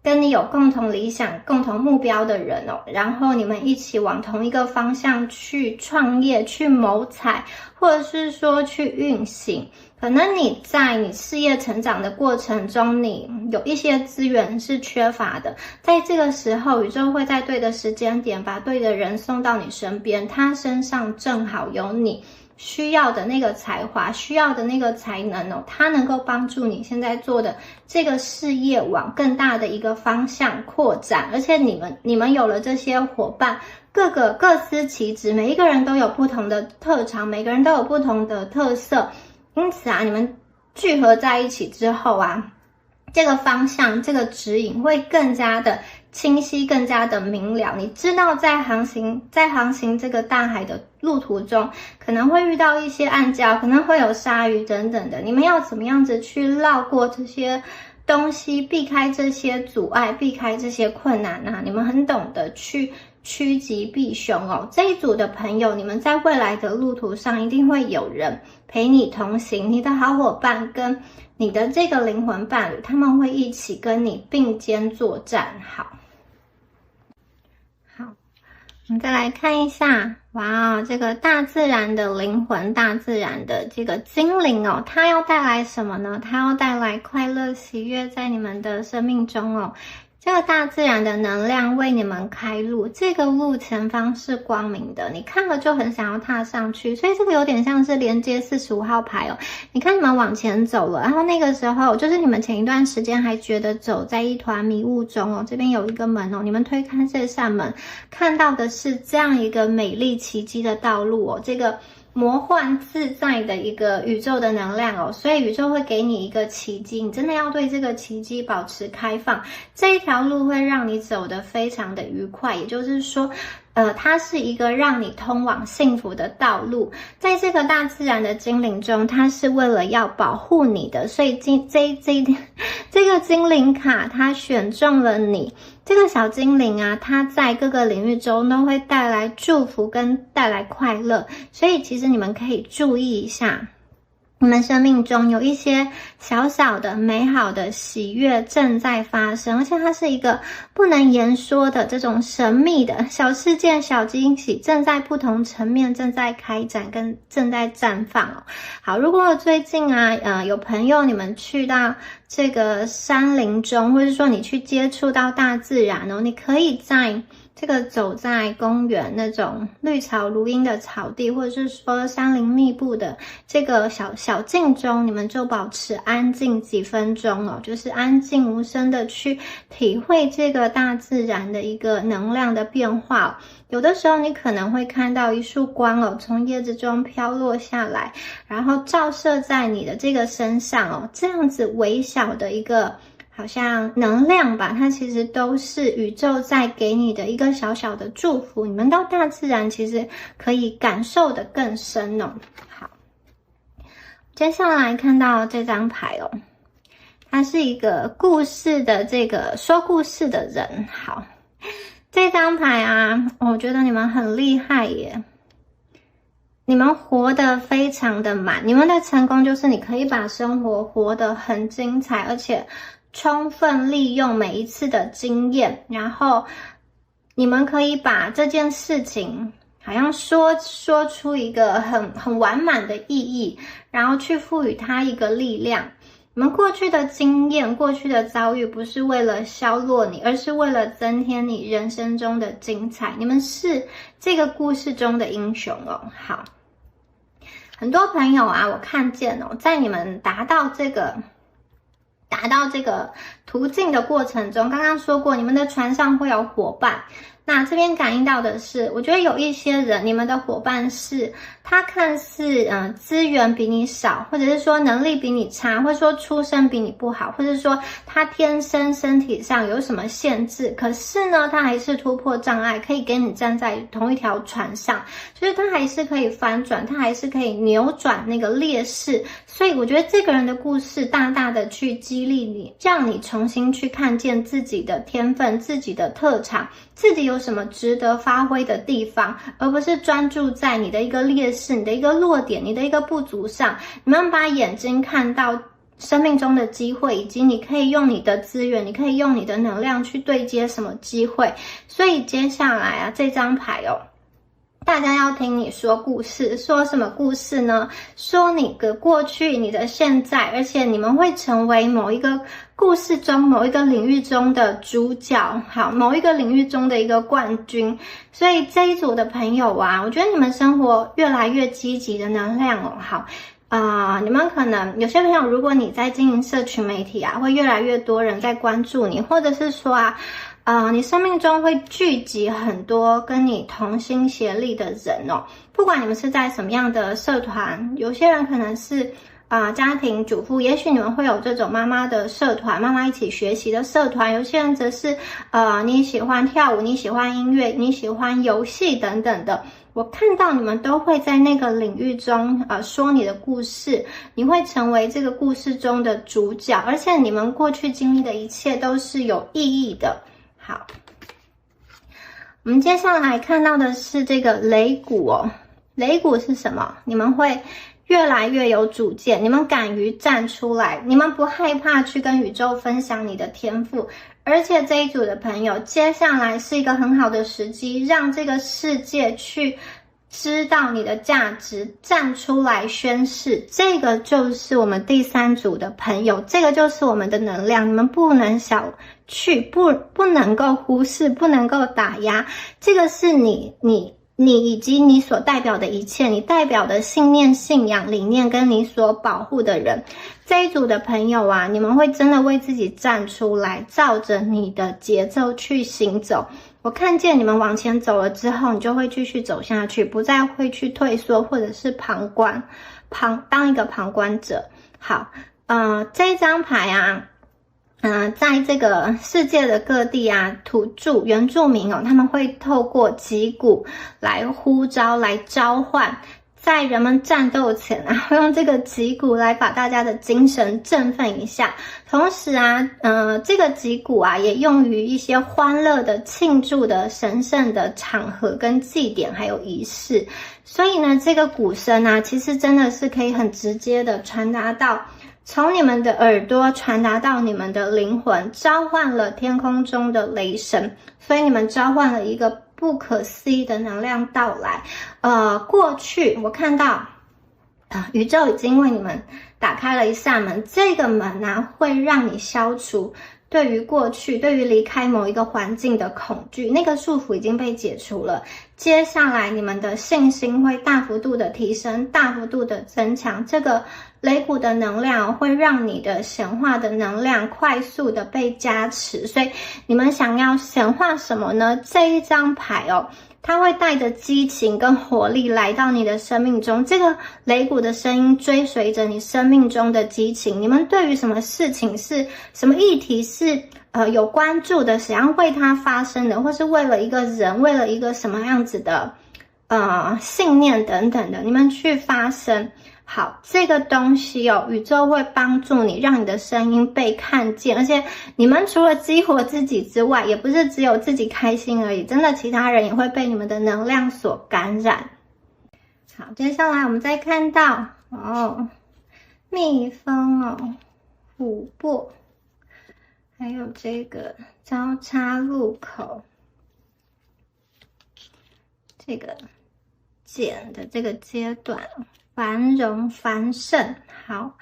跟你有共同理想、共同目标的人哦，然后你们一起往同一个方向去创业、去谋财，或者是说去运行。可能你在你事业成长的过程中，你有一些资源是缺乏的，在这个时候，宇宙会在对的时间点把对的人送到你身边，他身上正好有你需要的那个才华，需要的那个才能哦，它能够帮助你现在做的这个事业往更大的一个方向扩展。而且你们有了这些伙伴，各司其职，每一个人都有不同的特长，每个人都有不同的特色。因此啊，你们聚合在一起之后啊，这个方向、这个指引会更加的清晰，更加的明了。你知道在航行这个大海的路途中，可能会遇到一些暗礁，可能会有鲨鱼等等的，你们要怎么样子去绕过这些东西，避开这些阻碍，避开这些困难啊，你们很懂得去趋吉避凶哦。这一组的朋友，你们在未来的路途上一定会有人陪你同行，你的好伙伴跟你的这个灵魂伴侣，他们会一起跟你并肩作战。好，我们再来看一下，哇，这个大自然的灵魂，大自然的这个精灵哦，它要带来什么呢？它要带来快乐、喜悦在你们的生命中哦。这个大自然的能量为你们开路，这个路前方是光明的，你看了就很想要踏上去，所以这个有点像是连接45号牌哦。你看你们往前走了，然后那个时候就是你们前一段时间还觉得走在一团迷雾中哦，这边有一个门哦，你们推开这扇门，看到的是这样一个美丽奇迹的道路哦，这个魔幻自在的一个宇宙的能量哦，所以宇宙会给你一个奇迹，你真的要对这个奇迹保持开放，这一条路会让你走得非常的愉快，也就是说它是一个让你通往幸福的道路，在这个大自然的精灵中，它是为了要保护你的，所以这个精灵卡它选中了你。这个小精灵啊，它在各个领域中都会带来祝福跟带来快乐，所以其实你们可以注意一下，你们生命中有一些小小的美好的喜悦正在发生，而且它是一个不能言说的这种神秘的小事件、小惊喜，正在不同层面正在开展跟正在绽放哦。好，如果最近啊，有朋友你们去到这个山林中，或者说你去接触到大自然哦，你可以在这个走在公园那种绿草如茵的草地，或者是说山林密布的这个小径中，你们就保持安静几分钟哦，就是安静无声的去体会这个大自然的一个能量的变化哦。有的时候你可能会看到一束光哦，从叶子中飘落下来，然后照射在你的这个身上哦，这样子微小的一个好像能量吧，它其实都是宇宙在给你的一个小小的祝福。你们到大自然其实可以感受得更深哦。好，接下来看到这张牌哦，它是一个故事的这个说故事的人。好，这张牌啊，我觉得你们很厉害耶，你们活得非常的满，你们的成功就是你可以把生活活得很精彩，而且充分利用每一次的经验，然后你们可以把这件事情好像说出一个很完满的意义，然后去赋予它一个力量。你们过去的经验、过去的遭遇不是为了削弱你，而是为了增添你人生中的精彩。你们是这个故事中的英雄哦。好，很多朋友啊，我看见哦，在你们达到这个途径的过程中，刚刚说过，你们的船上会有伙伴。那这边感应到的是，我觉得有一些人，你们的伙伴是他看似资源比你少，或者是说能力比你差，或者说出身比你不好，或者说他天生身体上有什么限制，可是呢，他还是突破障碍，可以跟你站在同一条船上，就是他还是可以翻转，他还是可以扭转那个劣势。所以我觉得这个人的故事大大的去激励你，让你重新去看见自己的天分、自己的特长，自己有什么值得发挥的地方，而不是专注在你的一个劣势、你的一个弱点、你的一个不足上。你们把眼睛看到生命中的机会，以及你可以用你的资源，你可以用你的能量去对接什么机会。所以接下来啊，这张牌哦，大家要听你说故事，说什么故事呢？说你的过去，你的现在，而且你们会成为某一个故事中、某一个领域中的主角，好，某一个领域中的一个冠军。所以这一组的朋友啊，我觉得你们生活越来越积极的能量哦，好。你们可能有些朋友，如果你在经营社群媒体啊，会越来越多人在关注你，或者是说你生命中会聚集很多跟你同心协力的人哦。不管你们是在什么样的社团，有些人可能是家庭主妇，也许你们会有这种妈妈的社团，妈妈一起学习的社团。有些人则是你喜欢跳舞，你喜欢音乐，你喜欢游戏等等的。我看到你们都会在那个领域中说你的故事，你会成为这个故事中的主角，而且你们过去经历的一切都是有意义的。好，我们接下来看到的是这个擂鼓哦。擂鼓是什么？你们会越来越有主见，你们敢于站出来，你们不害怕去跟宇宙分享你的天赋，而且这一组的朋友，接下来是一个很好的时机，让这个世界去知道你的价值，站出来宣示。这个就是我们第3组的朋友，这个就是我们的能量，你们不能小觑，不能够忽视，不能够打压。这个是你以及你所代表的一切，你代表的信念、信仰、理念跟你所保护的人。这一组的朋友啊，你们会真的为自己站出来，照着你的节奏去行走。我看见你们往前走了之后，你就会继续走下去，不再会去退缩或者是当一个旁观者。好，这一张牌啊，在这个世界的各地啊，土著原住民他们会透过击鼓来呼召，来召唤。在人们战斗前啊，会用这个击鼓来把大家的精神振奋一下。同时啊，这个击鼓啊，也用于一些欢乐的、庆祝的、神圣的场合跟祭典，还有仪式。所以呢，这个鼓声啊，其实真的是可以很直接的传达到，从你们的耳朵传达到你们的灵魂，召唤了天空中的雷神。所以你们召唤了一个不可思议的能量到来。过去我看到宇宙已经为你们打开了一扇门，这个门啊，会让你消除对于过去、对于离开某一个环境的恐惧，那个束缚已经被解除了。接下来你们的信心会大幅度的提升，大幅度的增强。这个擂鼓的能量会让你的显化的能量快速的被加持。所以你们想要显化什么呢？这一张牌它会带着激情跟活力来到你的生命中，这个擂鼓的声音追随着你生命中的激情。你们对于什么事情是什么议题是有关注的，想要为它发生的，或是为了一个人，为了一个什么样子的信念等等的，你们去发声。好，这个东西宇宙会帮助你，让你的声音被看见。而且你们除了激活自己之外，也不是只有自己开心而已，真的其他人也会被你们的能量所感染。好，接下来我们再看到蜜蜂琥珀，还有这个交叉路口，这个减的这个阶段，繁荣繁盛。好，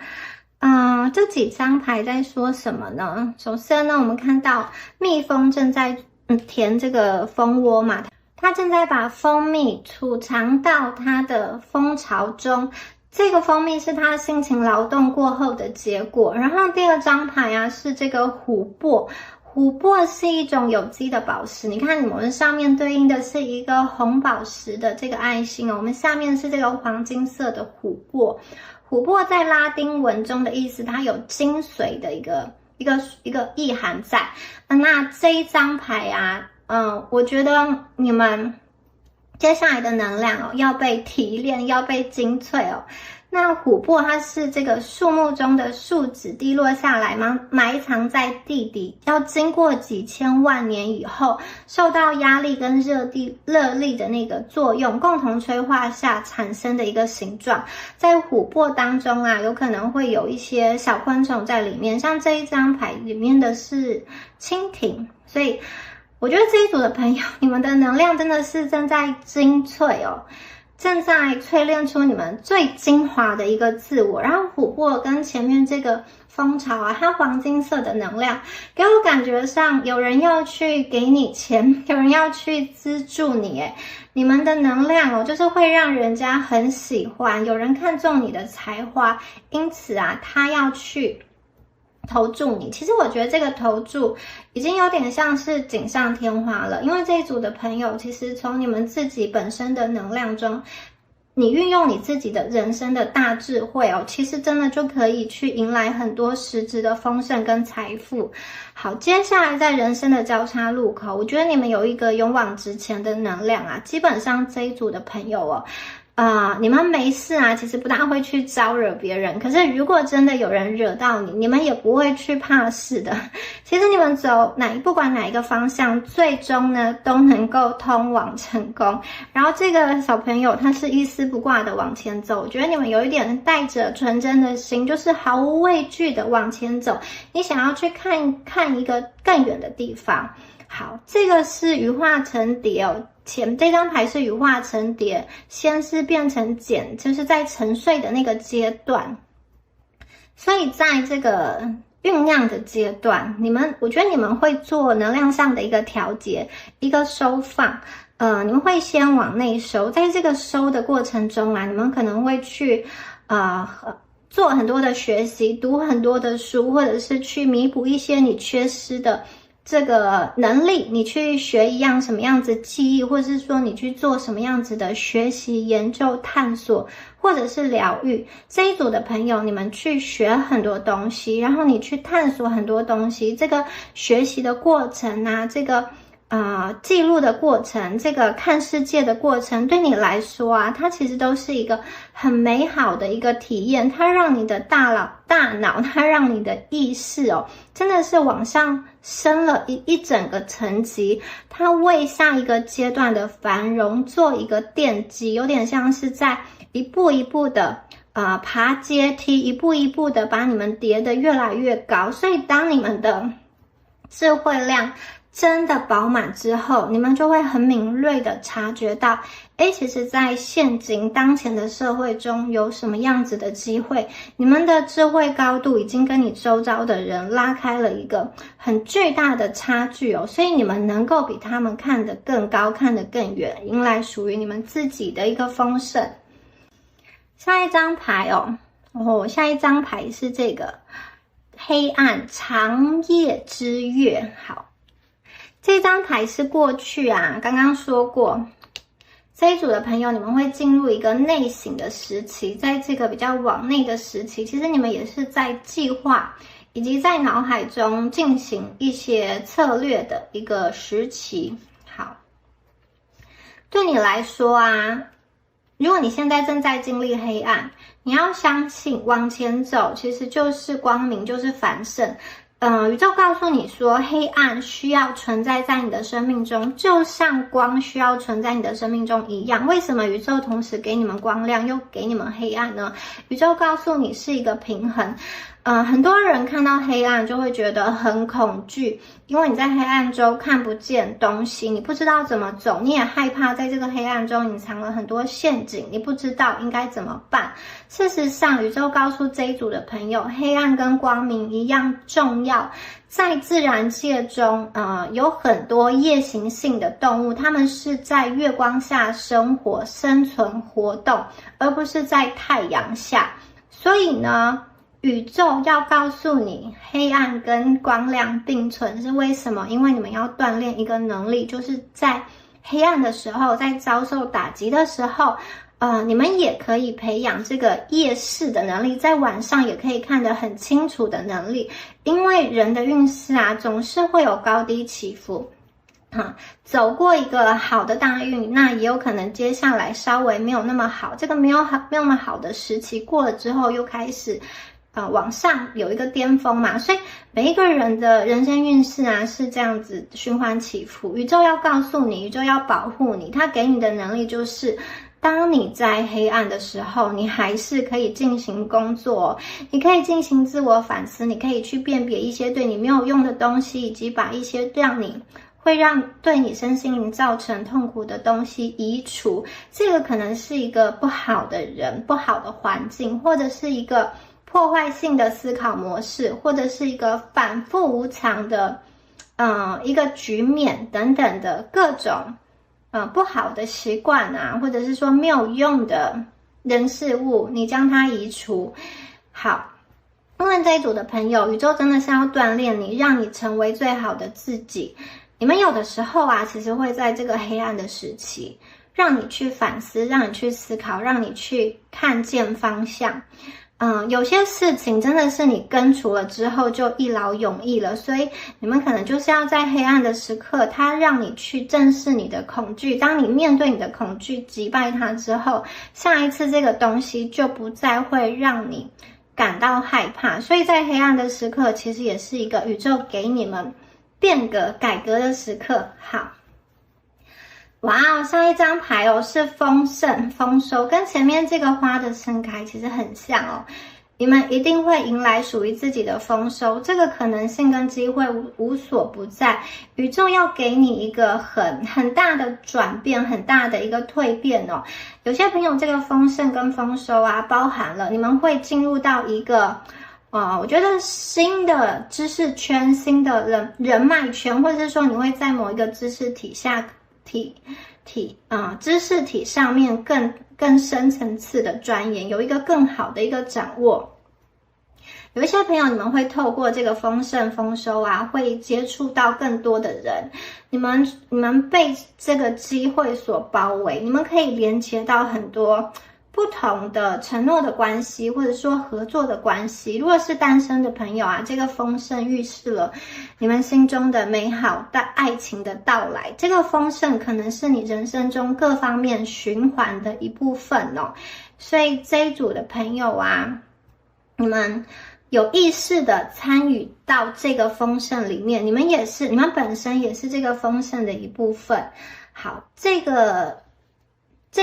这几张牌在说什么呢？首先呢，我们看到蜜蜂正在填这个蜂窝嘛，它正在把蜂蜜储藏到它的蜂巢中。这个蜂蜜是它辛勤劳动过后的结果。然后第二张牌啊，是这个琥珀。琥珀是一种有机的宝石，你看我们上面对应的是一个红宝石的这个爱心我们下面是这个黄金色的琥珀。琥珀在拉丁文中的意思，它有精髓的一个意涵在。那这一张牌啊，我觉得你们接下来的能量要被提炼，要被精粹那琥珀它是这个树木中的树脂滴落下来吗？埋藏在地底，要经过几千万年以后，受到压力跟热力的那个作用，共同催化下产生的一个形状。在琥珀当中啊，有可能会有一些小昆虫在里面，像这一张牌里面的是蜻蜓。所以我觉得这一组的朋友，你们的能量真的是正在精粹正在淬炼出你们最精华的一个自我。然后琥珀跟前面这个蜂巢啊，它黄金色的能量给我感觉上有人要去给你钱，有人要去资助你你们的能量就是会让人家很喜欢，有人看中你的才华，因此啊，他要去投注你。其实我觉得这个投注已经有点像是锦上添花了，因为这一组的朋友其实从你们自己本身的能量中，你运用你自己的人生的大智慧其实真的就可以去迎来很多实质的丰盛跟财富。好，接下来在人生的交叉路口，我觉得你们有一个勇往直前的能量啊，基本上这一组的朋友你们没事啊，其实不大会去招惹别人。可是如果真的有人惹到你，你们也不会去怕事的。其实你们走不管哪一个方向，最终呢都能够通往成功。然后这个小朋友他是一丝不挂的往前走，我觉得你们有一点带着纯真的心，就是毫无畏惧的往前走。你想要去看一个更远的地方。好，这个是羽化成蝶哦。这张牌是羽化成蝶，先是变成茧，就是在沉睡的那个阶段。所以在这个酝酿的阶段，我觉得你们会做能量上的一个调节，一个收放。你们会先往内收，在这个收的过程中啊，你们可能会去做很多的学习，读很多的书，或者是去弥补一些你缺失的这个能力，你去学一样什么样子记忆，或者是说你去做什么样子的学习、研究、探索，或者是疗愈。这一组的朋友，你们去学很多东西，然后你去探索很多东西。这个学习的过程啊，这个记录的过程，这个看世界的过程，对你来说啊，它其实都是一个很美好的一个体验。它让你的大脑，它让你的意识真的是往上升了一整个层级。它为下一个阶段的繁荣做一个奠基，有点像是在一步一步的爬阶梯，一步一步的把你们叠得越来越高。所以当你们的智慧量真的饱满之后，你们就会很敏锐的察觉到，其实在现今当前的社会中有什么样子的机会，你们的智慧高度已经跟你周遭的人拉开了一个很巨大的差距所以你们能够比他们看得更高，看得更远，迎来属于你们自己的一个丰盛。下一张牌下一张牌是这个黑暗长夜之月。好，这张牌是过去刚刚说过，这一组的朋友，你们会进入一个内省的时期，在这个比较往内的时期，其实你们也是在计划以及在脑海中进行一些策略的一个时期。好，对你来说如果你现在正在经历黑暗，你要相信往前走其实就是光明，就是繁盛。宇宙告诉你说，黑暗需要存在在你的生命中，就像光需要存在你的生命中一样。为什么宇宙同时给你们光亮，又给你们黑暗呢？宇宙告诉你是一个平衡。很多人看到黑暗就会觉得很恐惧，因为你在黑暗中看不见东西，你不知道怎么走，你也害怕在这个黑暗中隐藏了很多陷阱，你不知道应该怎么办。事实上，宇宙告诉这一组的朋友，黑暗跟光明一样重要。在自然界中，有很多夜行性的动物，它们是在月光下生活、生存、活动，而不是在太阳下。所以呢，宇宙要告诉你，黑暗跟光亮并存是为什么？因为你们要锻炼一个能力，就是在黑暗的时候，在遭受打击的时候，你们也可以培养这个夜视的能力，在晚上也可以看得很清楚的能力。因为人的运势总是会有高低起伏。走过一个好的大运，那也有可能接下来稍微没有那么好，这个没有那么好的时期过了之后，又开始往上有一个巅峰嘛。所以每一个人的人生运势是这样子循环起伏。宇宙要告诉你，宇宙要保护你，它给你的能力就是当你在黑暗的时候，你还是可以进行工作，你可以进行自我反思，你可以去辨别一些对你没有用的东西，以及把一些会让对你身心灵造成痛苦的东西移除。这个可能是一个不好的人、不好的环境，或者是一个破坏性的思考模式，或者是一个反复无常的一个局面等等的各种不好的习惯或者是说没有用的人事物，你将它移除。好，因为这一组的朋友，宇宙真的是要锻炼你，让你成为最好的自己。你们有的时候其实会在这个黑暗的时期，让你去反思，让你去思考，让你去看见方向。有些事情真的是你根除了之后就一劳永逸了，所以你们可能就是要在黑暗的时刻，它让你去正视你的恐惧。当你面对你的恐惧，击败它之后，下一次这个东西就不再会让你感到害怕。所以在黑暗的时刻，其实也是一个宇宙给你们变革、改革的时刻。好。哇，下一张牌哦，是丰盛、丰收，跟前面这个花的盛开其实很像哦。你们一定会迎来属于自己的丰收，这个可能性跟机会无所不在。宇宙要给你一个很大的转变，很大的一个蜕变哦。有些朋友这个丰盛跟丰收啊，包含了你们会进入到一个我觉得新的知识圈、新的人脉圈，或者是说你会在某一个知识体下。知识体上面更深层次的钻研，有一个更好的一个掌握。有一些朋友，你们会透过这个丰盛丰收啊，会接触到更多的人，你们被这个机会所包围，你们可以连接到很多不同的承诺的关系，或者说合作的关系。如果是单身的朋友啊，这个丰盛预示了你们心中的美好的爱情的到来。这个丰盛可能是你人生中各方面循环的一部分哦。所以这一组的朋友啊，你们有意识的参与到这个丰盛里面，你们本身也是这个丰盛的一部分。好，这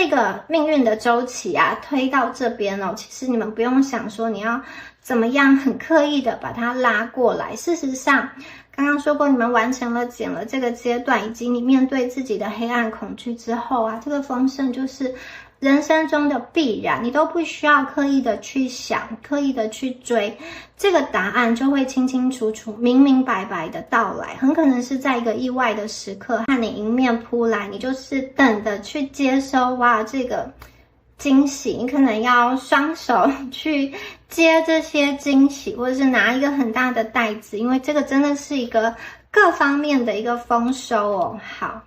个命运的周期啊，推到这边哦，其实你们不用想说你要怎么样很刻意的把它拉过来。事实上，刚刚说过，你们完成了减了这个阶段，以及你面对自己的黑暗恐惧之后啊，这个丰盛就是人生中的必然，你都不需要刻意的去想，刻意的去追，这个答案就会清清楚楚、明明白白的到来。很可能是在一个意外的时刻和你迎面扑来，你就是等着去接收哇这个惊喜，你可能要双手去接这些惊喜，或者是拿一个很大的袋子，因为这个真的是一个各方面的一个丰收哦。好。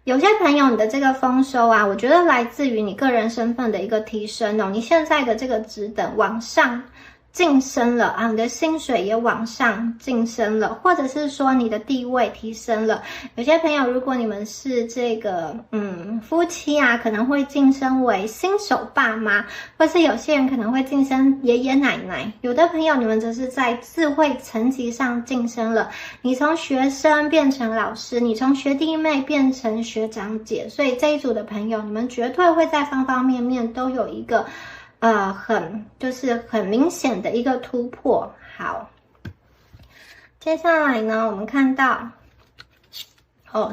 有些朋友，你的这个丰收啊，我觉得来自于你个人身份的一个提升哦，你现在的这个职等往上晋升了啊，你的薪水也往上晋升了，或者是说你的地位提升了。有些朋友，如果你们是这个夫妻啊，可能会晋升为新手爸妈，或是有些人可能会晋升爷爷奶奶。有的朋友，你们则是在智慧层级上晋升了，你从学生变成老师，你从学弟妹变成学长姐。所以这一组的朋友，你们绝对会在方方面面都有一个很明显的一个突破。好，接下来呢，我们看到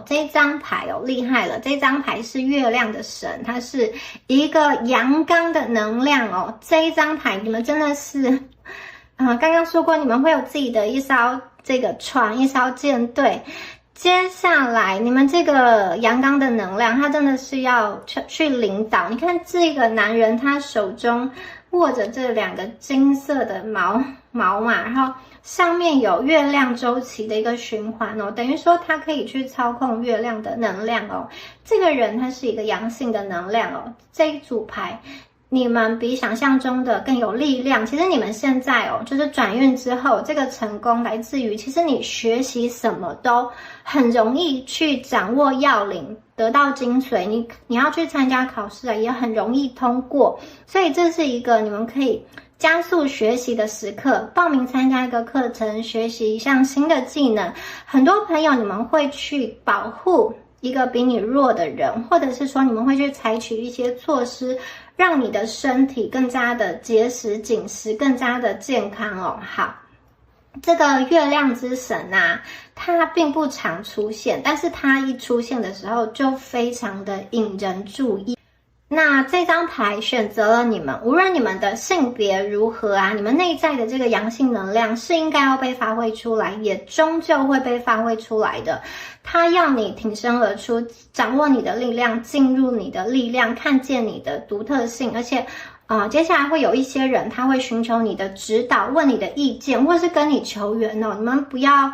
这张牌厉害了，这张牌是月亮的神，它是一个阳刚的能量哦。这一张牌你们真的是刚刚说过，你们会有自己的一艘这个船，一艘舰队。接下来你们这个阳刚的能量，它真的是要去领导。你看这个男人，他手中握着这两个金色的毛嘛，然后上面有月亮周期的一个循环哦，等于说他可以去操控月亮的能量哦。这个人他是一个阳性的能量哦。这一组牌你们比想象中的更有力量。其实你们现在就是转运之后，这个成功来自于，其实你学习什么都很容易去掌握要领，得到精髓。你要去参加考试啊，也很容易通过。所以这是一个你们可以加速学习的时刻。报名参加一个课程，学习一项新的技能。很多朋友你们会去保护一个比你弱的人，或者是说你们会去采取一些措施，让你的身体更加的节食紧实，更加的健康哦。好，这个月亮之神啊，它并不常出现，但是它一出现的时候就非常的引人注意。那这张牌选择了你们，无论你们的性别如何啊，你们内在的这个阳性能量是应该要被发挥出来，也终究会被发挥出来的。它要你挺身而出，掌握你的力量，进入你的力量，看见你的独特性。而且接下来会有一些人他会寻求你的指导，问你的意见，或是跟你求援哦。你们不要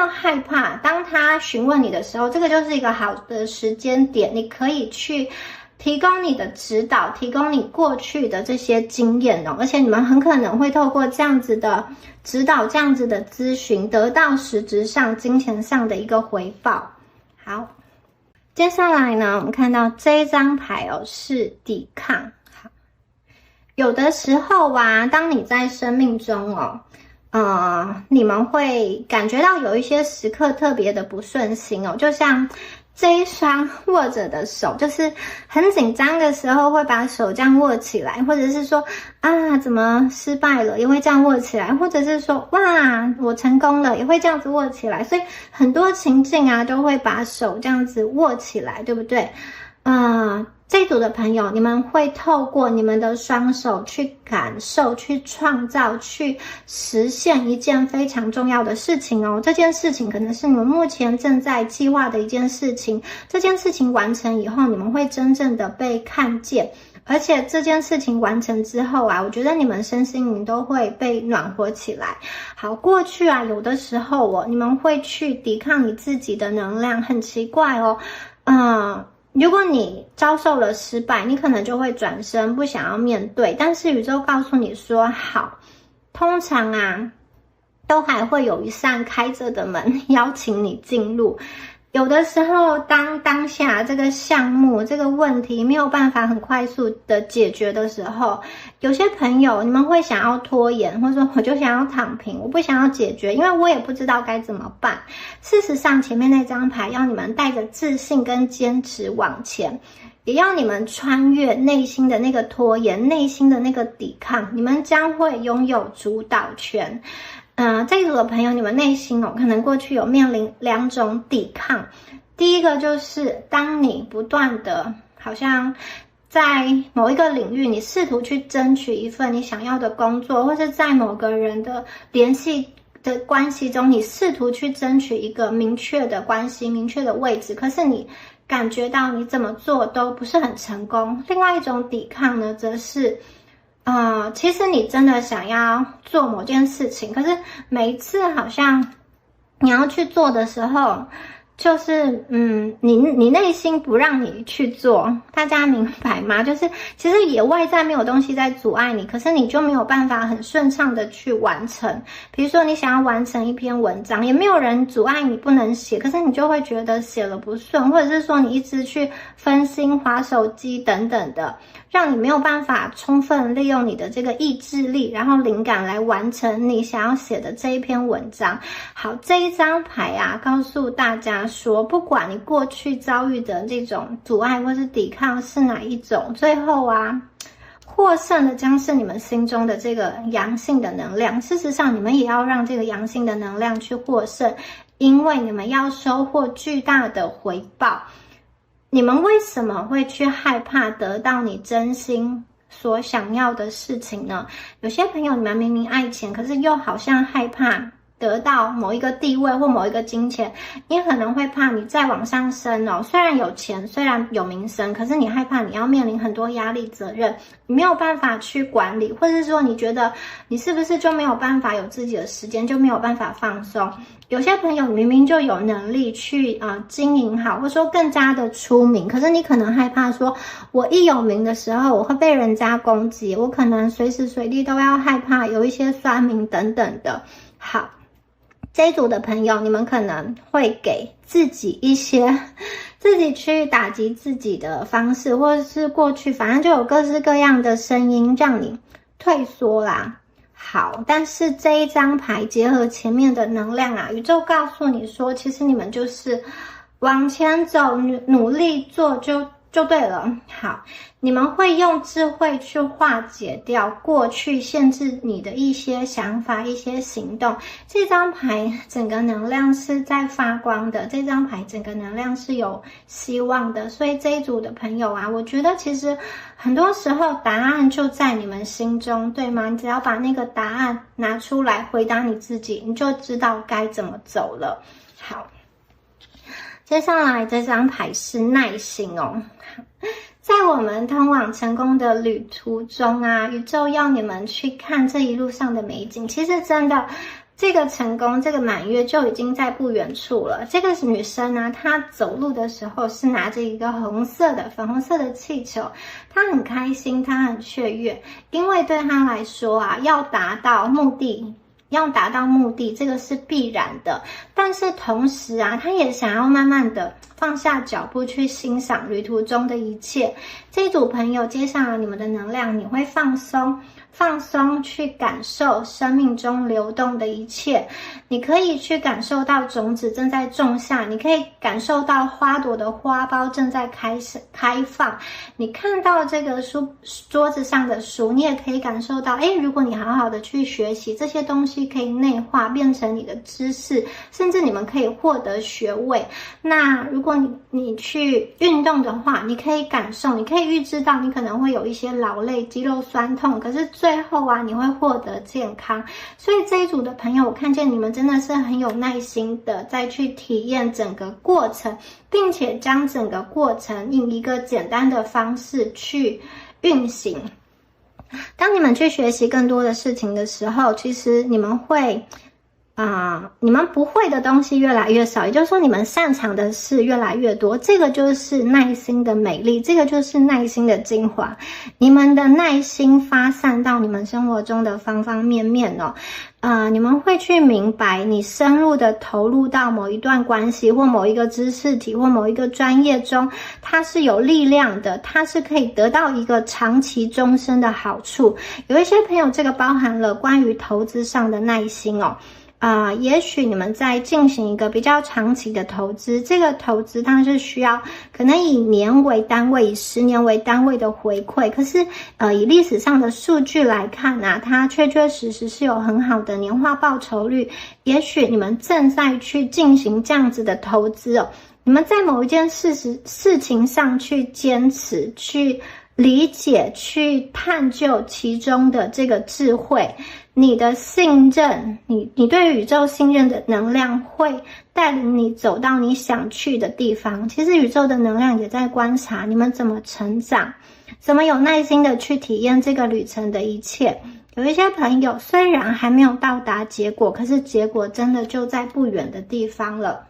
害怕，当他询问你的时候，这个就是一个好的时间点，你可以去提供你的指导，提供你过去的这些经验哦，而且你们很可能会透过这样子的指导，这样子的咨询，得到实质上金钱上的一个回报。好，接下来呢，我们看到这一张牌哦，是抵抗。好，有的时候啊，当你在生命中哦，你们会感觉到有一些时刻特别的不顺心哦，就像这一双握着的手，就是很紧张的时候会把手这样握起来，或者是说啊怎么失败了也会这样握起来，或者是说哇我成功了也会这样子握起来，所以很多情境啊都会把手这样子握起来，对不对？这一组的朋友，你们会透过你们的双手去感受、去创造、去实现一件非常重要的事情哦。这件事情可能是你们目前正在计划的一件事情。这件事情完成以后，你们会真正的被看见。而且这件事情完成之后啊，我觉得你们身心灵都会被暖和起来。好，过去啊，有的时候你们会去抵抗你自己的能量，很奇怪哦。如果你遭受了失败，你可能就会转身不想要面对，但是宇宙告诉你说好，通常啊都还会有一扇开着的门邀请你进入。有的时候当下这个项目这个问题没有办法很快速的解决的时候，有些朋友你们会想要拖延，或者说我就想要躺平，我不想要解决，因为我也不知道该怎么办。事实上前面那张牌要你们带着自信跟坚持往前，也要你们穿越内心的那个拖延，内心的那个抵抗，你们将会拥有主导权。这一组的朋友，你们内心可能过去有面临两种抵抗。第一个就是当你不断的好像在某一个领域，你试图去争取一份你想要的工作，或是在某个人的联系的关系中，你试图去争取一个明确的关系、明确的位置，可是你感觉到你怎么做都不是很成功。另外一种抵抗呢，则是其实你真的想要做某件事情，可是每一次好像你要去做的时候，就是你内心不让你去做，大家明白吗？就是其实也外在没有东西在阻碍你，可是你就没有办法很顺畅的去完成。比如说你想要完成一篇文章，也没有人阻碍你不能写，可是你就会觉得写了不顺，或者是说你一直去分心滑手机等等的，让你没有办法充分利用你的这个意志力，然后灵感来完成你想要写的这一篇文章。好，这一张牌啊，告诉大家说，不管你过去遭遇的这种阻碍或是抵抗是哪一种，最后啊，获胜的将是你们心中的这个阳性的能量。事实上，你们也要让这个阳性的能量去获胜，因为你们要收获巨大的回报。你们为什么会去害怕得到你真心所想要的事情呢？有些朋友，你们明明爱钱，可是又好像害怕得到某一个地位或某一个金钱，你可能会怕你再往上升哦。虽然有钱，虽然有名声，可是你害怕你要面临很多压力责任，你没有办法去管理，或者是说你觉得你是不是就没有办法有自己的时间，就没有办法放松。有些朋友明明就有能力去经营好，或者说更加的出名，可是你可能害怕说，我一有名的时候，我会被人家攻击，我可能随时随地都要害怕有一些酸民等等的。好，这一组的朋友，你们可能会给自己一些自己去打击自己的方式，或者是过去反正就有各式各样的声音让你退缩啦。好，但是这一张牌结合前面的能量啊，宇宙告诉你说，其实你们就是往前走，努力做就对了。好，你们会用智慧去化解掉过去限制你的一些想法、一些行动。这张牌整个能量是在发光的，这张牌整个能量是有希望的。所以这一组的朋友啊，我觉得其实很多时候答案就在你们心中，对吗？你只要把那个答案拿出来回答你自己，你就知道该怎么走了。好，接下来这张牌是耐心哦。在我们通往成功的旅途中啊，宇宙要你们去看这一路上的美景。其实真的这个成功，这个满月就已经在不远处了。这个女生呢，她走路的时候是拿着一个粉红色的气球，她很开心，她很雀跃，因为对她来说啊，要达到目的，这个是必然的。但是同时啊，她也想要慢慢的放下脚步去欣赏旅途中的一切。这一组朋友，接下来你们的能量，你会放松去感受生命中流动的一切。你可以去感受到种子正在种下，你可以感受到花朵的花苞正在开放，你看到这个桌子上的书，你也可以感受到，如果你好好的去学习，这些东西可以内化变成你的知识，甚至你们可以获得学位。那如果你去运动的话，你可以感受，你可以预知到你可能会有一些劳累、肌肉酸痛，可是最后啊，你会获得健康。所以这一组的朋友，我看见你们真的是很有耐心的再去体验整个过程，并且将整个过程以一个简单的方式去运行。当你们去学习更多的事情的时候，其实你们会你们不会的东西越来越少，也就是说你们擅长的事越来越多。这个就是耐心的美丽，这个就是耐心的精华。你们的耐心发散到你们生活中的方方面面哦。你们会去明白，你深入的投入到某一段关系或某一个知识体或某一个专业中，它是有力量的，它是可以得到一个长期终身的好处。有一些朋友，这个包含了关于投资上的耐心哦。也许你们在进行一个比较长期的投资，这个投资它是需要可能以年为单位，以10年为单位的回馈，可是以历史上的数据来看啊，它确确实实是有很好的年化报酬率。也许你们正在去进行这样子的投资哦，你们在某一件事情上去坚持，去理解，去探究其中的这个智慧。你的信任，你对宇宙信任的能量会带领你走到你想去的地方。其实宇宙的能量也在观察你们怎么成长，怎么有耐心的去体验这个旅程的一切。有一些朋友虽然还没有到达结果，可是结果真的就在不远的地方了。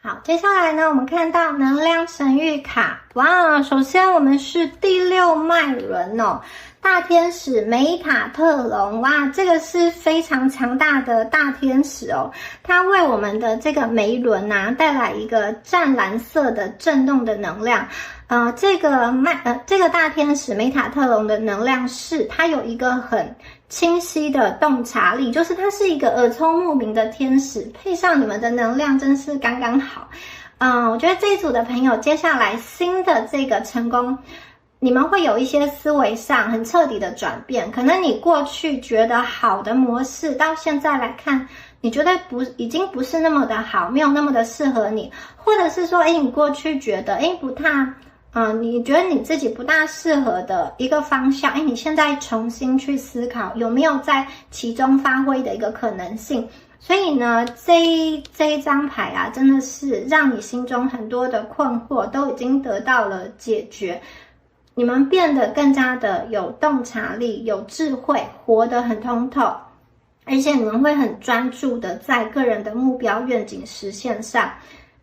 好，接下来呢，我们看到能量神谕卡。哇，首先我们是第6脉轮哦，大天使梅塔特隆。哇，这个是非常强大的大天使哦，它为我们的这个眉轮啊带来一个湛蓝色的震动的能量。这个大天使梅塔特隆的能量是它有一个很清晰的洞察力，就是它是一个耳聪目明的天使，配上你们的能量真是刚刚好。我觉得这一组的朋友接下来新的这个成功，你们会有一些思维上很彻底的转变。可能你过去觉得好的模式，到现在来看，你觉得已经不是那么的好，没有那么的适合你，或者是说，你过去觉得你觉得你自己不大适合的一个方向，你现在重新去思考有没有在其中发挥的一个可能性。所以呢，这一张牌啊，真的是让你心中很多的困惑都已经得到了解决。你们变得更加的有洞察力，有智慧，活得很通透，而且你们会很专注的在个人的目标愿景实现上。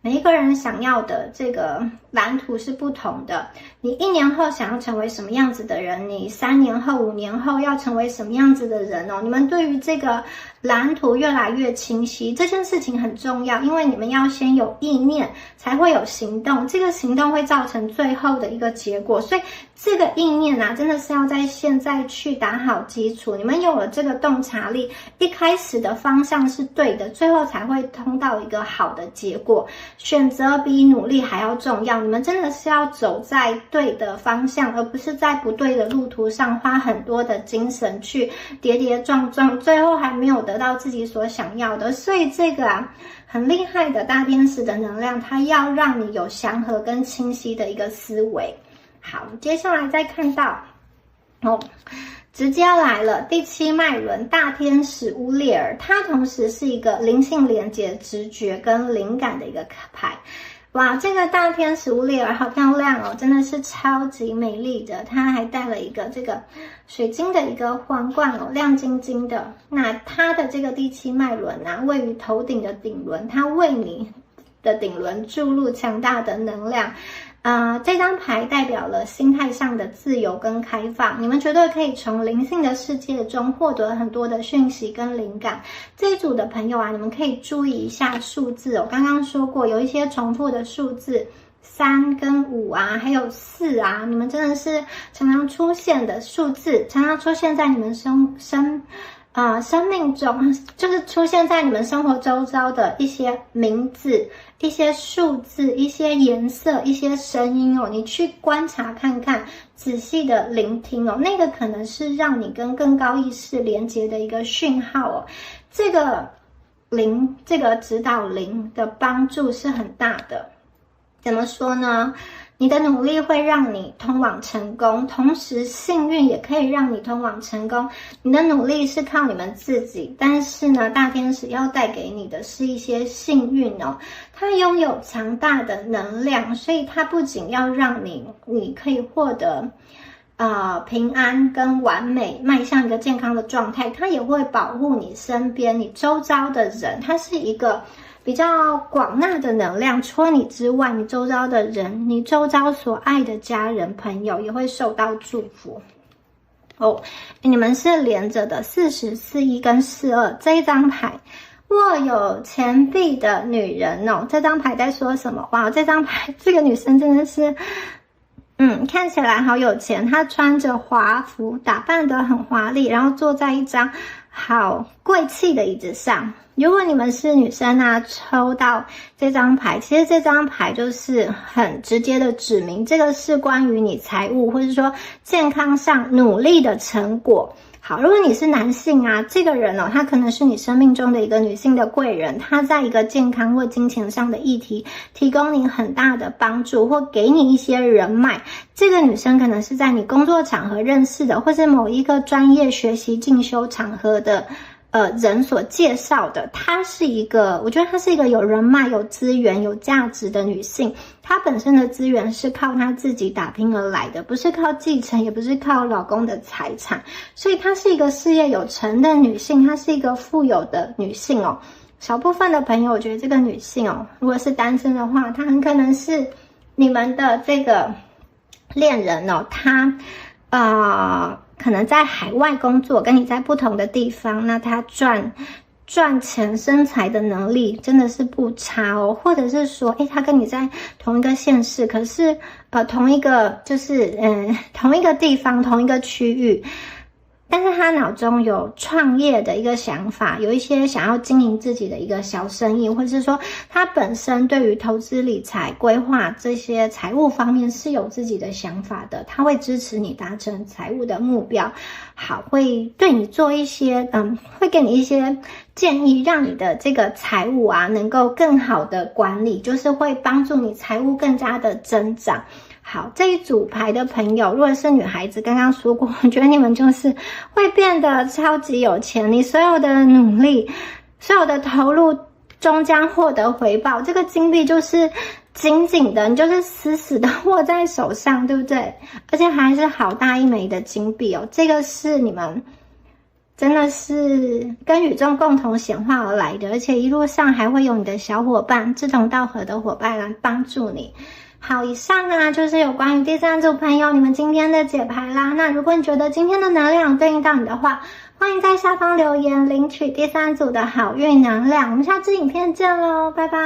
每一个人想要的这个蓝图是不同的，你1年后想要成为什么样子的人，你3年后、5年后要成为什么样子的人哦。你们对于这个蓝图越来越清晰，这件事情很重要，因为你们要先有意念，才会有行动，这个行动会造成最后的一个结果。所以这个意念啊，真的是要在现在去打好基础。你们有了这个洞察力，一开始的方向是对的，最后才会通到一个好的结果。选择比努力还要重要，你们真的是要走在对的方向，而不是在不对的路途上花很多的精神去跌跌撞撞，最后还没有得到自己所想要的。所以这个很厉害的大天使的能量，它要让你有祥和跟清晰的一个思维。好，接下来再看到直接来了第7脉轮大天使乌列尔，它同时是一个灵性连接、直觉跟灵感的一个牌。哇，这个大天使乌列尔好漂亮哦，真的是超级美丽的。它还戴了一个这个水晶的一个皇冠哦，亮晶晶的。那它的这个第7脉轮啊，位于头顶的顶轮，它为你的顶轮注入强大的能量。这张牌代表了心态上的自由跟开放，你们绝对可以从灵性的世界中获得很多的讯息跟灵感。这一组的朋友啊，你们可以注意一下数字哦，刚刚说过有一些重复的数字，3跟5啊，还有4啊，你们真的是常常出现的数字，常常出现在你们生命中，就是出现在你们生活周遭的一些名字、一些数字、一些颜色、一些声音哦，你去观察看看，仔细的聆听哦，那个可能是让你跟更高意识连接的一个讯号哦。这个指导灵的帮助是很大的。怎么说呢？你的努力会让你通往成功，同时幸运也可以让你通往成功。你的努力是靠你们自己，但是呢，大天使要带给你的是一些幸运哦。它拥有强大的能量，所以它不仅要让你可以获得平安跟完美，迈向一个健康的状态，它也会保护你身边你周遭的人。它是一个比较广纳的能量，除了你之外，你周遭的人，你周遭所爱的家人朋友也会受到祝福哦。你们是连着的4041跟42这一张牌，握有钱币的女人哦。这张牌在说什么？哇，这张牌这个女生真的是看起来好有钱，她穿着华服，打扮得很华丽，然后坐在一张好贵气的椅子上。如果你们是女生啊，抽到这张牌，其实这张牌就是很直接的指明，这个是关于你财务或者说健康上努力的成果。好，如果你是男性啊，这个人哦，他可能是你生命中的一个女性的贵人，他在一个健康或金钱上的议题提供你很大的帮助，或给你一些人脉。这个女生可能是在你工作场合认识的，或是某一个专业学习进修场合的人所介绍的。她是一个，我觉得她是一个有人脉、有资源、有价值的女性。她本身的资源是靠她自己打拼而来的，不是靠继承，也不是靠老公的财产。所以她是一个事业有成的女性，她是一个富有的女性哦。少部分的朋友，我觉得这个女性哦，如果是单身的话，她很可能是你们的这个恋人哦，她可能在海外工作，跟你在不同的地方，那他赚钱生财的能力真的是不差哦。或者是说，他跟你在同一个县市，可是同一个同一个地方，同一个区域，但是他脑中有创业的一个想法，有一些想要经营自己的一个小生意，或者是说他本身对于投资理财规划这些财务方面是有自己的想法的，他会支持你达成财务的目标。好，会对你做一些会给你一些建议，让你的这个财务啊能够更好的管理，就是会帮助你财务更加的增长。好，这一组牌的朋友，如果是女孩子，刚刚说过，我觉得你们就是会变得超级有钱，你所有的努力，所有的投入终将获得回报。这个金币就是紧紧的，你就是死死的握在手上，对不对？而且还是好大一枚的金币哦，这个是你们真的是跟宇宙共同显化而来的，而且一路上还会有你的小伙伴，志同道合的伙伴来帮助你。好，以上啊就是有关于第3组朋友你们今天的解牌啦。那如果你觉得今天的能量对应到你的话，欢迎在下方留言领取第3组的好运能量。我们下支影片见咯，拜拜。